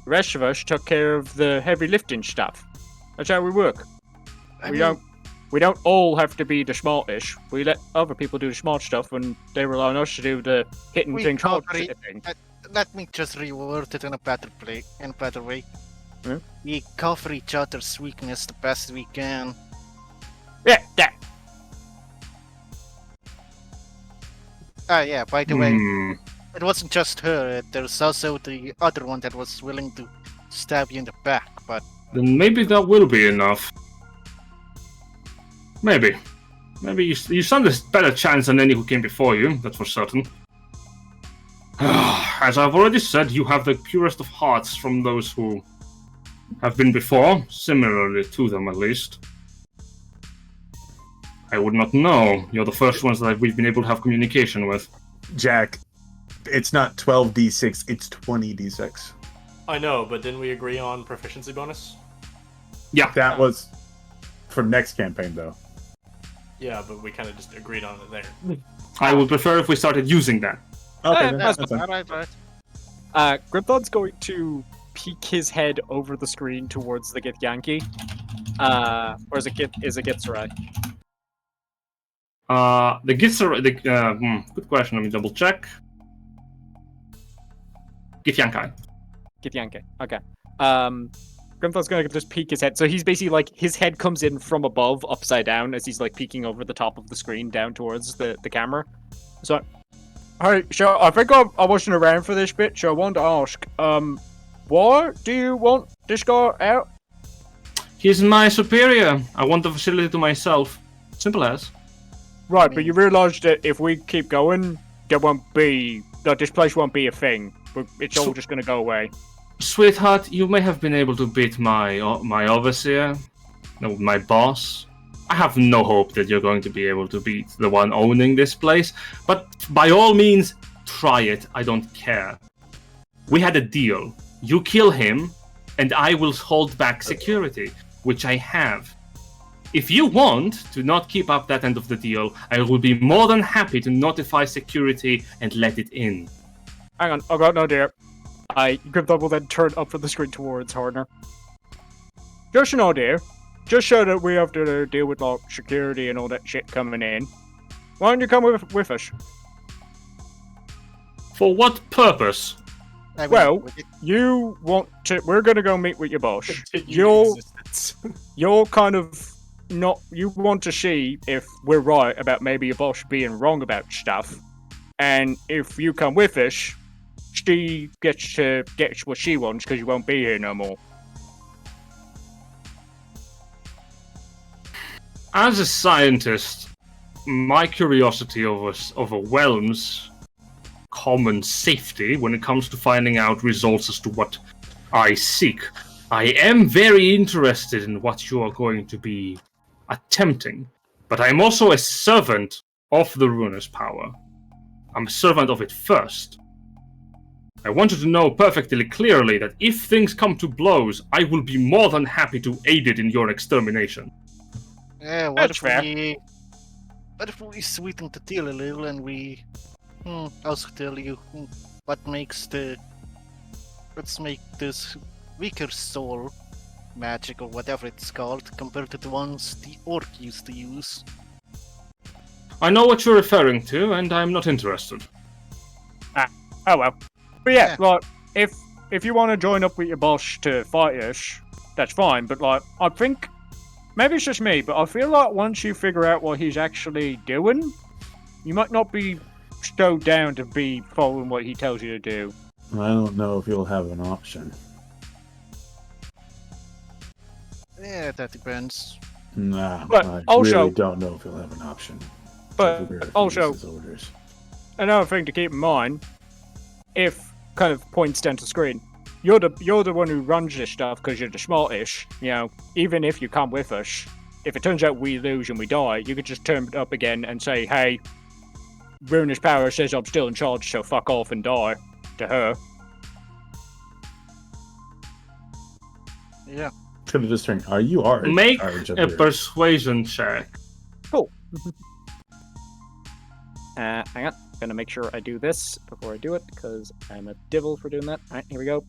The rest of us took care of the heavy lifting stuff. That's how we work. We don't all have to be the smartish. We let other people do the smart stuff when they rely on us to do the hitting
We
things hard
cover it.
thing.
Let me just reword it in a better way.
Hmm?
We cover each other's weakness the best we can.
Yeah.
Yeah, by the way,
Hmm.
it wasn't just her. There's also the other one that was willing to stab you in the back, but...
Then maybe that will be enough. Maybe. Maybe you stand a better chance than any who came before you, that's for certain. As I've already said, you have the purest of hearts from those who have been before, similarly to them at least. I would not know. You're the first ones that we've been able to have communication with.
Jack, it's not 12d6, it's 20d6.
I know, but didn't we agree on proficiency bonus?
Yeah.
That was for next campaign, though.
Yeah, but we kind of just agreed on it there.
I would prefer if we started using that.
Okay,
that's
that's fine.
Alright.
Grimthon's going to peek his head over the screen towards the Githyanki. Or is it Githzerai?
The Githzerai, good question, let me double check. Githyankai.
Githyanki. Okay. Grimthon's gonna just peek his head. So he's basically like, his head comes in from above, upside down, as he's like peeking over the top of the screen down towards the camera. So, hey, so I think I wasn't around for this bit, so I wanted to ask, why do you want this guy out?
He's my superior. I want the facility to myself. Simple as.
Right, but you realise that if we keep going, this place won't be a thing. It's all just gonna go away.
Sweetheart, you may have been able to beat my overseer, no, my boss. I have no hope that you're going to be able to beat the one owning this place, but by all means, try it. I don't care. We had a deal. You kill him, and I will hold back security, which I have. If you want to not keep up that end of the deal, I will be more than happy to notify security and let it in.
Hang on, I got no idea. Grimthon will then turn up from the screen towards Hardner. Just an idea. Just so that we have to deal with like security and all that shit coming in. Why don't you come with us?
For what purpose?
I mean,
Well,
with it-
you want to... We're gonna go meet with your boss.
Continue existence.
You're kind of not... You want to see if we're right about maybe your boss being wrong about stuff. And if you come with us, she gets to get what she wants because you won't be here no more.
As a scientist, my curiosity overwhelms common safety when it comes to finding out results as to what I seek. I am very interested in what you are going to be attempting, but I am also a servant of the Ruinous power. I'm a servant of it first. I wanted to know perfectly clearly that if things come to blows, I will be more than happy to aid it in your extermination.
Yeah,
That's fair.
What if we sweeten the deal a little and we also tell you let's make this weaker soul magic or whatever it's called compared to the ones the orc used to use.
I know what you're referring to, and I'm not interested.
Oh well. But yeah,
Yeah.
like, if you want to join up with your boss to fight us, that's fine. But like, I think maybe it's just me, but I feel like once you figure out what he's actually doing, you might not be so down to be following what he tells you to do.
I don't know if you'll have an option.
Yeah, that depends.
Nah,
But
I
also-
really don't know if you'll have an option.
But
If he
also,
uses orders.
another thing to keep in mind, if kind of points down to screen, you're the one who runs this stuff because you're the smartish. You know, even if you come with us, if it turns out we lose and we die, you could just turn up again and say, "Hey, Ruinous power says I'm still in charge, so fuck off and die." To her.
Yeah.
Could have just turned. Are you are in
Make
charge of
a
your-
persuasion check.
Cool. Hang on. gonna make sure I do this before I do it, because I'm a divil for doing that. Alright, here we go.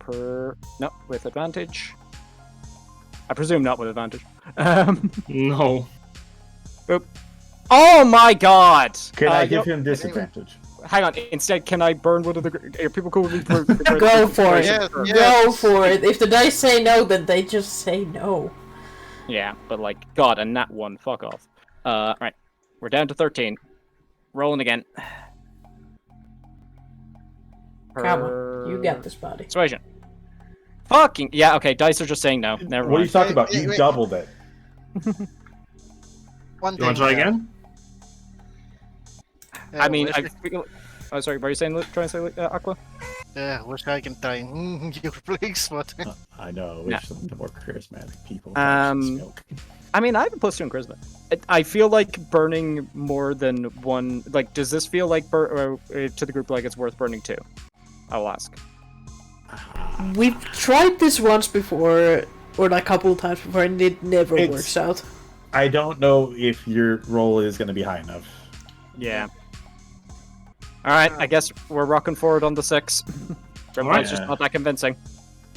No, with advantage. I presume not with advantage.
No.
Boop. Oh my god!
Can I give him disadvantage?
Hang on, instead, can I burn one of the... Are people cool with me?
Go for it.
Yeah,
Go for it. If the dice say no, then they just say no.
Yeah, but like, god, and that one, fuck off. Right, we're down to 13. Rolling again.
Come on, you got this, buddy.
Persuasion. Fucking yeah. Okay, dice are just saying no. Never
What are you
mind.
talking about?
Wait,
You
wait.
doubled it.
One
You want to try again?
I mean, I feel. Oh, sorry. What are you saying? Trying to say, Aqua?
Yeah, wish I can try your place, but
I know. I wish some of the more charismatic people. Milk.
I mean, I have a +2 in charisma. I feel like burning more than one. Like, does this feel like to the group like it's worth burning 2? I will ask.
We've tried this once before, or like a couple of times before, and it never
It's-
works out.
I don't know if your roll is going to be high enough.
Yeah. All right. I guess we're rocking forward on the 6. It's just not that convincing.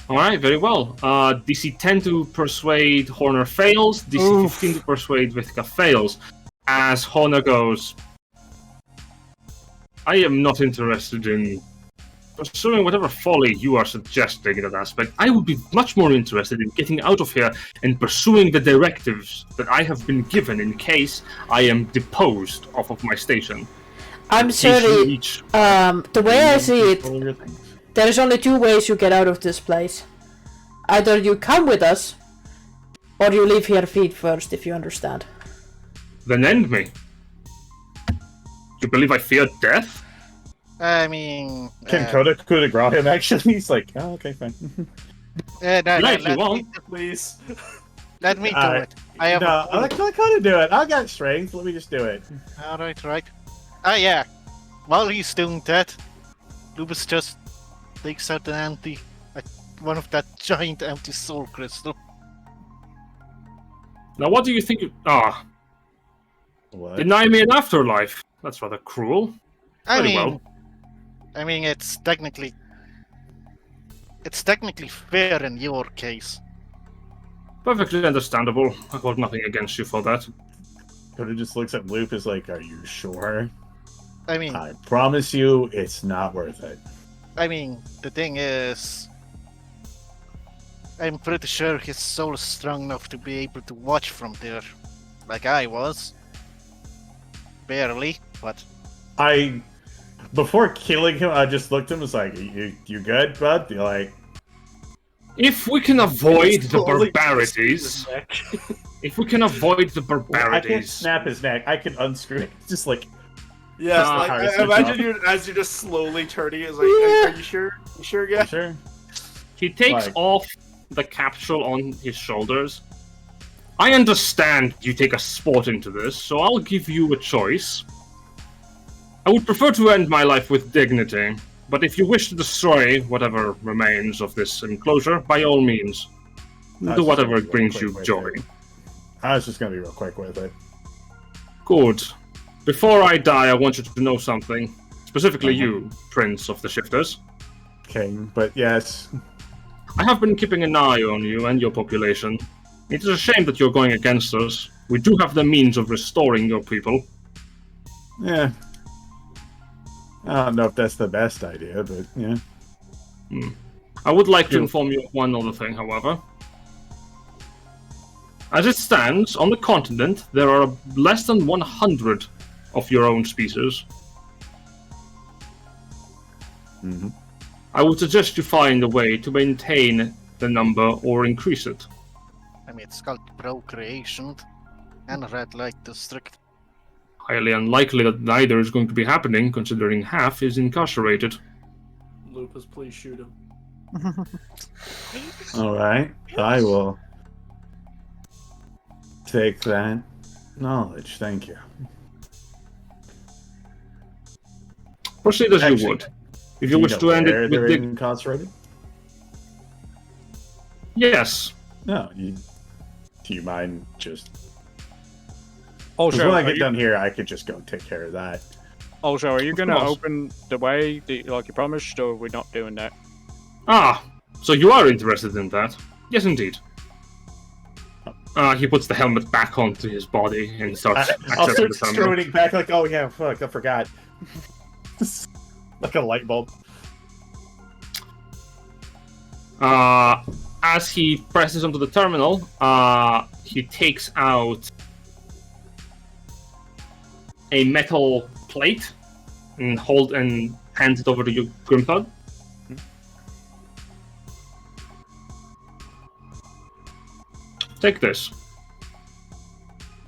Alright, very well. DC 10 to persuade Horner fails, DC 15 to persuade Vithka fails. As Horner goes, I am not interested in pursuing whatever folly you are suggesting in that aspect. I would be much more interested in getting out of here and pursuing the directives that I have been given in case I am deposed off of my station.
I'm sorry. The way I see it,
Roll your things.
there's only 2 ways you get out of this place. Either you come with us, or you leave here feet first, if you understand.
Then end me. You believe I fear death?
I mean,
Can Coda coup de grace him, actually? He's like, oh, okay, fine.
no,
Like you won't.
Please.
let me do
Alright.
it. I have.
No, I'll let Coda do it. I got strength. Let me just do it.
Alright, right. Ah, yeah. While he's doing that, Lupus just takes out one of that giant empty soul crystal.
Now what do you think?
What?
Deny me an afterlife? That's rather cruel.
I
Very
mean,
well.
I mean, it's technically fair in your case.
Perfectly understandable. I hold nothing against you for that.
Coda just looks at Loop is like, are you sure?
I mean,
I promise you, it's not worth it.
the thing is, I'm pretty sure his soul is strong enough to be able to watch from there, like I was. Barely, but
Before killing him, I just looked at him and was like, you good, bud? You're like,
If we can avoid the
Slowly
barbarities, if we can avoid the
I can't
barbarities,
snap his neck. I can unscrew it. Just like,
Yes,
Ah,
like,
Harry,
I
switch
imagine
off.
as you're just slowly turning it, it's like, are you sure? You sure, yeah?
sure.
he takes
Like-
off the capsule on his shoulders. I understand you take a sport into this, so I'll give you a choice. I would prefer to end my life with dignity, but if you wish to destroy whatever remains of this enclosure, by all means, do whatever it brings you joy.
I was just gonna be real quick with it.
Good. Before I die, I want you to know something. Specifically you, Prince of the Shifters.
King, but yes.
I have been keeping an eye on you and your population. It is a shame that you're going against us. We do have the means of restoring your people.
Yeah. I don't know if that's the best idea, but yeah.
I would like to
Sure.
inform you of one other thing, however. As it stands, on the continent, there are less than 100 of your own species.
Mm-hmm.
I would suggest you find a way to maintain the number or increase it.
I mean, it's called procreation and red light district.
Highly unlikely that neither is going to be happening, considering half is incarcerated.
Lupus, please shoot him.
Alright. I will take that knowledge. Thank you.
Proceed as
Actually,
you would. If
Do
you wish
know
to end
where
it
they're
with dig-
incarcerated?
Yes.
No. Do you mind just...
Oh,
'cause
sure.
when I
Are
get
you-
done here, I could just go take care of that.
Also, are you going to
course.
open the way like you promised, or are we not doing that?
Ah, so you are interested in that? Yes, indeed. He puts the helmet back onto his body and starts
I'll
accessing
start
the terminal.
screwing back like, oh yeah, fuck, I forgot. Like a light bulb.
As he presses onto the terminal, he takes out a metal plate and hands it over to you, Grimthud. Take this.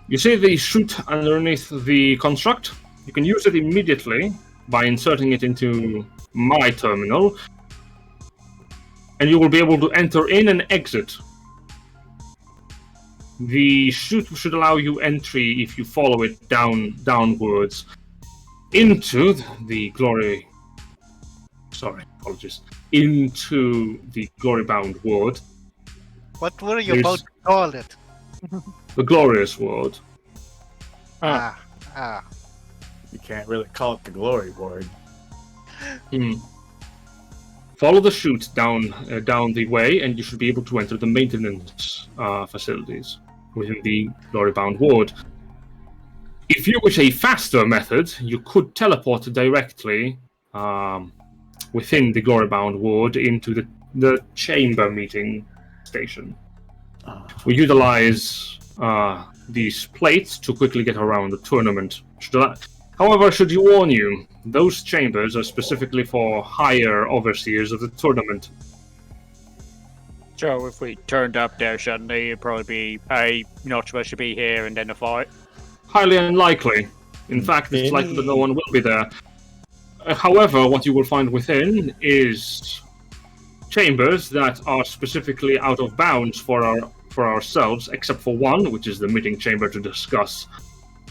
You see the chute underneath the construct? You can use it immediately by inserting it into my terminal, and you will be able to enter in and exit. The chute should allow you entry if you follow it downwards into the into the Glorybound ward.
What were you about to call it?
The Glorious ward.
Ah.
You can't really call it the glory board.
Follow the chute down the way, and you should be able to enter the maintenance facilities within the Glorybound ward. If you wish a faster method, you could teleport directly within the Glorybound ward into the chamber meeting station. We utilize these plates to quickly get around the tournament. However, should you warn you, those chambers are specifically for higher overseers of the tournament.
So if we turned up there suddenly, it'd probably be, hey, you're not supposed to be here, and then a fight.
Highly unlikely. In fact, it's likely that no one will be there. However, what you will find within is chambers that are specifically out of bounds for ourselves, except for one, which is the meeting chamber to discuss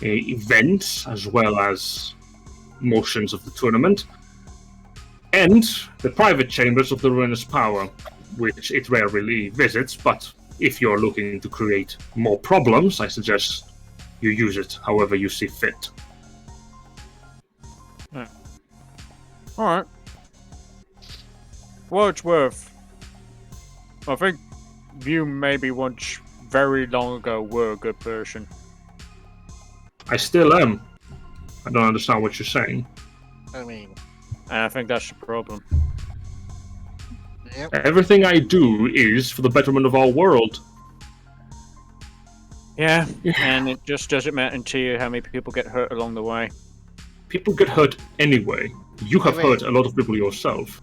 events as well as motions of the tournament, and the private chambers of the Ruinous Power, which it rarely visits, but if you're looking to create more problems, I suggest you use it however you see fit.
Alright. Well, it's worth. I think you maybe once very long ago were a good person.
I still am. I don't understand what you're saying.
I mean,
And I think that's the problem.
yep.
Everything I do is for the betterment of our world.
Yeah, and it just doesn't matter to you how many people get hurt along the way.
People get hurt anyway. You have
Wait.
hurt a lot of people yourself.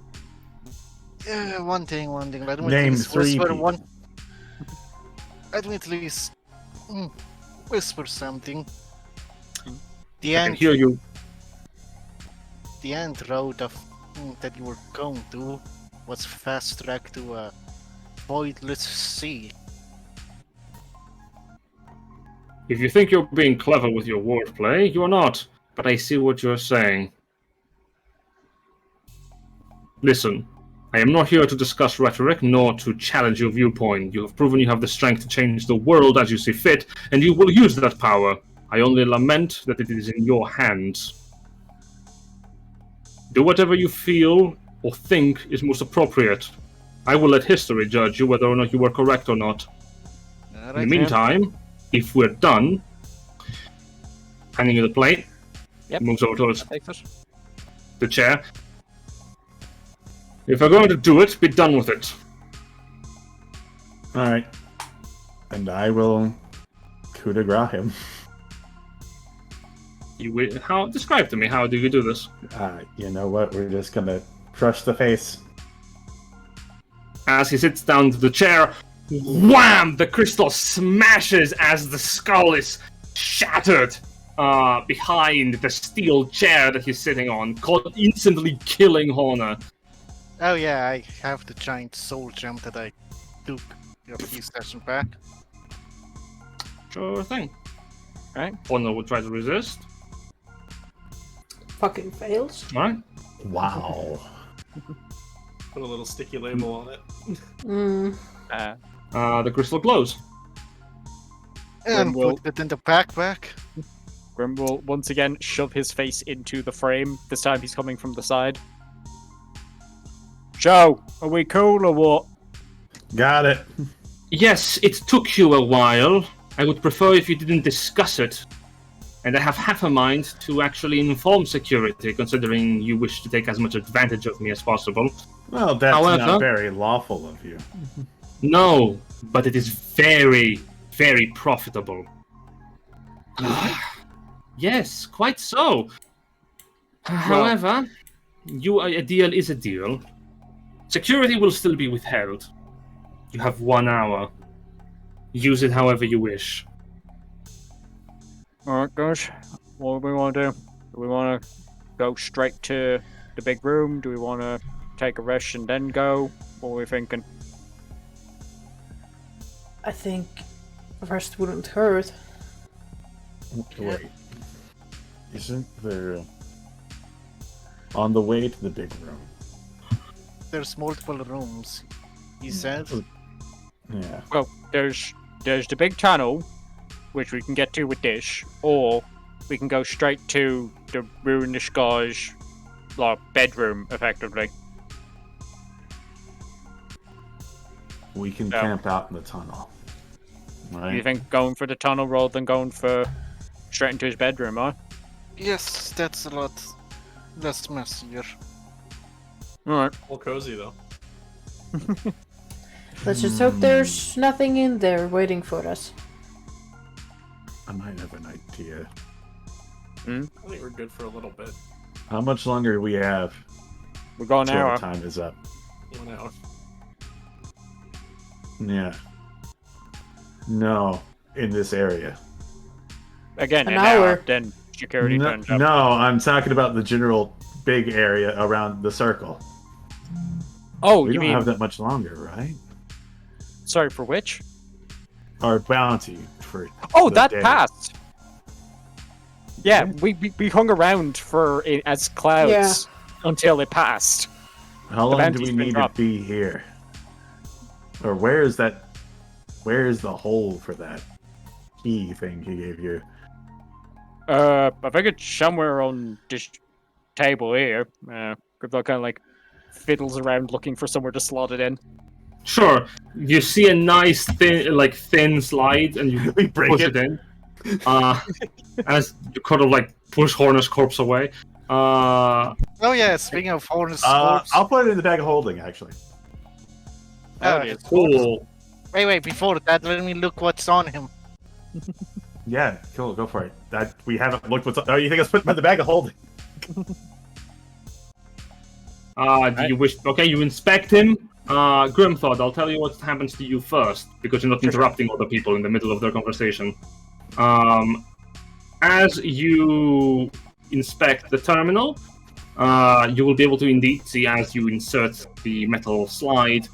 One thing. Let me
Name
at least
3
whisper
people.
one. Let me at least whisper something. The
I can
end.
hear you.
The end road of that you were going to was fast track to a voidless sea.
If you think you're being clever with your wordplay, you are not. But I see what you're saying. Listen, I am not here to discuss rhetoric, nor to challenge your viewpoint. You have proven you have the strength to change the world as you see fit, and you will use that power. I only lament that it is in your hands. Do whatever you feel or think is most appropriate. I will let history judge you whether or not you were correct or not. In the meantime, if we're done, handing you the plate,
Yep.
moves over towards
Take this.
the chair. If you're going to do it, be done with it.
Alright. And I will coup de grace him.
Describe to me, how do you do this?
You know what? We're just gonna crush the face.
As he sits down to the chair, wham! The crystal smashes as the skull is shattered behind the steel chair that he's sitting on, instantly killing Horner.
Oh yeah, I have the giant soul gem that I took a few sessions back.
Sure thing.
Right.
Horner will try to resist.
Fucking fails.
Alright.
Wow.
Put a little sticky label on it.
Uh,
The crystal glows.
And
we'll-
put it in the backpack.
Grim will once again shove his face into the frame. This time he's coming from the side. Joe, are we cool or what?
Got it.
Yes, it took you a while. I would prefer if you didn't discuss it. And I have half a mind to actually inform security, considering you wish to take as much advantage of me as possible.
Well, that's
However,
not very lawful of you.
No, but it is very, very profitable. Yes, quite so. However, a deal is a deal. Security will still be withheld. You have 1 hour. Use it however you wish.
Alright, guys. What do we want to do? Do we want to go straight to the big room? Do we want to take a rest and then go? What are we thinking?
I think rest wouldn't hurt.
Wait. Isn't there... On the way to the big room.
There's multiple rooms, he said.
Yeah.
Well, there's the big tunnel, which we can get to with this, or we can go straight to the Ruinous guy's bedroom, effectively.
We can
Yeah.
camp out in the tunnel. Right?
You think going for the tunnel rather than going for straight into his bedroom, huh?
Yes, that's a lot less messier.
Alright.
Well, cozy though.
Let's just hope there's nothing in there waiting for us.
I might have an idea.
I think we're good for a little bit.
How much longer do we have?
We got an
Till
hour.
the time is up.
1 hour.
Yeah. No, in this area.
Again,
An
an hour.
hour.
Then security
No,
turns up.
no, I'm talking about the general big area around the circle.
Oh,
We
you
don't
mean...
have that much longer, right?
Sorry, for which?
Our bounty for
Oh,
the
that
day.
passed! Yeah, we hung around as clouds until it passed.
How
the
long do
bounty's
we
been
need
dropped.
to be here? Or where is the hole for that key thing he gave you?
I think it's somewhere on this table here. Griptod kind of like fiddles around looking for somewhere to slot it in.
Sure, you see a nice thin slide, and you
We break
push
it.
it in. As you kind of push Horner's corpse away.
Oh yeah, speaking of Horn's corpse.
I'll put it in the bag of holding, actually.
Oh,
yeah.
Cool.
Wait, before that, let me look what's on him.
Yeah, cool, go for it. That we haven't looked what's. Oh, you think I was putting him in the bag of holding?
Do you wish? Okay, you inspect him. Grimthod, I'll tell you what happens to you first, because you're not interrupting other people in the middle of their conversation. As you inspect the terminal, you will be able to indeed see as you insert the metal slide.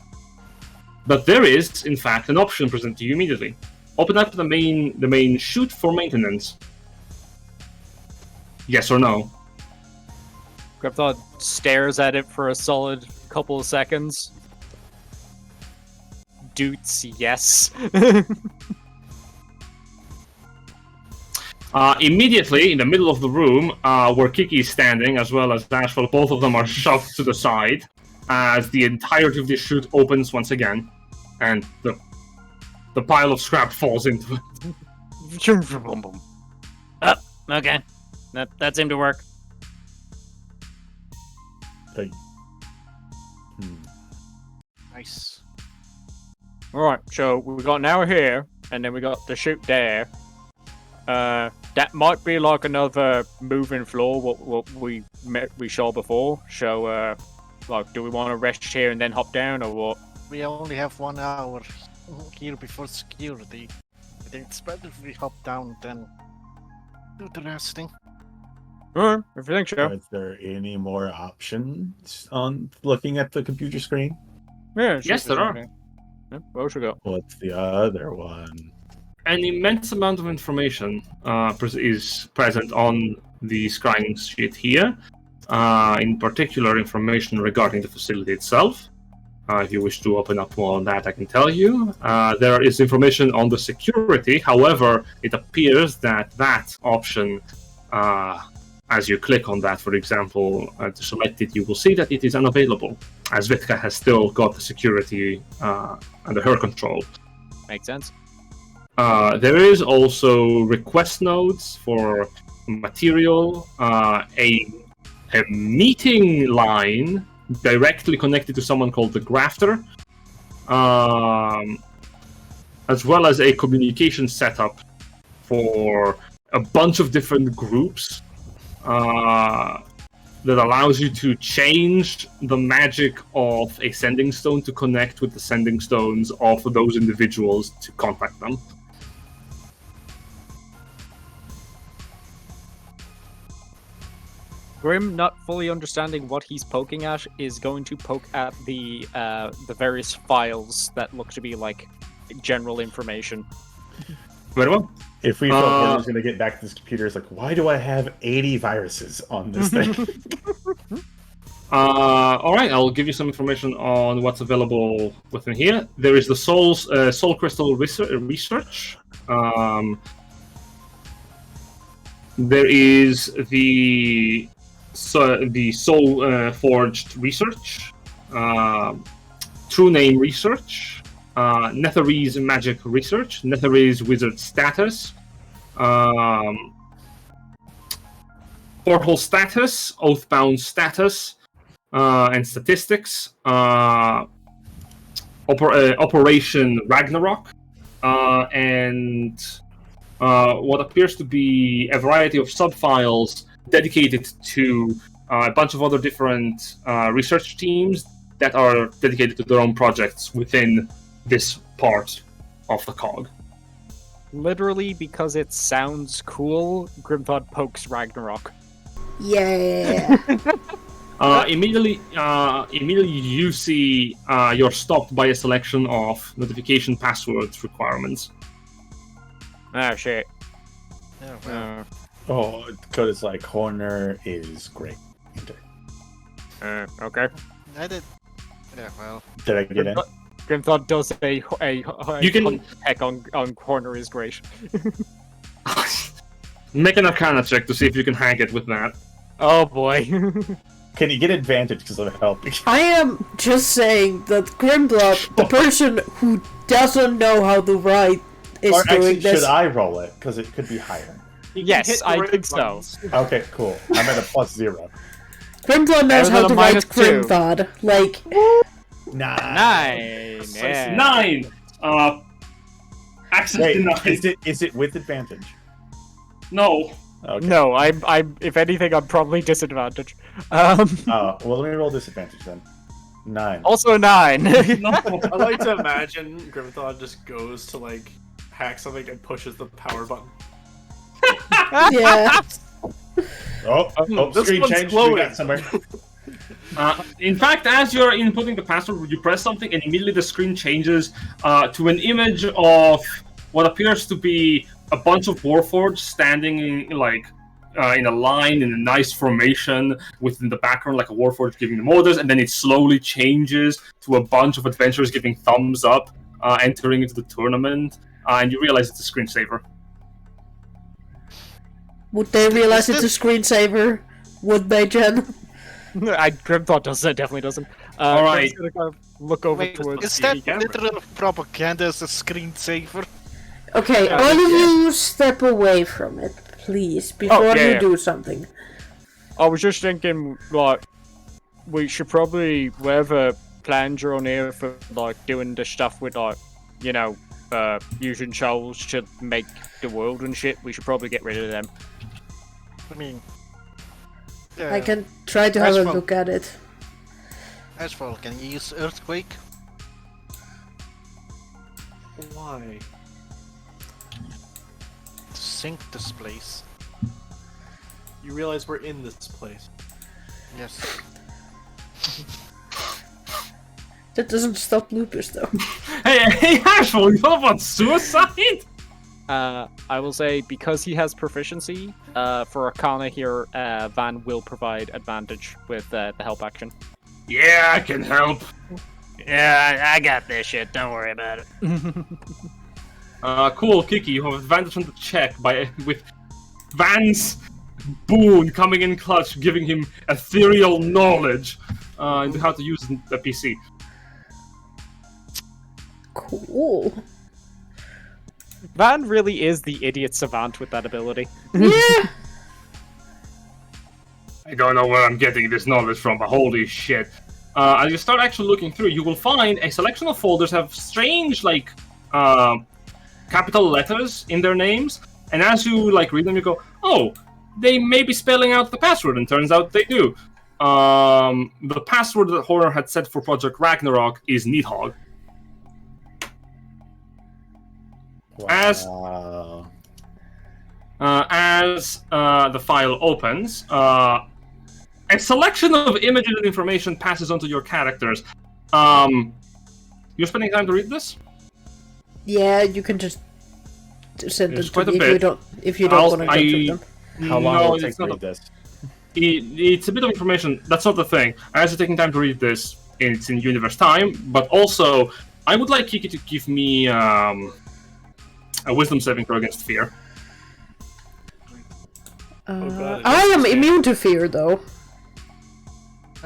But there is, in fact, an option presented to you immediately. Open up the main chute for maintenance. Yes or no?
Griptod stares at it for a solid couple of seconds. Doots, yes.
Immediately, in the middle of the room, where Kiki is standing, as well as Ashwell, both of them are shoved to the side, as the entirety of the chute opens once again, and the pile of scrap falls into it.
Okay. That seemed to work.
Hey.
Nice.
Alright, so we got an hour here, and then we got the chute there. That might be like another moving floor, what we saw before. So, do we want to rest here and then hop down, or what?
We only have 1 hour here before security. I think it's better if we hop down than do the resting.
Alright, if you think so.
Is there any more options on looking at the computer screen?
Yeah,
Yes, there are.
Yeah, what else we got?
What's the other one?
An immense amount of information is present on the scrying sheet here. In particular, information regarding the facility itself, If you wish to open up more on that, I can tell you. There is information on the security. However, it appears that that option, as you click on that, for example, to select it, you will see that it is unavailable, as Vitka has still got the security under her control.
Makes sense.
There is also request nodes for material, a meeting line directly connected to someone called the Grafter, as well as a communication setup for a bunch of different groups that allows you to change the magic of a sending stone to connect with the sending stones of those individuals to contact them.
Grim, not fully understanding what he's poking at, is going to poke at the various files that look to be like general information.
Very well.
If we thought Gordon's going to get back to this computer, it's like, why do I have 80 viruses on this thing?
Alright, I'll give you some information on what's available within here. There is the Soul Crystal research. There is the Soul Forged research, True Name research, Netherese magic research, Netherese wizard status, portal status, oathbound status, and statistics, Operation Ragnarok, and what appears to be a variety of subfiles dedicated to a bunch of other different research teams that are dedicated to their own projects within this part of the cog.
Literally, because it sounds cool, Grimthod pokes Ragnarok.
Yeah.
Immediately you see you're stopped by a selection of notification passwords requirements.
Ah, shit.
Oh, well.
Oh, code is like, Horner is great.
Okay.
I did. Yeah, well.
Did I get in?
Grimthod does a
You can-
heck on corner is great.
Make an Arcana check to see if you can hack it with that.
Oh boy.
Can you get advantage because of helping?
I am just saying that Grimblood, the person who doesn't know how to write, is
Or
doing
actually,
this.
should I roll it? Because it could be higher.
Yes, I think so.
buttons.
Okay, cool. I'm at a +0.
Grimblood knows
Better
how
than
to
a
write
-2.
Grimthod. Like,
9.
Nice. Yeah.
9! Access
Wait,
denied.
is it with advantage?
No.
Okay.
No, I'm. If anything, I'm probably disadvantaged.
Well, let me roll disadvantage then. 9.
Also 9.
No.
I like to imagine Grimthod just goes to like hack something and pushes the power button.
yeah.
Oh,
This
screen
one's
change. We
glowing.
got somewhere.
In fact, as you're inputting the password, you press something and immediately the screen changes to an image of what appears to be a bunch of Warforged standing in a line in a nice formation within the background, like a Warforged giving them orders, and then it slowly changes to a bunch of adventurers giving thumbs up, entering into the tournament, and you realize it's a screensaver.
Would they realize
Is
it's a screensaver? Would they, Jen?
Grimthod doesn't. Definitely doesn't.
Alright.
Grim's gonna kind of look over
Wait,
towards
is
the
that
camera.
literal propaganda as a screensaver?
Okay, all of you step away from it, please, before you do something.
I was just thinking, like, we should probably, whatever plans you're on here for, like, doing the stuff with, like, you know, using souls to make the world and shit, we should probably get rid of them.
I mean,
I can try to have a
Asphalt.
look at it.
Asphalt, can you use Earthquake?
Why?
To sink this place.
You realize we're in this place.
Yes.
That doesn't stop Lupus, though.
Hey, Ashful, you thought about suicide?
I will say, because he has proficiency, for Arcana here, Van will provide advantage with the help action.
Yeah, I can help.
Yeah, I got this shit. Don't worry about it.
Cool, Kiki. You have advantage on the check with Van's boon coming in clutch, giving him ethereal knowledge into how to use the PC.
Cool.
Van really is the idiot savant with that ability.
Yeah.
I don't know where I'm getting this knowledge from, but holy shit. As you start actually looking through, you will find a selection of folders have strange, like, capital letters in their names, and as you, like, read them, you go, oh, they may be spelling out the password, and turns out they do. The password that Horner had set for Project Ragnarok is Needhog.
Wow.
As the file opens, a selection of images and information passes onto your characters. You're spending time to read this?
Yeah, you can just send
There's
them
quite
to
a
me
bit.
if you don't want to go through them.
How long will it take
it's
to
not
read this?
It's a bit of information. That's not the thing. As you're taking time to read this, it's in universe time, but also, I would like Kiki to give me a wisdom saving throw against fear.
God,
I am immune to fear, though.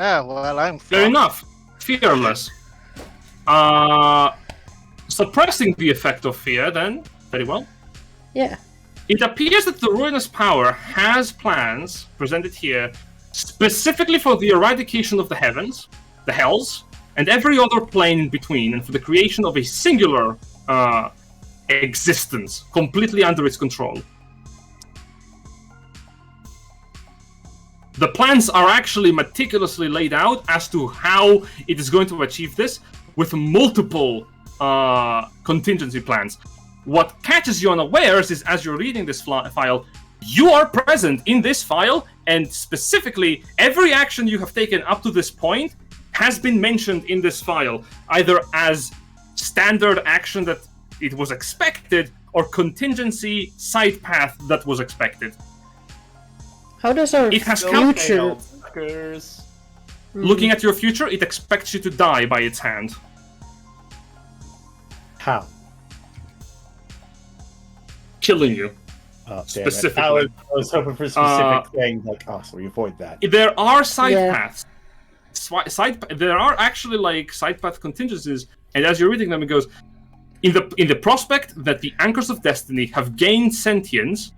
Ah, well, I'm
Fair
fucked.
enough. Fearless. Suppressing the effect of fear, then. Very well.
Yeah.
It appears that the Ruinous Power has plans, presented here, specifically for the eradication of the heavens, the hells, and every other plane in between, and for the creation of a singular existence, completely under its control. The plans are actually meticulously laid out as to how it is going to achieve this, with multiple contingency plans. What catches you unawares is, as you're reading this file, you are present in this file, and specifically, every action you have taken up to this point has been mentioned in this file, either as standard action that it was expected, or contingency side path that was expected.
How does our
It has
future...
Fuckers.
Looking at your future, it expects you to die by its hand.
How?
Killing you.
Oh, damn it.
Specifically.
I was hoping for specific things, like, oh, so we avoid that.
There are side
Yeah.
paths. There are actually like side path contingencies, and as you're reading them, it goes in the prospect that the anchors of destiny have gained sentience.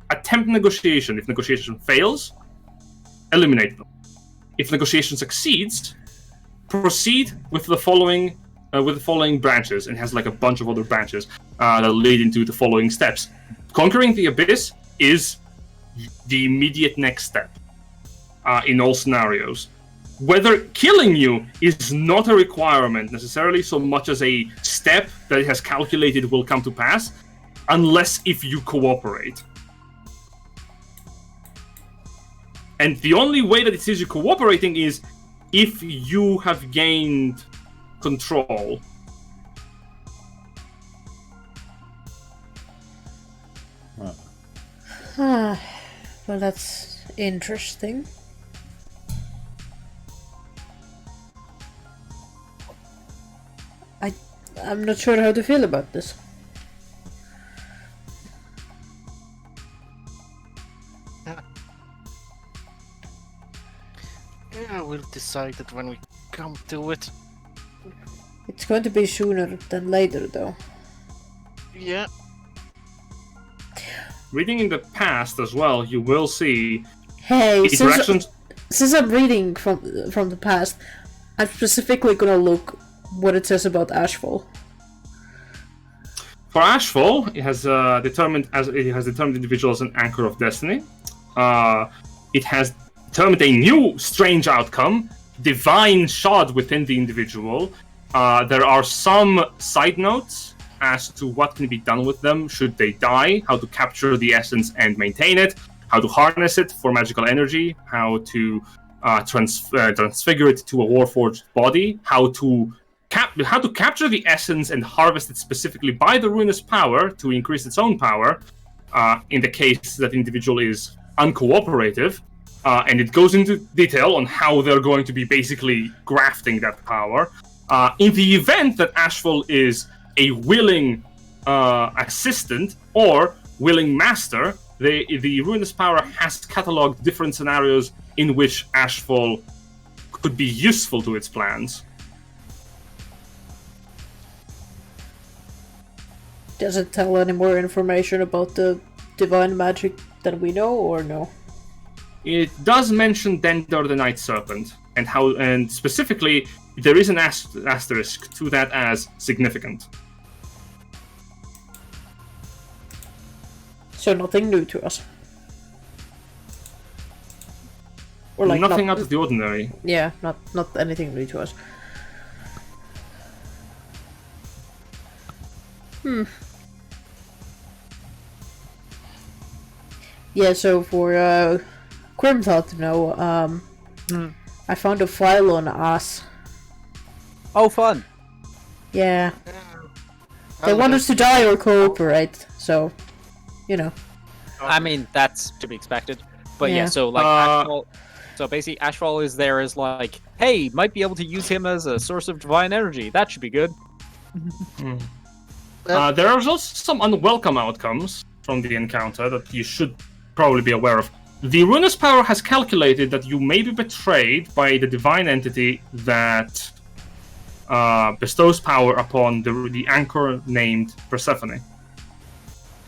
Attempt negotiation. If negotiation fails, eliminate them. If negotiation succeeds, proceed with the following branches, and has like a bunch of other branches that lead into the following steps. Conquering the abyss is the immediate next step in all scenarios. Whether killing you is not a requirement necessarily so much as a step that it has calculated will come to pass, unless if you cooperate. And the only way that it sees you cooperating is if you have gained control.
Well, that's interesting. I'm not sure how to feel about this.
Yeah, we'll decide it when we come to it.
It's going to be sooner than later, though.
Yeah.
Reading in the past as well, you will see
Hey,
interactions.
since I'm reading from the past, I'm specifically gonna look what it says about Ashfall.
For Ashfall, it has determined individuals an anchor of destiny. It has determined a new strange outcome, divine shod within the individual. There are some side notes as to what can be done with them should they die, how to capture the essence and maintain it, how to harness it for magical energy, how to transfigure it to a warforged body, how to capture the essence and harvest it specifically by the Ruinous Power to increase its own power, in the case that the individual is uncooperative. And it goes into detail on how they're going to be basically grafting that power. In the event that Ashfall is a willing assistant or willing master, the Ruinous Power has catalogued different scenarios in which Ashfall could be useful to its plans.
Does it tell any more information about the divine magic than we know, or no?
It does mention Dendor the Night Serpent, and specifically, there is an asterisk to that as significant.
So nothing new to us. Or like
nothing out of the ordinary.
Yeah, not anything new to us. Yeah, so for Grimthought to know, I found a file on us.
Oh, fun.
Yeah. They want us to die or cooperate, so, you know.
I mean, that's to be expected. But yeah,
Yeah.
so like Ashfall, so basically Ashfall is there as like, hey, might be able to use him as a source of divine energy. That should be good.
There are also some unwelcome outcomes from the encounter that you should probably be aware of. The Ruinous Power has calculated that you may be betrayed by the divine entity that bestows power upon the anchor named Persephone.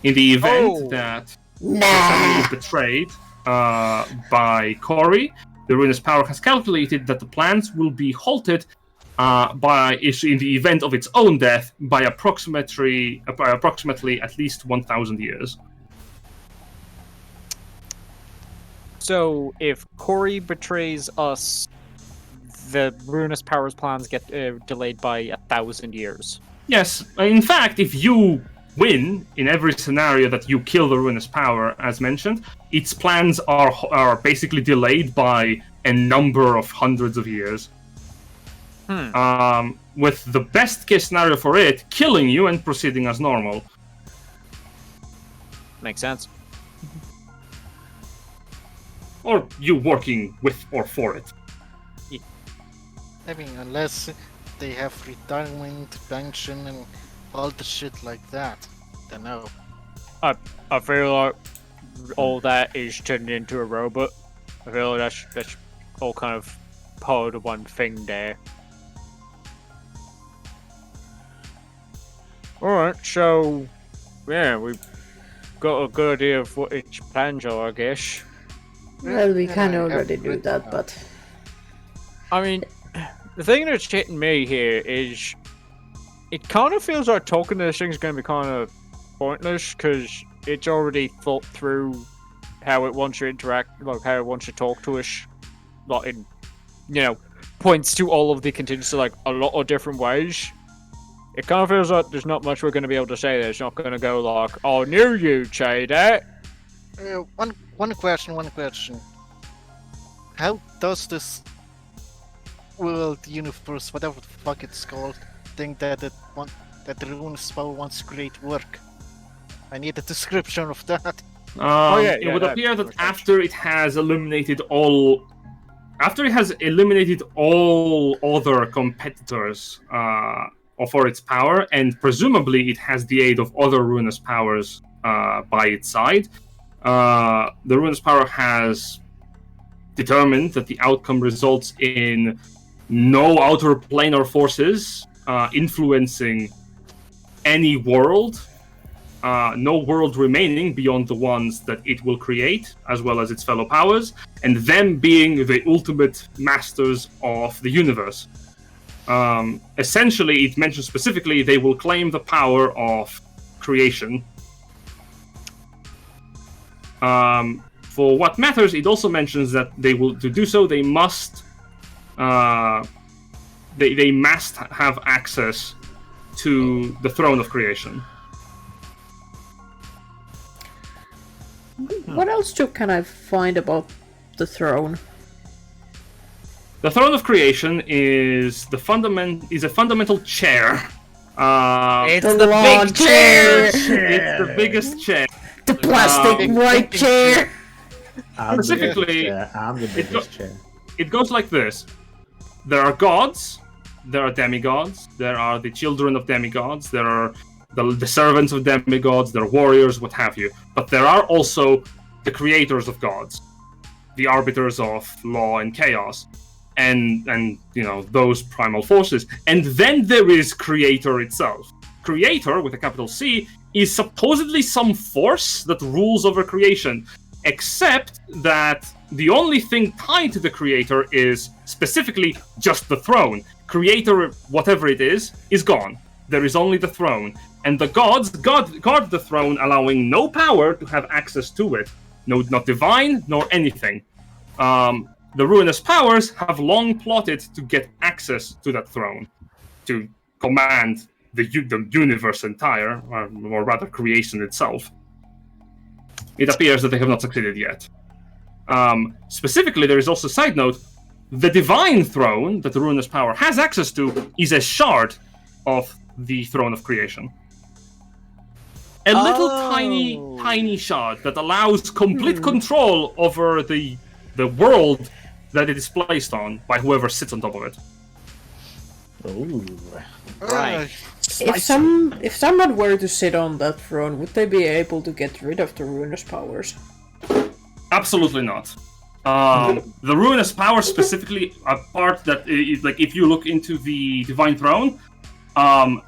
In the event that Persephone is betrayed by Corey, the Ruinous Power has calculated that the plans will be halted in the event of its own death by approximately at least 1,000 years.
So if Corey betrays us, the Ruinous Power's plans get delayed by 1,000 years.
Yes, in fact, if you win in every scenario that you kill the Ruinous Power, as mentioned, its plans are basically delayed by a number of hundreds of years. With the best case scenario for it, killing you and proceeding as normal.
Makes sense.
Or you working with or for it.
I mean, unless they have retirement, pension, and all the shit like that. Then no.
I feel like all that is turned into a robot. I feel like that's all kind of part of one thing there. Alright, so yeah, we've got a good idea of what its plans are, I guess.
Well, we kind of already knew that, but...
I mean, the thing that's hitting me here is it kind of feels like talking to this thing's going to be kind of pointless because it's already thought through how it wants to interact, like how it wants to talk to us, like in, points to all of the contingency like a lot of different ways. It kind of feels like there's not much we're going to be able to say there. It's not going to go like, "I knew you'd say that."
One question. How does this world, universe, whatever the fuck it's called, think that the Ruinous Power wants to create work? I need a description of that.
It would appear that after it has eliminated all other competitors for its power, and presumably it has the aid of other Ruinous Powers by its side, the Ruinous Power has determined that the outcome results in no outer planar forces influencing any world, no world remaining beyond the ones that it will create, as well as its fellow powers, and them being the ultimate masters of the universe. Essentially, it mentions specifically they will claim the power of creation. For what matters, it also mentions that to do so, they must they must have access to the throne of creation.
What else can I find about the throne?
The throne of creation is a fundamental chair.
It's the big chair.
It's the biggest chair.
The plastic white chair.
Specifically,
I'm the biggest chair.
It goes like this: there are gods, there are demigods, there are the children of demigods, there are the servants of demigods, there are warriors, what have you. But there are also the creators of gods, the arbiters of law and chaos, and those primal forces. And then there is Creator itself. Creator, with a capital C, is supposedly some force that rules over creation, except that the only thing tied to the Creator is specifically just the throne. Creator, whatever it is gone. There is only the throne. And the gods guard the throne, allowing no power to have access to it. No, not divine, nor anything. The ruinous powers have long plotted to get access to that throne, to command the universe entire, or rather creation itself. It appears that they have not succeeded yet. Specifically, there is also a side note, the divine throne that the ruinous power has access to is a shard of the throne of creation. A little tiny shard that allows complete control over the world that it is placed on by whoever sits on top of it.
Ooh.
Right.
If someone were to sit on that throne, would they be able to get rid of the ruinous powers?
Absolutely not. The ruinous power, specifically a part that is, like, if you look into the divine throne,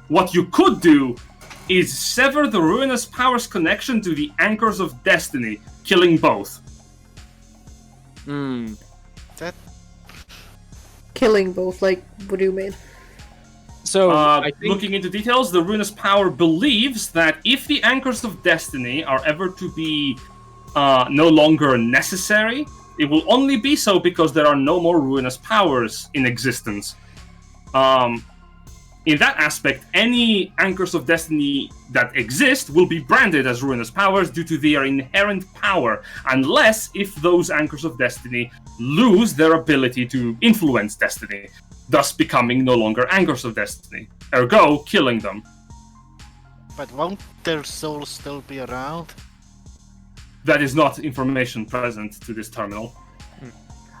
what you could do is sever the ruinous power's connection to the anchors of destiny, killing both.
That
Killing both, like, what do you mean?
So, I think...
looking into details, the ruinous power believes that if the anchors of destiny are ever to be no longer necessary, it will only be so because there are no more ruinous powers in existence. In that aspect, any anchors of destiny that exist will be branded as ruinous powers due to their inherent power, unless if those anchors of destiny lose their ability to influence destiny, thus becoming no longer anchors of destiny, ergo killing them.
But won't their souls still be around?
That is not information present to this terminal.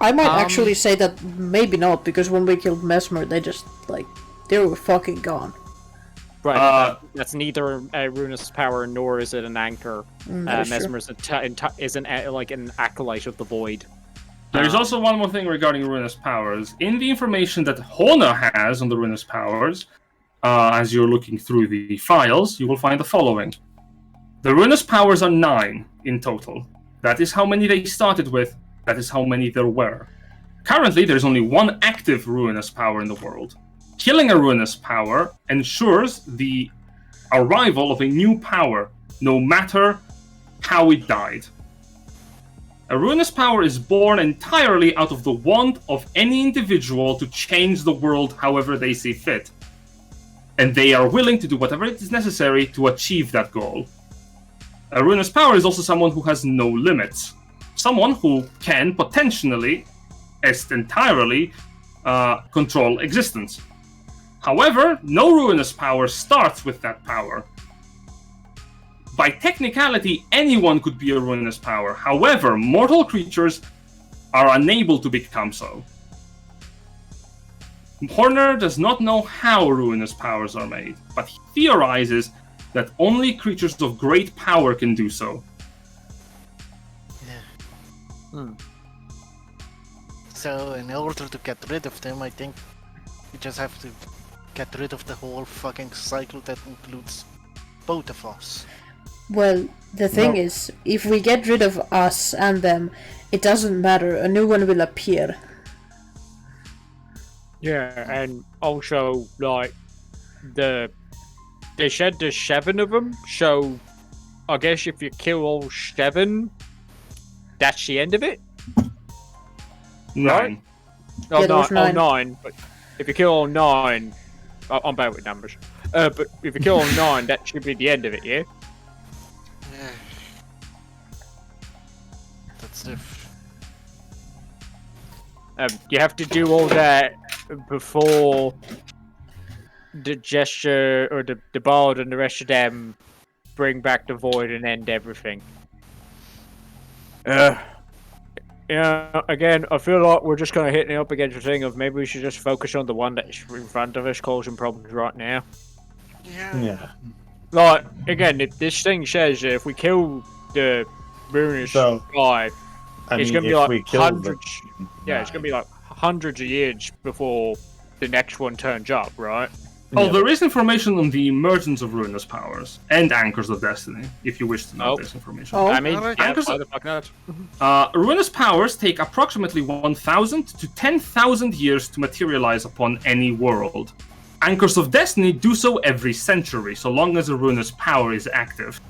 I might actually say that maybe not, because when we killed Mesmer, they just, like, they were fucking gone.
Right, that's neither a ruinous power nor is it an anchor. Mesmer is an acolyte of the void.
There is also one more thing regarding ruinous powers. In the information that Hona has on the ruinous powers, as you're looking through the files, you will find the following. The ruinous powers are 9 in total. That is how many they started with. That is how many there were. Currently, there is only one active ruinous power in the world. Killing a ruinous power ensures the arrival of a new power, no matter how it died. A ruinous power is born entirely out of the want of any individual to change the world however they see fit. And they are willing to do whatever it is necessary to achieve that goal. A ruinous power is also someone who has no limits. Someone who can potentially, entirely, control existence. However, no ruinous power starts with that power. By technicality, anyone could be a ruinous power. However, mortal creatures are unable to become so. Horner does not know how ruinous powers are made, but he theorizes that only creatures of great power can do so.
Yeah. So, in order to get rid of them, I think we just have to get rid of the whole fucking cycle that includes both of us.
Well, the thing is, if we get rid of us and them, it doesn't matter, a new one will appear.
Yeah, and also, like, they said there's 7 of them, so I guess if you kill all 7, that's the end of it?
9.
Right? Oh,
Yeah, there was 9.
9, but if you kill all 9, I'm bad with numbers. But if you kill all 9, that should be the end of it, yeah?
Yeah. That's if.
You have to do all that before the gesture or the bard and the rest of them bring back the void and end everything. Yeah, again, I feel like we're just kind of hitting up against the thing of maybe we should just focus on the one that's in front of us causing problems right now.
Yeah.
Like, again, if this thing says that if we kill the Ruinous
So,
guy,
I
it's
mean,
gonna be
if
like
we kill
hundreds. Yeah, it's gonna be like hundreds of years before the next one turns up, right?
Oh,
Yeah.
there is information on the emergence of Ruinous powers and Anchors of Destiny, if you wish to know
Oh.
this information.
Oh.
I mean,
Alright.
yeah,
Anchors
why
of-
the fuck not?
Ruinous powers take approximately 1,000 to 10,000 years to materialize upon any world. Anchors of Destiny do so every century, so long as a Ruinous power is active.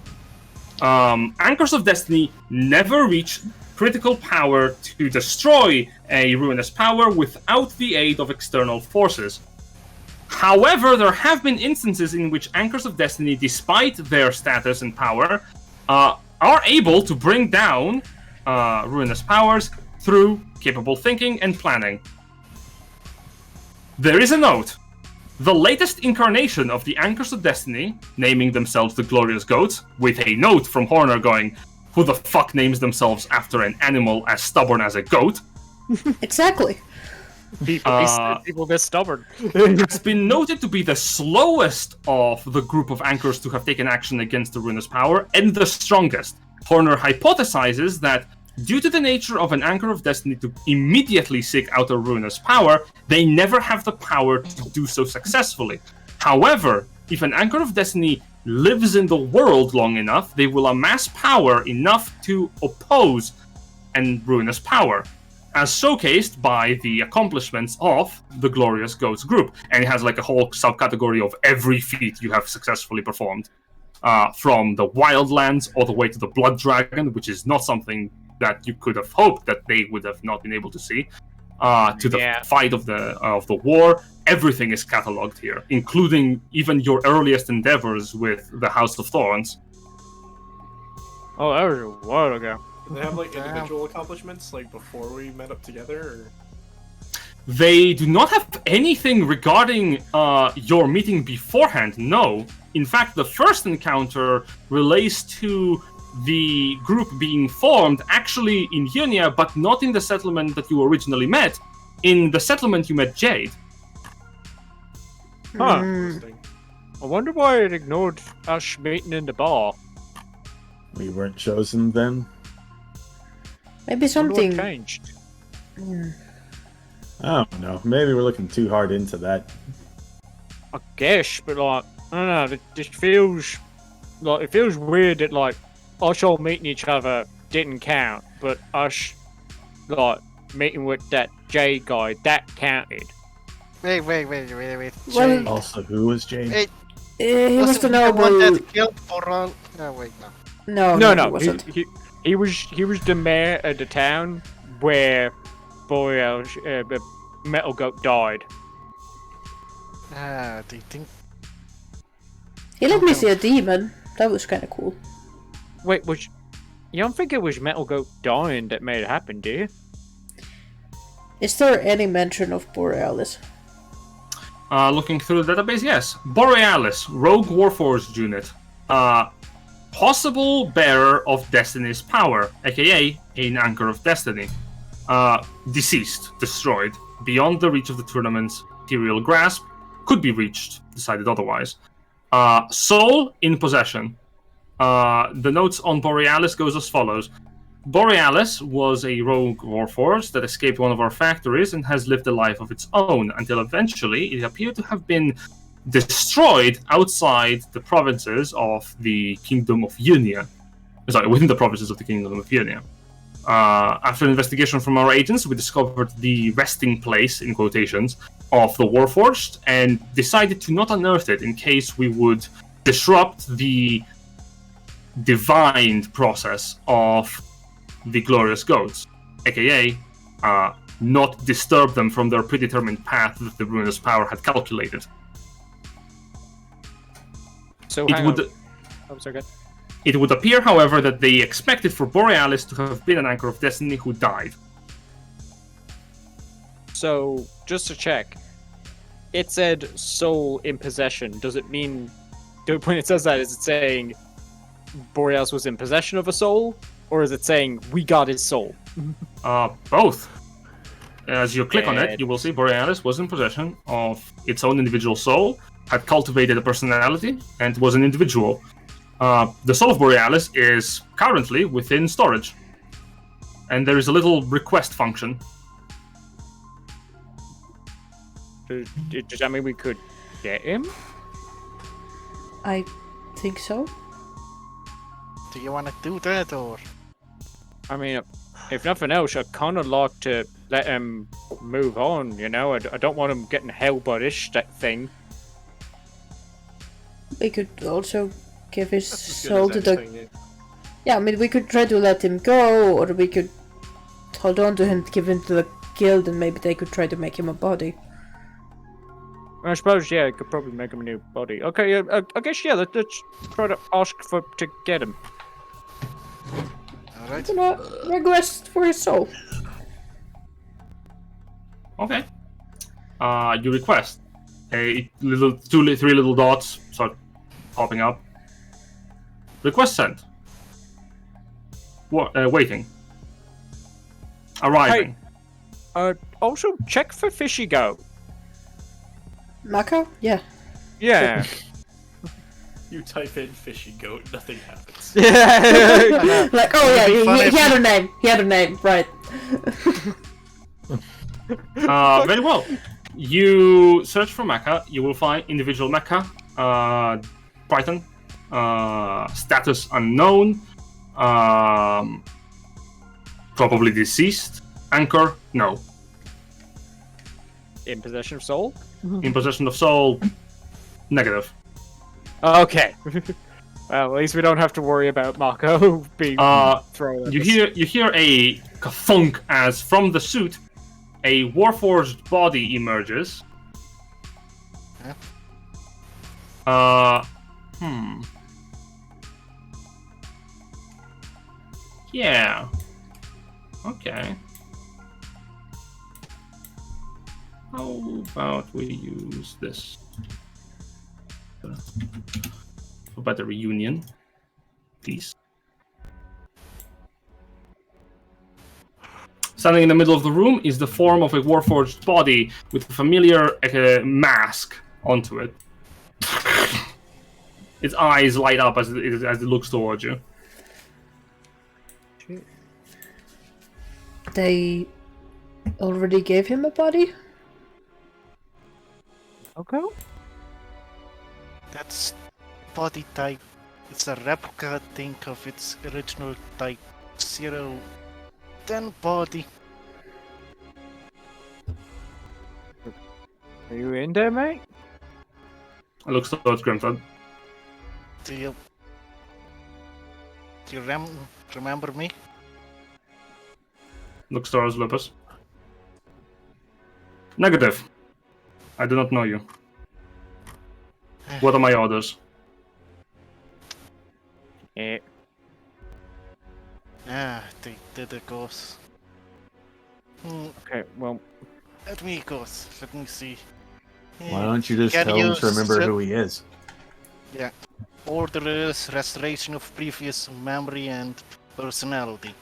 Anchors of Destiny never reach critical power to destroy a Ruinous power without the aid of external forces. However, there have been instances in which Anchors of Destiny, despite their status and power, are able to bring down Ruinous powers through capable thinking and planning. There is a note. The latest incarnation of the Anchors of Destiny, naming themselves the Glorious Goats, with a note from Horner going, "Who the fuck names themselves after an animal as stubborn as a goat?"
Exactly.
People this stubborn.
has been noted to be the slowest of the group of anchors to have taken action against the Ruinous power, and the strongest. Horner hypothesizes that due to the nature of an Anchor of Destiny to immediately seek out a Ruinous power, they never have the power to do so successfully. However, if an Anchor of Destiny lives in the world long enough, they will amass power enough to oppose a Ruinous power, as showcased by the accomplishments of the Glorious Goats group. And it has like a whole subcategory of every feat you have successfully performed. From the Wildlands all the way to the Blood Dragon, which is not something that you could have hoped that they would have not been able to see, to the fight of the war. Everything is cataloged here, including even your earliest endeavors with the House of Thorns.
Oh, that was a while ago.
Do they have like individual accomplishments like before we met up together? Or...
They do not have anything regarding your meeting beforehand, no. In fact, the first encounter relates to the group being formed actually in Unia, but not in the settlement that you originally met. In the settlement you met Jade.
Huh.
Interesting.
I wonder why it ignored us meeting in the bar.
We weren't chosen then.
Maybe
Wonder what
something.
changed.
I don't know. Maybe we're looking too hard into that.
I guess, but like, I don't know. It just feels like it feels weird that like us all meeting each other didn't count, but us like meeting with that J guy that counted.
Wait.
Well,
Jay.
Also, who was James?
Hey,
He was
wasn't
the
he the one
noble.
that killed Boral? No, wait, no.
No,
No,
he wasn't.
he was the mayor of the town where Boreal's Metal Goat died.
Do you think?
He let me see a demon. That was kind of cool.
Wait, you don't think it was Metal Goat dying that made it happen, do you?
Is there any mention of Borealis?
Looking through the database, yes. Borealis, Rogue Warforged unit. Possible bearer of Destiny's power, aka an Anchor of Destiny. Deceased, destroyed, beyond the reach of the tournament's material grasp, could be reached, decided otherwise. Soul in possession. The notes on Borealis goes as follows. Borealis was a rogue warforged that escaped one of our factories and has lived a life of its own, until eventually it appeared to have been destroyed outside the provinces of the Kingdom of Unia. Sorry, within the provinces of the Kingdom of Unia. After an investigation from our agents, we discovered the resting place, in quotations, of the Warforged, and decided to not unearth it in case we would disrupt the divined process of the Glorious Goats, aka not disturb them from their predetermined path that the Ruinous power had calculated.
So
It would.
Oh, sorry, good.
It would appear, however, that they expected for Borealis to have been an Anchor of Destiny who died.
So, just to check, it said soul in possession. Does it mean, when it says that, is it saying Borealis was in possession of a soul? Or is it saying we got his soul?
Both. As you click on it, you will see Borealis was in possession of its own individual soul, had cultivated a personality, and was an individual. The soul of Borealis is currently within storage. And there is a little request function.
Does that mean we could get him?
I think so.
Do you want to do that, or?
I mean, if nothing else, I'd kind of like to let him move on, you know? I don't want him getting held by this thing.
We could also give his
That's as good
soul
as
to the...
anything.
Yeah, I mean, we could try to let him go, or we could hold on to him, give him to the guild, and maybe they could try to make him a body.
I suppose, yeah, I could probably make him a new body. Okay, I guess, yeah, let's try to ask to get him.
All right.
Gonna request for his soul.
Okay. You request. Three little dots start popping up. Request sent. Waiting. Arriving.
Also, check for Fishy Goat.
Mako? Yeah.
Yeah.
You type in fishy goat, nothing happens.
Like, oh yeah,
It'd be fun
he
if
had a name. He had a name, right.
Very well. You search for mecha. You will find individual mecha. Brighton. Status unknown. Probably deceased. Anchor. No.
In possession of soul?
In possession of soul. Negative.
Okay. Well, at least we don't have to worry about Mako being thrown at
You
us.
hear a ka-thunk as from the suit a warforged body emerges. Yeah. Okay. How about we use this for better reunion, please? Standing in the middle of the room is the form of a warforged body with a familiar mask onto it. Its eyes light up as it looks towards you.
They already gave him a body?
Okay.
That's body type. It's a replica, think of its original type 010 body.
Are you in there, mate?
It looks towards Grimthod.
Do you remember me?
Looks towards Lupus. Negative. I do not know you. What are my orders?
Yeah.
They did a ghost.
Okay, well,
Let me go. Let me see.
Why don't you just
Can
tell him
you
to remember
set-
who he is?
Yeah. Order is restoration of previous memory and personality.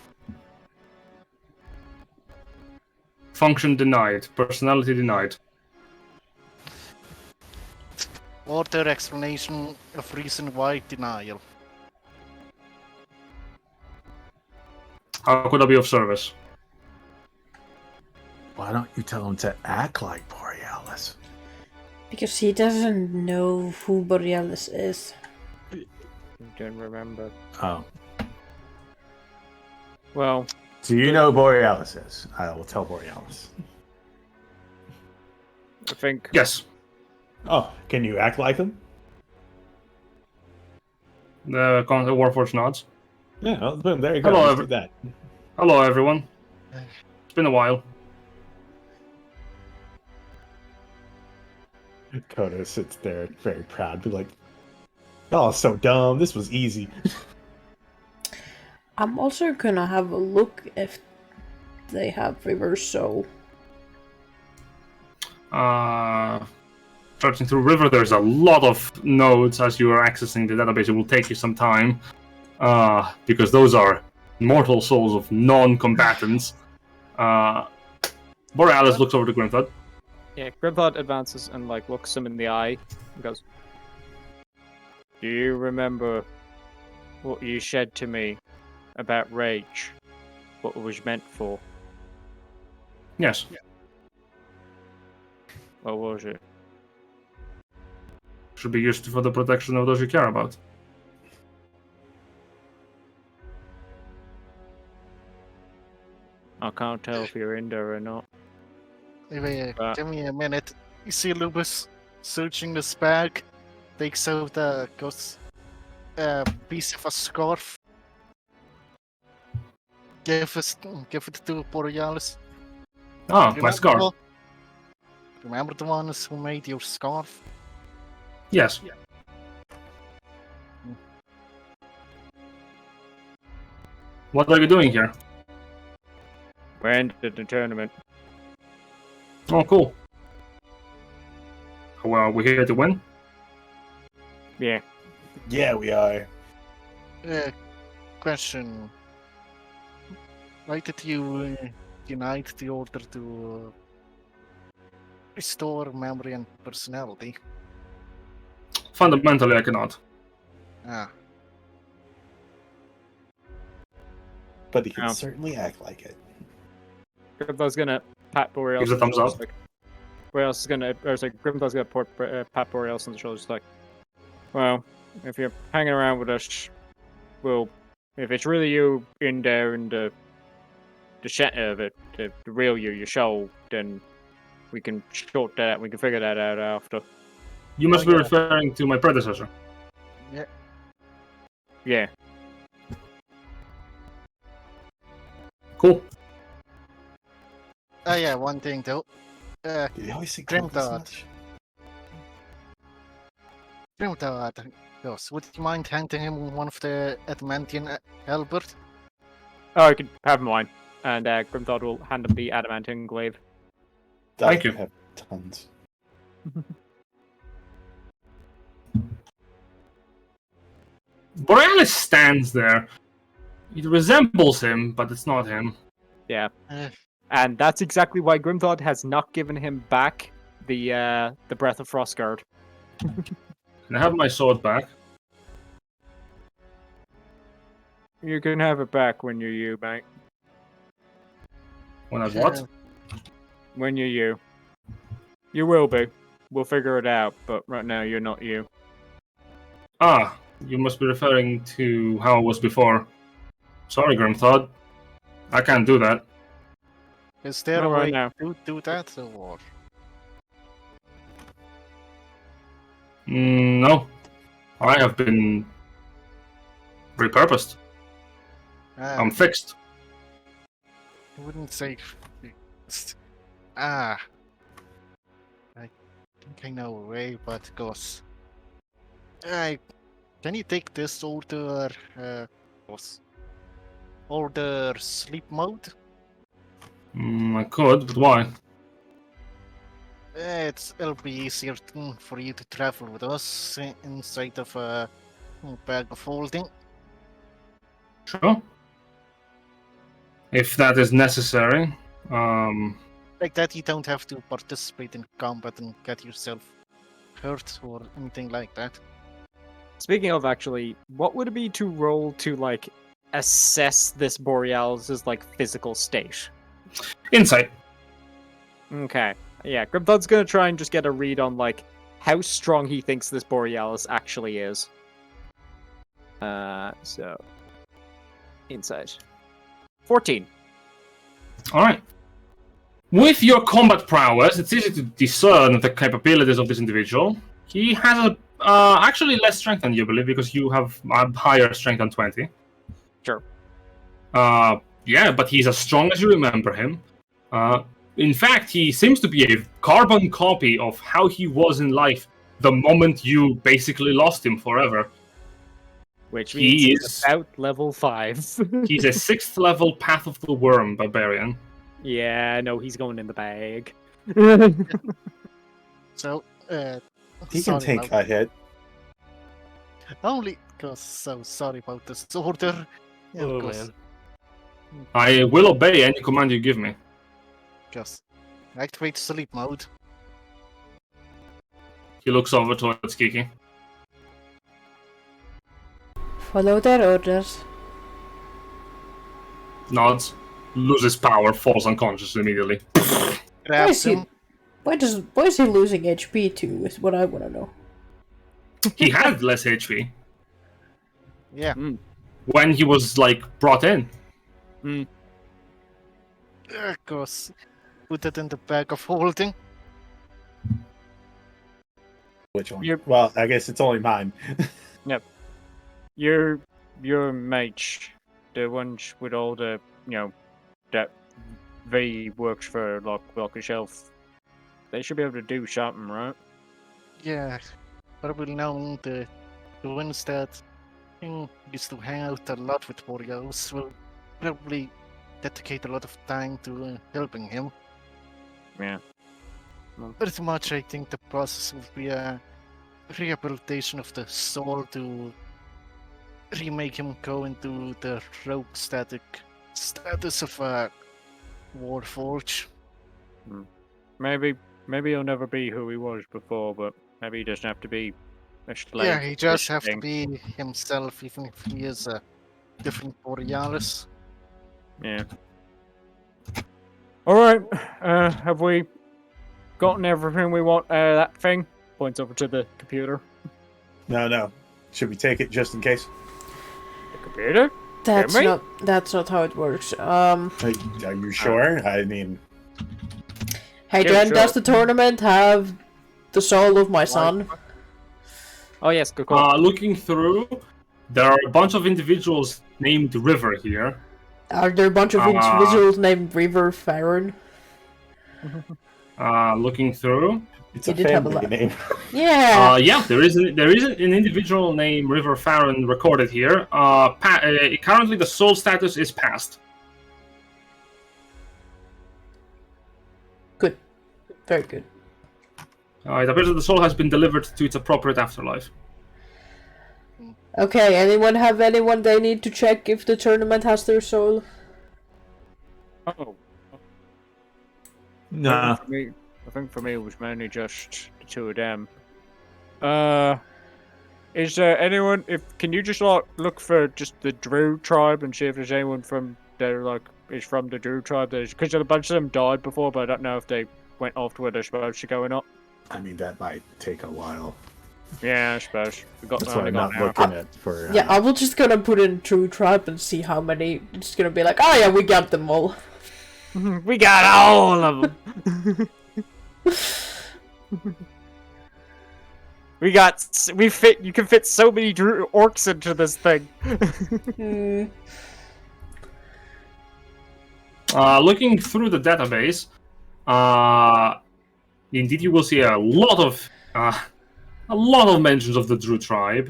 Function denied. Personality denied.
Order explanation of reason why denial.
How could I be of service?
Why don't you tell him to act like Borealis?
Because he doesn't know who Borealis is.
don't remember.
Oh.
Well,
Do you know who Borealis is? I will tell Borealis.
I think
Yes.
Oh, can you act like him?
The Warforged nods.
Yeah, well, boom, there you go.
Hello,
Let's do that.
Hello, everyone. It's been a while.
Koda sits there very proud, be like, "Oh, so dumb. This was easy."
I'm also gonna have a look if they have reverse soul.
Searching through River, there's a lot of nodes as you are accessing the database. It will take you some time because those are mortal souls of non-combatants. Borealis looks over to Grimthod.
Yeah, Grimthod advances and like looks him in the eye and goes, "Do you remember what you said to me about rage? What it was meant for?
Yes.
What was it?"
Should be used for the protection of those you care about.
I can't tell if you're in there or not.
Wait, give me a minute. You see Lupus searching this bag, takes out a piece of a scarf. Give it to Borealis.
Ah, my scarf.
Remember the ones who made your scarf?
Yes. What are you doing here?
We ended the tournament.
Oh, cool. Well, we're here to win.
Yeah.
Yeah, we are.
Question. Why did you unite the order to restore memory and personality?
Fundamentally, I cannot.
Ah,
But he can
Yeah.
certainly act like it.
Grimthod's gonna pat Borealis.
Gives a
on the
thumbs
shoulders,
up.
Like, Borealis is gonna, or sorry, Grimthod's gonna pat Borealis on the shoulders, like, well, if you're hanging around with us, well, if it's really you in there in the center of it, the real you, your soul, then we can sort that. We can figure that out after.
You must be referring to my predecessor.
Yeah.
Cool.
oh yeah, one thing though.
He always say
Grim
this
Dot.
much.
Goes, would you mind handing him one of the adamantium halberd?
Oh, I could have mine. And Grimthod will hand him the adamantine glaive.
Thank you.
I have tons.
Borealis stands there. It resembles him, but it's not him.
Yeah.
Uh,
And that's exactly why Grimthod has not given him back the Breath of Frostguard.
Can I have my sword back?
You can have it back when you're you, mate.
When I've what?
When you're you. You will be. We'll figure it out, but right now you're not you.
Ah, you must be referring to how it was before. Sorry, Grimthod. I can't do that.
Is there
Not
a
right
way
now.
to do that or?
No. I have been repurposed. I'm fixed.
I wouldn't say fixed. I think I know a way, but goes. Can you take this order? Order sleep mode?
I could, but why?
It'll be easier for you to travel with us inside of a bag of holding.
Sure. If that is necessary.
Like that, you don't have to participate in combat and get yourself hurt or anything like that.
Speaking of, actually, what would it be to roll to, like, assess this Borealis' like, physical state?
Insight.
Okay. Yeah, Grimthod's gonna try and just get a read on, like, how strong he thinks this Borealis actually is. So... Insight. 14.
Alright. With your combat prowess, it's easy to discern the capabilities of this individual. He has actually less strength than you, I believe, because you have a higher strength than 20.
Sure.
Yeah, but he's as strong as you remember him. In fact, he seems to be a carbon copy of how he was in life the moment you basically lost him forever.
Which means
He
he's
is-
about level 5.
He's a 6th level Path of the Worm barbarian.
Yeah, no, he's going in the bag.
So,
He can take a hit.
only because so sorry about this order. Yeah,
Oh
of course.
man.
I will obey any command you give me.
Just activate sleep mode.
He looks over towards Kiki.
Follow their orders.
Nods, loses power, falls unconscious immediately.
Grabs him.
Why is he losing HP to? Is what I want to know.
He had less HP
Yeah.
when he was like brought in.
Of course. Put it in the bag of holding.
Which one?
You're-
Well, I guess it's only mine.
Your mage, the ones with all the, that V works for like a shelf. They should be able to do something, right?
Yeah. Probably known the ones that used to hang out a lot with warriors will probably dedicate a lot of time to helping him.
Yeah.
Pretty much, I think the process will be a rehabilitation of the soul to remake him go into the rogue status of a warforge.
Maybe he'll never be who he was before, but maybe he doesn't have to be a slave.
Yeah, he
for
just
this
have to
thing.
be himself, even if he is a different Borealis.
Yeah. All right. Have we gotten everything we want out of that thing? Points over to the computer.
No. Should we take it just in case?
The computer?
That's
Am I?
not how it works.
Are you sure? I mean,
Hey
Yeah,
Jen,
sure.
does the tournament have the soul of my son?
Oh yes, good call.
Looking through, there are a bunch of individuals named River here.
Are there a bunch of individuals named River Farron?
Looking through,
it's
He
a
did have a
family
lot.
name.
Yeah.
yeah, there is an individual named River Farron recorded here. Currently, the soul status is passed.
Good. Very good.
It appears that the soul has been delivered to its appropriate afterlife.
Okay, anyone have anyone they need to check if the tournament has their soul?
Oh.
Nah.
I think for me it was mainly just the two of them. Is there anyone? Can you just look for just the Drew tribe and see if there's anyone from there is from the Drew tribe? Because a bunch of them died before, but I don't know if they went off to where they're supposed to go or not.
I mean, that might take a while.
Yeah, I suppose.
That's why I'm not looking at for.
Yeah, I was just gonna put in True Tribe and see how many. It's gonna be like, oh yeah, we got them all.
We got all of them. You can fit so many orcs into this thing.
Looking through the database, indeed you will see a lot of mentions of the Drew tribe.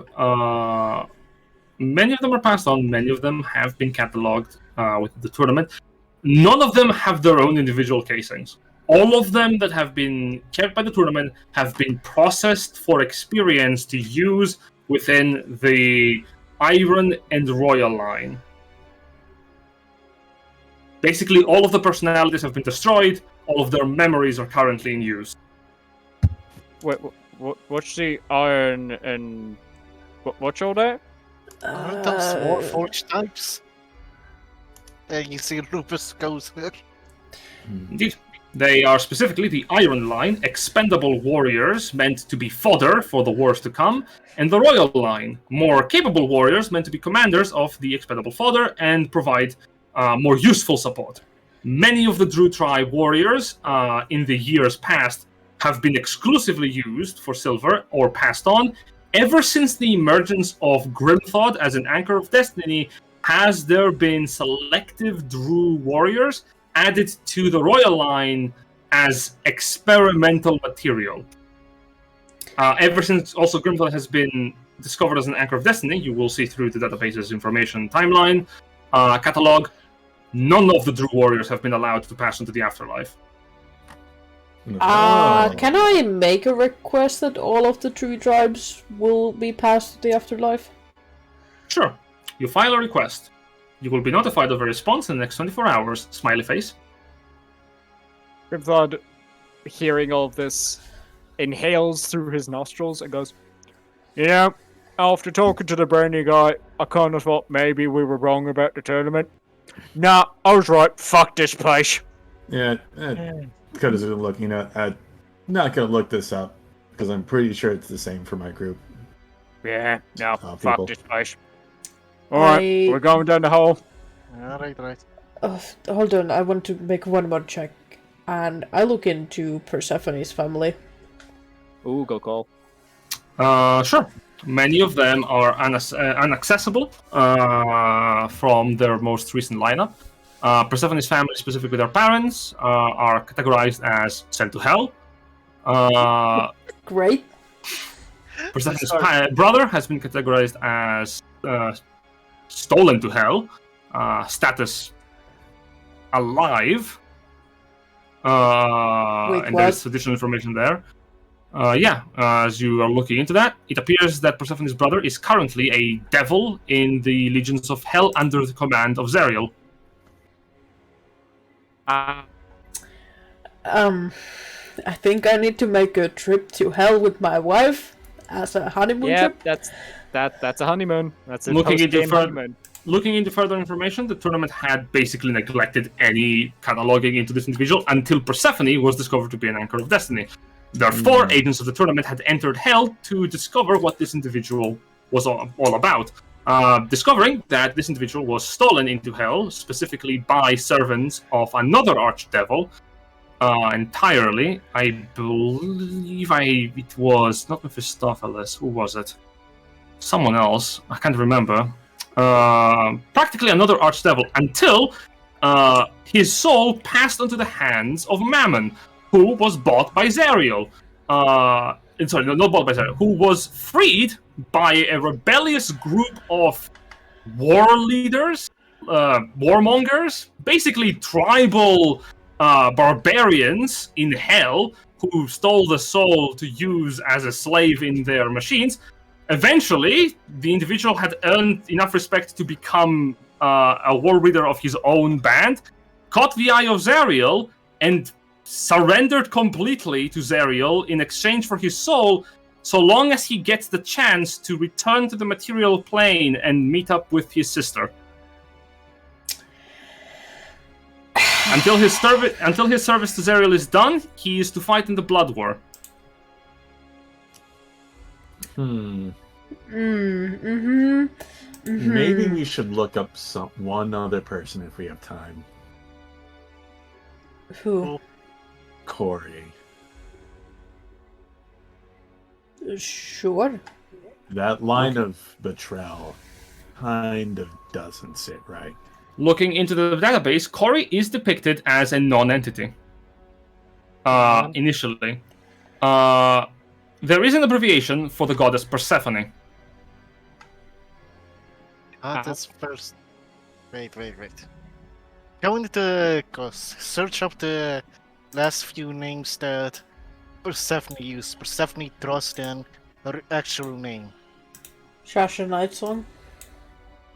Many of them are passed on. Many of them have been cataloged with the tournament. None of them have their own individual casings. All of them that have been kept by the tournament have been processed for experience to use within the Iron and Royal line. Basically, all of the personalities have been destroyed. All of their memories are currently in use.
Wait, what's the iron and what's all that?
Aren't those warforged types? You see Lupus goes there.
Indeed. They are specifically the Iron Line, expendable warriors meant to be fodder for the wars to come, and the Royal Line, more capable warriors meant to be commanders of the expendable fodder and provide more useful support. Many of the Drew tribe warriors in the years past have been exclusively used for silver or passed on. Ever since the emergence of Grimthod as an anchor of destiny, has there been selective Drew warriors added to the Royal Line as experimental material. Ever since also Grimthod has been discovered as an anchor of destiny, you will see through the database's information timeline catalog, none of the Drew warriors have been allowed to pass into the afterlife.
Can I make a request that all of the True Tribes will be passed to the afterlife?
Sure. You file a request. You will be notified of a response in the next 24 hours. Smiley face.
Grimthod, hearing all of this, inhales through his nostrils and goes, after talking to the brainy guy, I kind of thought maybe we were wrong about the tournament. Nah, I was right. Fuck this place.
Yeah, could have been looking at. I'm not gonna look this up because I'm pretty sure it's the same for my group.
Yeah, no,
people.
fuck this place. Alright, we're going down the hole.
Right.
Hold on, I want to make one more check. And I look into Persephone's family.
Ooh, go call.
Sure. Many of them are inaccessible from their most recent lineup. Persephone's family, specifically their parents, are categorized as sent to hell.
Great.
Persephone's brother has been categorized as stolen to hell. Status alive. And there's additional information there. As you are looking into that, it appears that Persephone's brother is currently a devil in the Legions of Hell under the command of Zerial.
I think I need to make a trip to hell with my wife as a honeymoon trip.
That's a honeymoon. That's a
Looking into further information, the tournament had basically neglected any cataloging into this individual until Persephone was discovered to be an anchor of destiny. Therefore, agents of the tournament had entered hell to discover what this individual was all about. Discovering that this individual was stolen into hell, specifically by servants of another archdevil, entirely. I believe it was not Mephistopheles. Who was it? Someone else. I can't remember. Practically another archdevil until his soul passed into the hands of Mammon, who was bought by Zerial. Not bought by Zerial. Who was freed by a rebellious group of war leaders, warmongers, basically tribal barbarians in hell who stole the soul to use as a slave in their machines. Eventually, the individual had earned enough respect to become a war leader of his own band, caught the eye of Zerial, and surrendered completely to Zerial in exchange for his soul, so long as he gets the chance to return to the material plane and meet up with his sister. Until his service to Zerial is done, he is to fight in the Blood War.
Maybe we should look up one other person if we have time.
Who?
Corey.
Sure.
That line of betrayal kind of doesn't sit right.
Looking into the database, Corey is depicted as a non-entity. Initially. There is an abbreviation for the goddess Persephone.
That's first. Wait. Going to search up the last few names that Persephone used. Persephone Trust and her actual name.
Shasha Nightsong?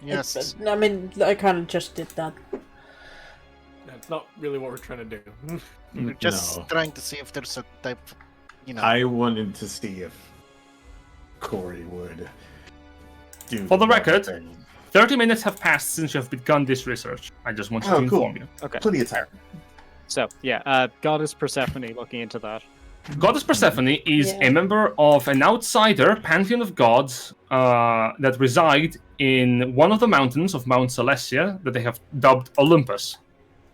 Yes.
I mean, I kind of just did that.
That's not really what we're trying to do.
We're just trying to see if there's a type,
I wanted to see if Corey would do.
For the record, 30 minutes have passed since you have begun this research. I just wanted to inform you.
Okay.
Plenty of time.
So, Goddess Persephone, looking into that.
Goddess Persephone is a member of an outsider pantheon of gods that reside in one of the mountains of Mount Celestia that they have dubbed Olympus.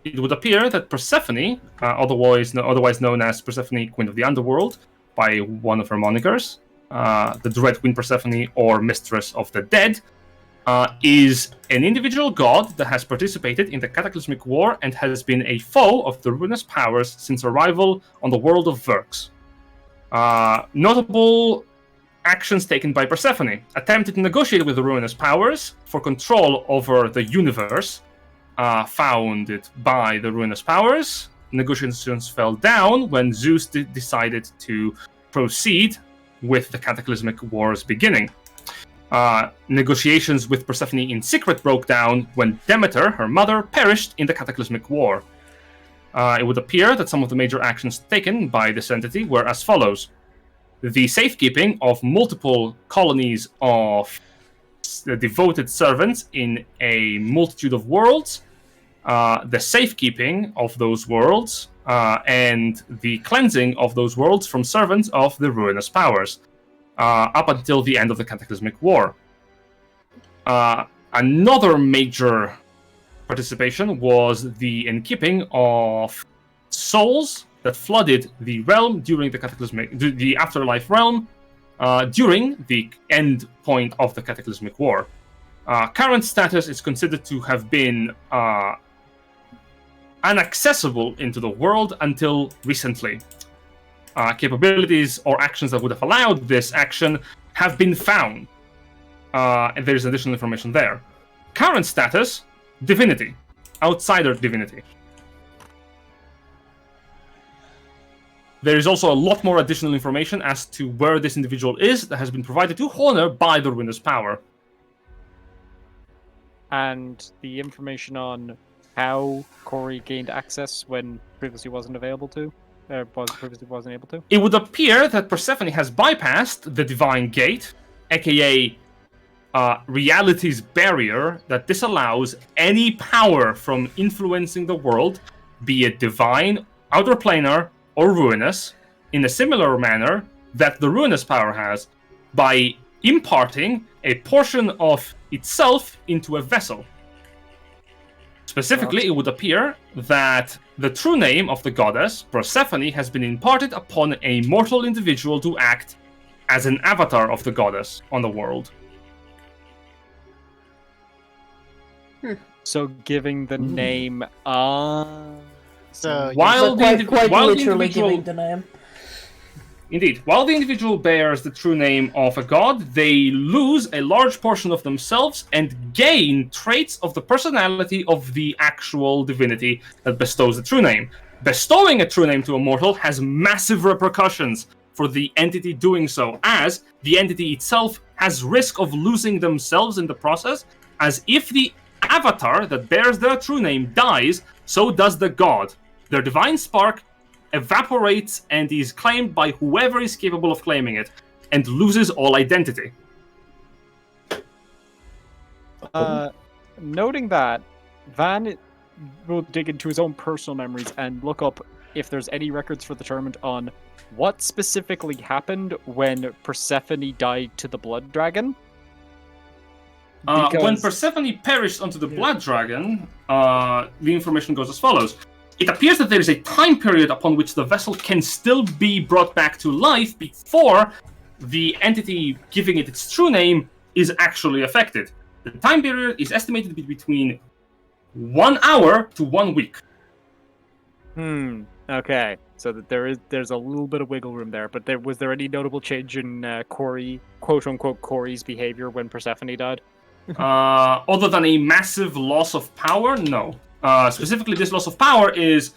It would appear that Persephone, otherwise known as Persephone, Queen of the Underworld, by one of her monikers, the Dread Queen Persephone or Mistress of the Dead, is an individual god that has participated in the Cataclysmic War and has been a foe of the Ruinous powers since arrival on the world of Verx. Notable actions taken by Persephone: attempted to negotiate with the Ruinous powers for control over the universe founded by the Ruinous powers. Negotiations fell down when Zeus decided to proceed with the Cataclysmic War's beginning. Negotiations with Persephone in secret broke down when Demeter, her mother, perished in the Cataclysmic War. it would appear that some of the major actions taken by this entity were as follows. The safekeeping of multiple colonies of devoted servants in a multitude of worlds, the safekeeping of those worlds, and the cleansing of those worlds from servants of the ruinous powers, up until the end of the Cataclysmic War. Another major participation was the inkeeping of souls that flooded the realm during the afterlife realm, during the end point of the Cataclysmic War. Current status is considered to have been inaccessible into the world until recently. Capabilities or actions that would have allowed this action have been found, and there is additional information there. Current status, divinity, outsider divinity. There is also a lot more additional information as to where this individual is that has been provided to Honor by the Ruinous Power.
And the information on how Corey gained access when previously wasn't able to? It
would appear that Persephone has bypassed the Divine Gate, aka reality's barrier that disallows any power from influencing the world, be it divine, outer planar, or ruinous, in a similar manner that the ruinous power has, by imparting a portion of itself into a vessel. Specifically, it would appear that the true name of the goddess, Persephone, has been imparted upon a mortal individual to act as an avatar of the goddess on the world.
So giving the name
So
while the
quite literally
individual,
giving the name.
Indeed, while the individual bears the true name of a god, they lose a large portion of themselves and gain traits of the personality of the actual divinity that bestows the true name. Bestowing a true name to a mortal has massive repercussions for the entity doing so, as the entity itself has risk of losing themselves in the process, as if the avatar that bears their true name dies, so does the god. Their divine spark evaporates and is claimed by whoever is capable of claiming it, and loses all identity.
Noting that, Van will dig into his own personal memories and look up if there's any records for the tournament on what specifically happened when Persephone died to the Blood Dragon.
When Persephone perished onto the Blood Dragon, the information goes as follows. It appears that there is a time period upon which the vessel can still be brought back to life before the entity giving it its true name is actually affected. The time period is estimated to be between 1 hour to 1 week.
Okay. So that there's a little bit of wiggle room there, but was there any notable change in Corey, quote unquote Corey's behavior when Persephone died?
Other than a massive loss of power, no. Specifically, this loss of power is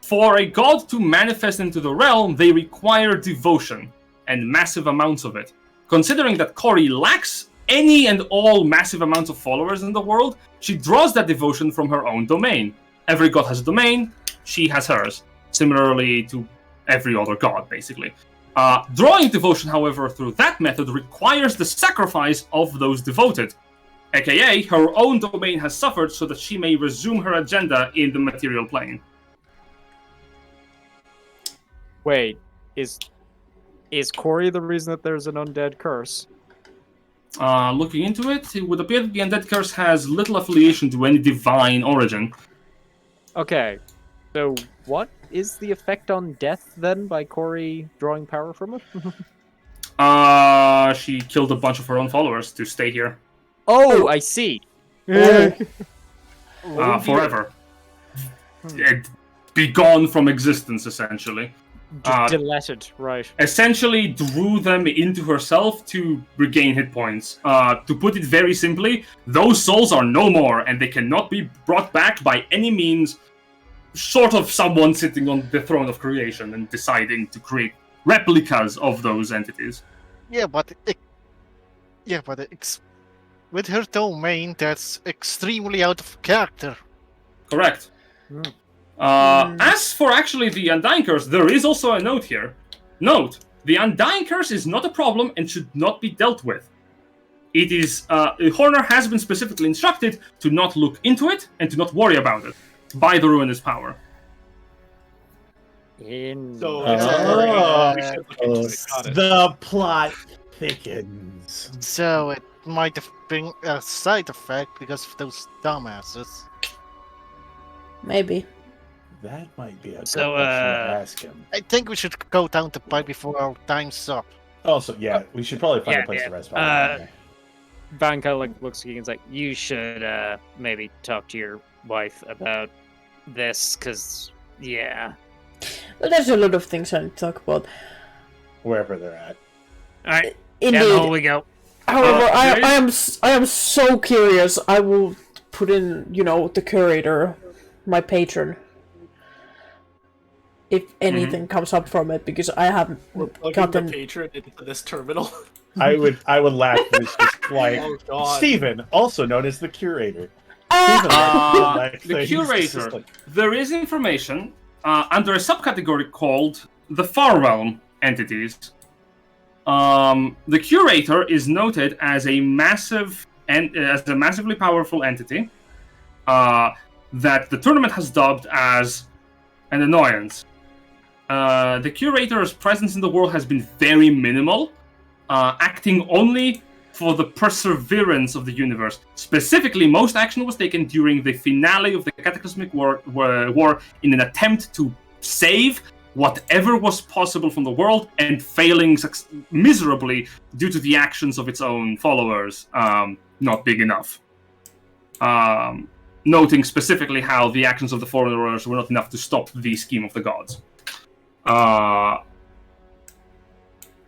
for a god to manifest into the realm, they require devotion and massive amounts of it. Considering that Corey lacks any and all massive amounts of followers in the world, she draws that devotion from her own domain. Every god has a domain, she has hers. Similarly to every other god, basically. Drawing devotion, however, through that method requires the sacrifice of those devoted. AKA, her own domain has suffered so that she may resume her agenda in the material plane.
Wait, is Corey the reason that there's an undead curse?
Looking into it, it would appear that the undead curse has little affiliation to any divine origin.
Okay, so what is the effect on death then by Corey drawing power from it?
She killed a bunch of her own followers to stay here.
Oh, I see.
Forever. Be gone from existence, essentially.
Deleted, right.
Essentially drew them into herself to regain hit points. To put it very simply, those souls are no more, and they cannot be brought back by any means, short of someone sitting on the throne of creation and deciding to create replicas of those entities.
With her domain, that's extremely out of character.
Correct. As for actually the Undying Curse, there is also a note here. Note, the Undying Curse is not a problem and should not be dealt with. It is, Horner has been specifically instructed to not look into it and to not worry about it by the Ruinous power.
So
we
should look into it. Got it.
the plot thickens.
So it might have been a side effect because of those dumbasses.
Maybe.
That might be a good
So,
question to ask him.
I think we should go down to pipe before our time's up.
Also, yeah, we should probably find a place to rest.
Van kind of looks at you and is like, you should maybe talk to your wife about this, because, yeah.
Well, there's a lot of things I need to talk about.
Wherever they're at.
Alright,
Indeed.
down the hole we go.
However, I am so curious. I will put in, the curator, my patron, if anything comes up from it, because I haven't gotten
the patron into this terminal.
I would laugh. It's just like
Oh god.
Stephen, also known as the curator.
The curator. There is information under a subcategory called the Far Realm entities. The curator is noted as a massively powerful entity that the tournament has dubbed as an annoyance. The curator's presence in the world has been very minimal, acting only for the perseverance of the universe. Specifically, most action was taken during the finale of the Cataclysmic War in an attempt to save whatever was possible from the world, and failing miserably due to the actions of its own followers not big enough. Noting specifically how the actions of the followers were not enough to stop the scheme of the gods.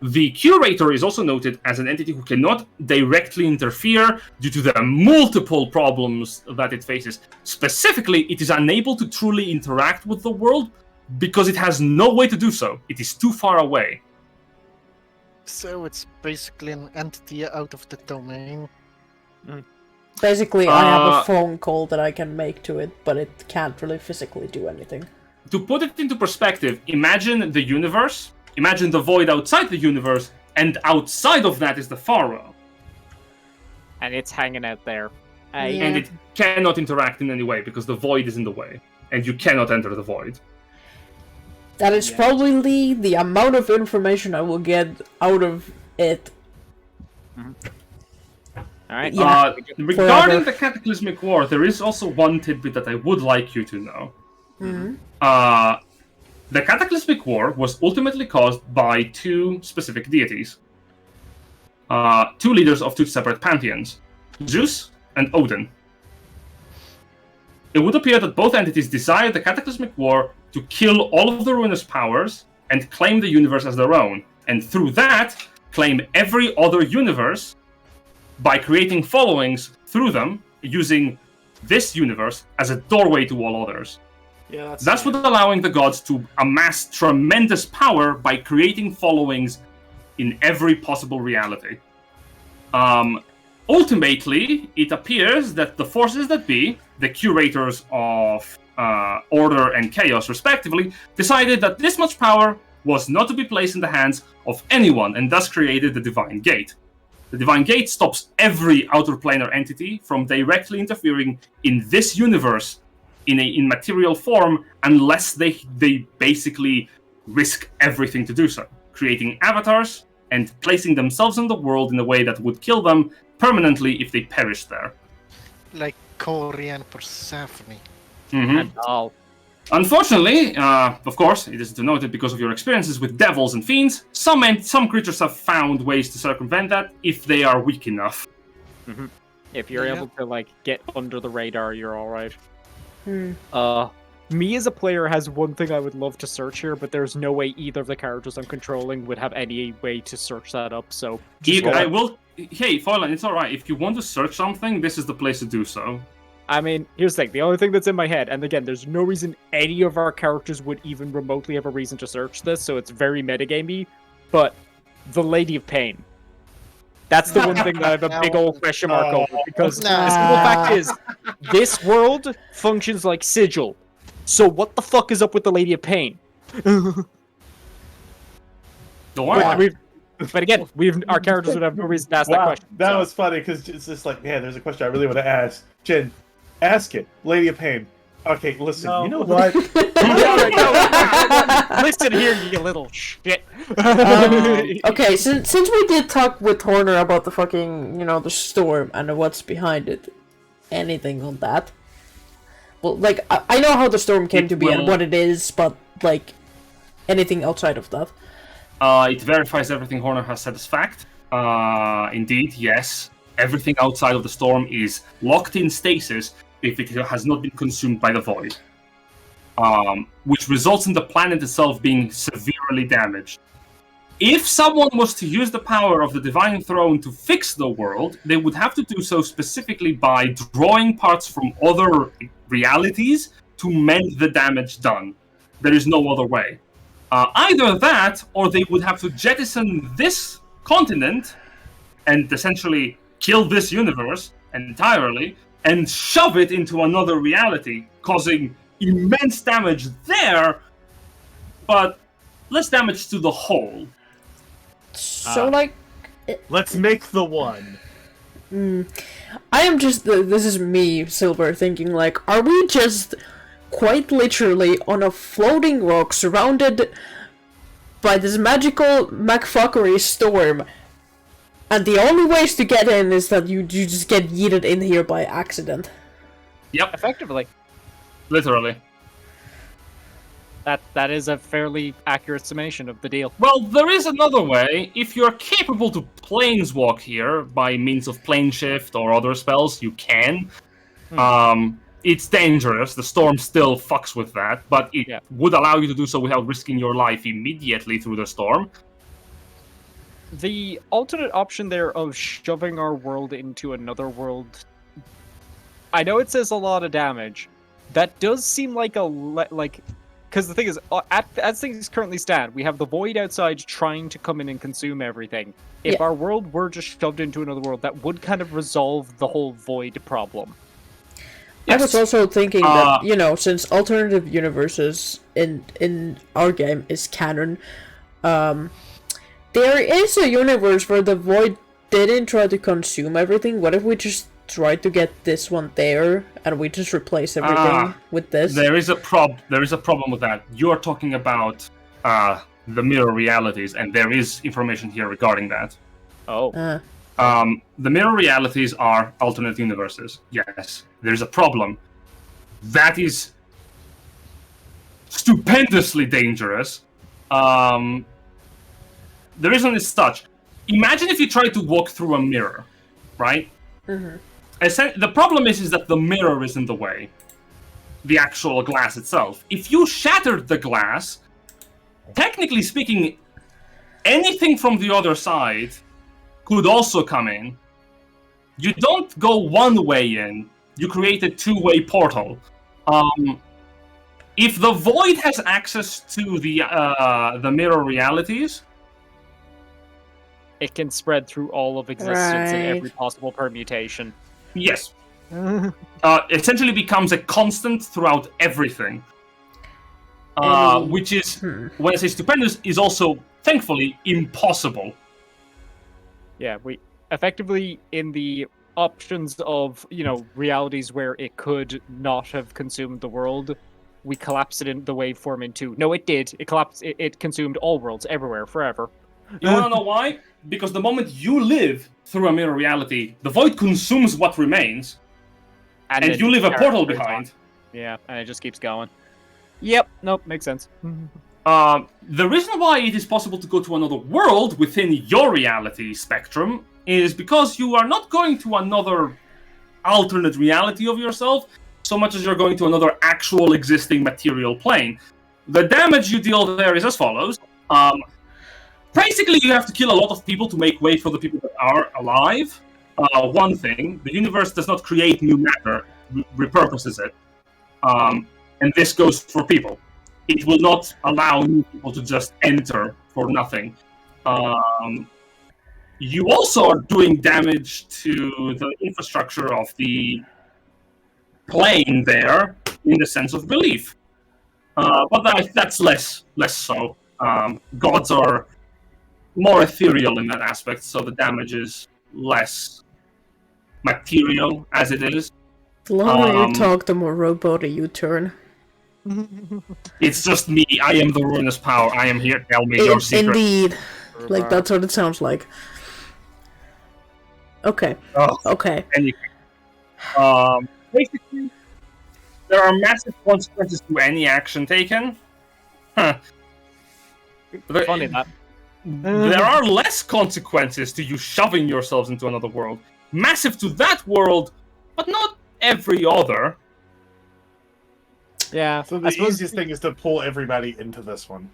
The curator is also noted as an entity who cannot directly interfere due to the multiple problems that it faces. Specifically, it is unable to truly interact with the world because it has no way to do so. It is too far away.
So it's basically an entity out of the domain.
Basically, I have a phone call that I can make to it, but it can't really physically do anything.
To put it into perspective, imagine the universe, imagine the void outside the universe, and outside of that is the Far Realm.
And it's hanging out there.
And it cannot interact in any way because the void is in the way, and you cannot enter the void.
That is probably the amount of information I will get out of it.
Alright.
Yeah.
Regarding the Cataclysmic War, there is also one tidbit that I would like you to know. The Cataclysmic War was ultimately caused by two specific deities. Two leaders of two separate pantheons, Zeus and Odin. It would appear that both entities desired the Cataclysmic War to kill all of the Ruinous powers and claim the universe as their own, and through that, claim every other universe by creating followings through them, using this universe as a doorway to all others.
Yeah,
That's what allowing the gods to amass tremendous power by creating followings in every possible reality. Ultimately, it appears that the forces that be, the curators of order and chaos respectively, decided that this much power was not to be placed in the hands of anyone, and thus created the Divine Gate. The Divine Gate stops every outer planar entity from directly interfering in this universe in material form unless they basically risk everything to do so, creating avatars and placing themselves in the world in a way that would kill them permanently if they perished there.
Like Cori and Persephone.
And all.
Unfortunately, of course, it is denoted because of your experiences with devils and fiends, some creatures have found ways to circumvent that if they are weak enough.
If you're able to get under the radar, you're alright. Me as a player has one thing I would love to search here, but there's no way either of the characters I'm controlling would have any way to search that up, so...
I will... Hey, Foilan, it's alright. If you want to search something, this is the place to do so.
I mean, here's the thing. The only thing that's in my head, and again, there's no reason any of our characters would even remotely have a reason to search this, so it's very metagamey, but the Lady of Pain. That's the one thing that I have a big old question mark over, because the simple fact is, this world functions like Sigil. So what the fuck is up with the Lady of Pain?
Don't worry.
But again, our characters would have no reason to ask that question.
That was funny because it's just like, yeah, there's a question I really want to ask. Jen, ask it. Lady of Pain. Okay, listen.
No.
You know what?
Listen here, you little shit.
Okay, since we did talk with Horner about the fucking, the storm and what's behind it, anything on that? Well, like, I know how the storm came to be and what it is, but, like, anything outside of that?
It verifies everything Horner has said as fact. Indeed, yes. Everything outside of the storm is locked in stasis if it has not been consumed by the void. Which results in the planet itself being severely damaged. If someone was to use the power of the Divine Throne to fix the world, they would have to do so specifically by drawing parts from other realities to mend the damage done. There is no other way. Either that, or they would have to jettison this continent and essentially kill this universe entirely and shove it into another reality, causing immense damage there, but less damage to the whole.
So,
Let's make the one.
I am just, this is me, Silver, thinking, like, are we just quite literally on a floating rock surrounded by this magical McFuckery storm, and the only ways to get in is that you just get yeeted in here by accident?
Yep.
Effectively.
Literally.
That is a fairly accurate summation of the deal.
Well, there is another way. If you're capable to planeswalk here by means of plane shift or other spells, you can. It's dangerous. The storm still fucks with that, but it would allow you to do so without risking your life immediately through the storm.
The alternate option there of shoving our world into another world, I know it says a lot of damage. That does seem like because the thing is, as things currently stand, we have the void outside trying to come in and consume everything. If our world were just shoved into another world, that would kind of resolve the whole void problem.
Yes. I was also thinking that, since alternative universes in our game is canon, there is a universe where the void didn't try to consume everything. What if we just tried to get this one there, and we just replace everything with this?
There is a problem with that. You're talking about the mirror realities, and there is information here regarding that.
Oh.
The mirror realities are alternate universes. Yes, there's a problem. That is stupendously dangerous. The reason is such. Imagine if you tried to walk through a mirror, right?
Mm-hmm.
The problem is that the mirror is in the way. The actual glass itself. If you shattered the glass, technically speaking, anything from the other side could also come in. You don't go one way in, you create a two-way portal. If the void has access to the mirror realities,
it can spread through all of existence in every possible permutation.
Yes. Essentially becomes a constant throughout everything. Which is, when I say stupendous, is also, thankfully, impossible.
Yeah, we effectively, in the options of, realities where it could not have consumed the world, we collapsed it in the waveform into... No, it did. It collapsed. It consumed all worlds, everywhere, forever.
You wanna know why? Because the moment you live through a mirror reality, the void consumes what remains, and you leave a portal behind.
Yeah, and it just keeps going. Yep, nope, makes sense.
The reason why it is possible to go to another world within your reality spectrum is because you are not going to another alternate reality of yourself so much as you're going to another actual existing material plane. The damage you deal there is as follows. Basically, you have to kill a lot of people to make way for the people that are alive. One thing, the universe does not create new matter, repurposes it. And this goes for people. It will not allow new people to just enter for nothing. You also are doing damage to the infrastructure of the plane there, in the sense of belief. But that's less so. Gods are more ethereal in that aspect, so the damage is less material as it is.
The longer you talk, the more robot you turn.
It's just me. I am the ruinous power. I am here. Tell me your secret.
Indeed. Like, that's what it sounds like. Okay.
Oh,
Okay.
Basically, there are massive consequences to any action taken. Huh.
Funny that.
There are less consequences to you shoving yourselves into another world. Massive to that world, but not every other.
Yeah.
So the easiest thing is to pull everybody into this one.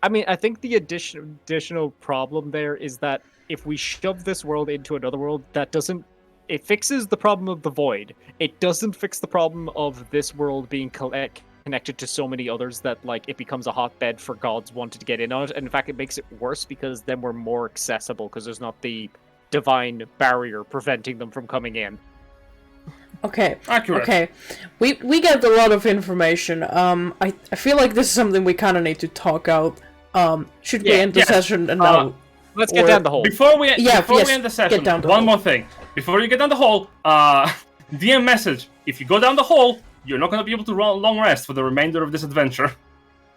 I mean, I think the additional problem there is that if we shove this world into another world, that doesn't... It fixes the problem of the void. It doesn't fix the problem of this world being connected to so many others that, like, it becomes a hotbed for gods wanting to get in on it. And in fact, it makes it worse because then we're more accessible because there's not the divine barrier preventing them from coming in.
Okay.
Accurate.
Okay. We get a lot of information. I feel like this is something we kind of need to talk out. Should we end the session and now?
Let's get down the hole.
Before we end the session, one more thing. Before you get down the hole, DM message. If you go down the hole, you're not going to be able to long rest for the remainder of this adventure.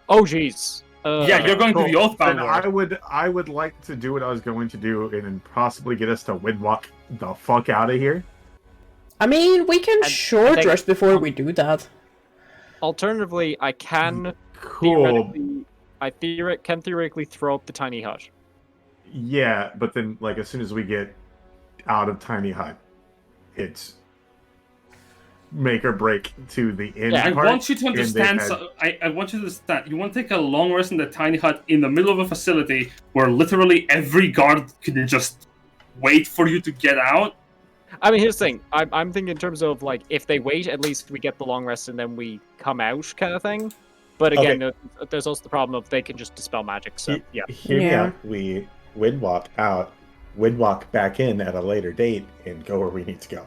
Oh, jeez.
Yeah, you're going to the Oathbound world.
I would like to do what I was going to do and possibly get us to windwalk the fuck out of here.
I mean, we can short rest before we do that.
Alternatively, I can
Cool.
theoretically throw up the tiny hut.
Yeah, but then, like, as soon as we get out of Tiny Hut, it's make or break to the end
I
part.
want you to understand. I want you to understand. You want to take a long rest in the tiny hut in the middle of a facility where literally every guard can just wait for you to get out.
I mean, here's the thing. I'm thinking in terms of, like, if they wait, at least we get the long rest and then we come out, kind of thing. But again, there's also the problem of they can just dispel magic. So
Hear me out. We windwalk out, windwalk back in at a later date, and go where we need to go.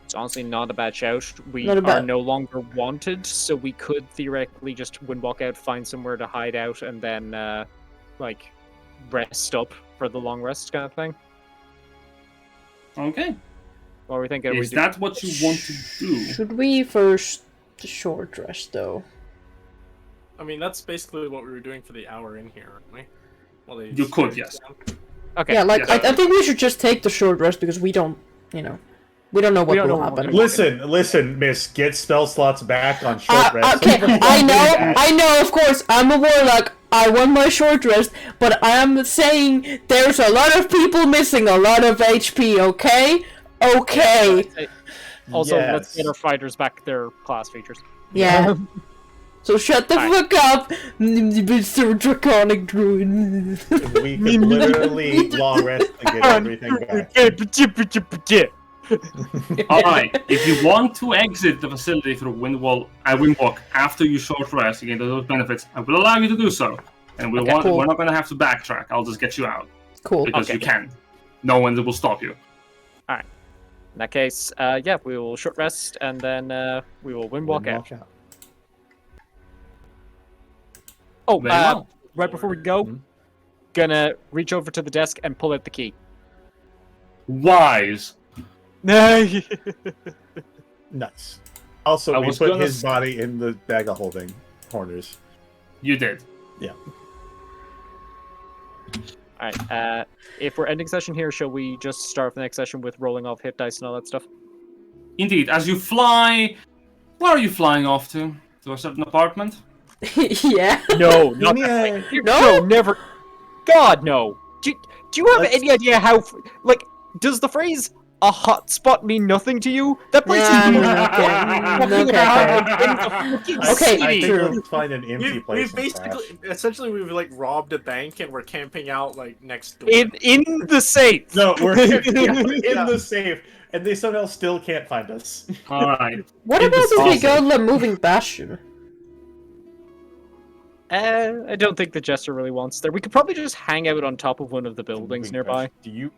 It's honestly not a bad shout. We are no longer wanted, so we could theoretically just windwalk out, find somewhere to hide out, and then like rest up for the long rest kind of thing.
Okay.
What are we thinking?
Is that what you want to do?
Should we first short rest though?
I mean, that's basically what we were doing for the hour in here, aren't we? Well,
you could, yes.
Okay.
Yeah, like I think we should just take the short rest because we don't know what will happen.
Listen, Miss, get spell slots back on short rest.
Okay, I know, of course, I'm a warlock. I want my short rest, but I am saying there's a lot of people missing a lot of HP. Okay.
Also, let's get our fighters back their class features.
Yeah. So shut the fuck up, Mr. Draconic Druid.
We could literally long rest to get everything back.
Alright, if you want to exit the facility through windwalk after you short rest, again, those benefits, I will allow you to do so. And we're not going to have to backtrack. I'll just get you out.
Cool.
Because you can. No one will stop you.
Alright. In that case, we will short rest, and then we will windwalk out. Oh, right before we go, gonna reach over to the desk and pull out the key.
Wise.
Nice. Also, we put his
gonna...
body in the bag of holding corners.
You did.
Yeah.
Alright, if we're ending session here, shall we just start the next session with rolling off hit dice and all that stuff?
Indeed. As you fly... Where are you flying off to? To a certain apartment?
Yeah.
No, not no, never. God, no. Do you have any idea how... Like, does the phrase "a hot spot" mean nothing to you? That place is
okay.
I think we'll find an empty place.
We've like robbed a bank and we're camping out like next door.
In the safe.
No, we're in the safe, and they somehow still can't find us.
All right.
What about if we go to the moving bastion?
I don't think the Jester really wants there. We could probably just hang out on top of one of the buildings nearby.
Do you?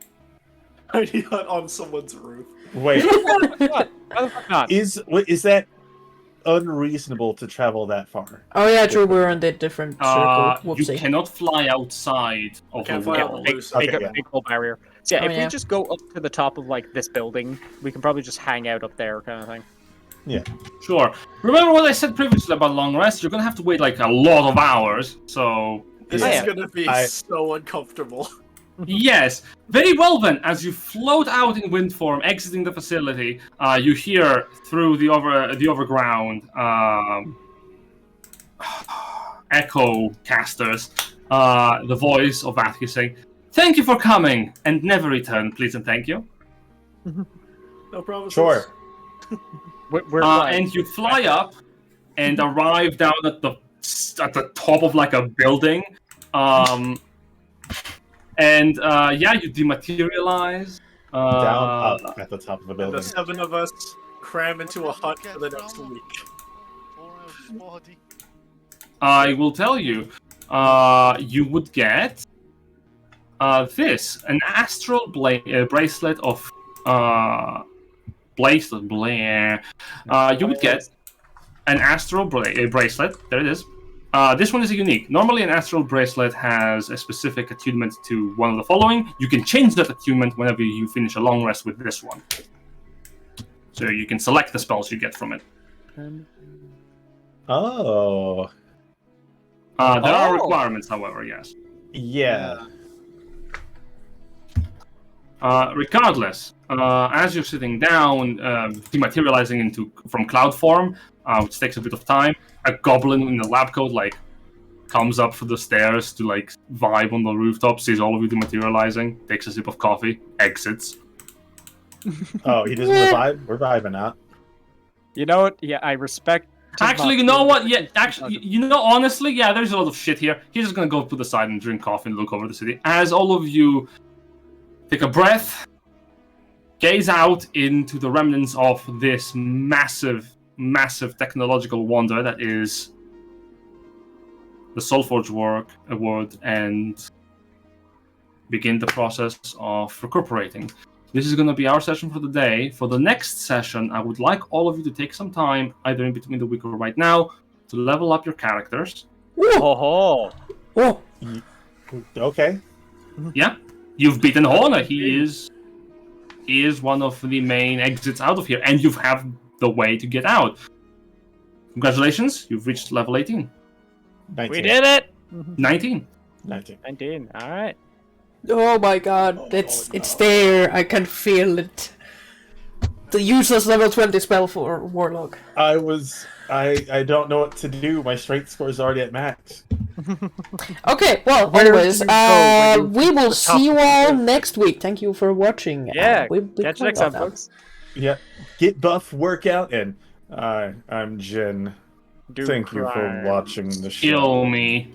On someone's roof.
Wait.
Why the fuck not?
Is that? unreasonable to travel that far.
Oh yeah, true. We're in the different circle.
You
Whoopsie.
cannot fly outside of the
Can't fly
wall.
out
Big,
loose.
big,
Okay, yeah.
big old barrier. So yeah,
Oh,
if we
yeah.
just go up to the top of like this building, we can probably just hang out up there, kind of thing.
Sure. Remember what I said previously about long rest? You're gonna have to wait like a lot of hours. So
This
Yeah.
is
Yeah.
gonna be
I-
so uncomfortable.
yes, very well then. As you float out in wind form, exiting the facility, you hear through the overground echo casters the voice of Atticus saying, "Thank you for coming, and never return, please and thank you."
No promises.
Sure.
We're flying.
And you fly up and arrive down at the top of like a building. You dematerialize.
Down up at the top of the
And
building.
the 7 of us cram into a hut for the next week.
4 hours body.
I will tell you. You would get this an astral bracelet of you would get an astral bracelet. There it is. This one is unique. Normally, an astral bracelet has a specific attunement to one of the following. You can change that attunement whenever you finish a long rest with this one. So you can select the spells you get from it.
Oh.
There are requirements, however, yes.
Yeah.
Regardless, as you're sitting down, dematerializing from cloud form, which takes a bit of time, a goblin in a lab coat comes up for the stairs to vibe on the rooftop, sees all of you dematerializing, takes a sip of coffee, exits.
Oh, he doesn't revive? We're vibing out.
You know what? Yeah, I respect.
Actually, you know what? Yeah, actually, honestly, yeah, there's a lot of shit here. He's just gonna go to the side and drink coffee and look over the city. As all of you take a breath, gaze out into the remnants of this massive technological wonder that is the Soulforge Award, and begin the process of recuperating. This is going to be our session for the day. For the next session, I would like all of you to take some time, either in between the week or right now, to level up your characters.
Oh,
Oh,
Okay.
Yeah, you've beaten Horner. He is one of the main exits out of here, and you have the way to get out. Congratulations, you've reached level 18.
19.
we did it.
19.
19.
19. All right.
oh my god, it's there. I can feel it. The useless level 20 spell for Warlock.
I don't know what to do. My strength score is already at max.
Okay, well,
Where
anyways,
do you go when you
we will
reach the top
see you
of the
all
hill?
next week. Thank you for watching.
Yeah.
We
Catch you
quite
next time,
love that.
folks.
Yeah. Get buff, workout, and I'm Jen.
Do
Thank you for
crime.
watching the show.
Kill me.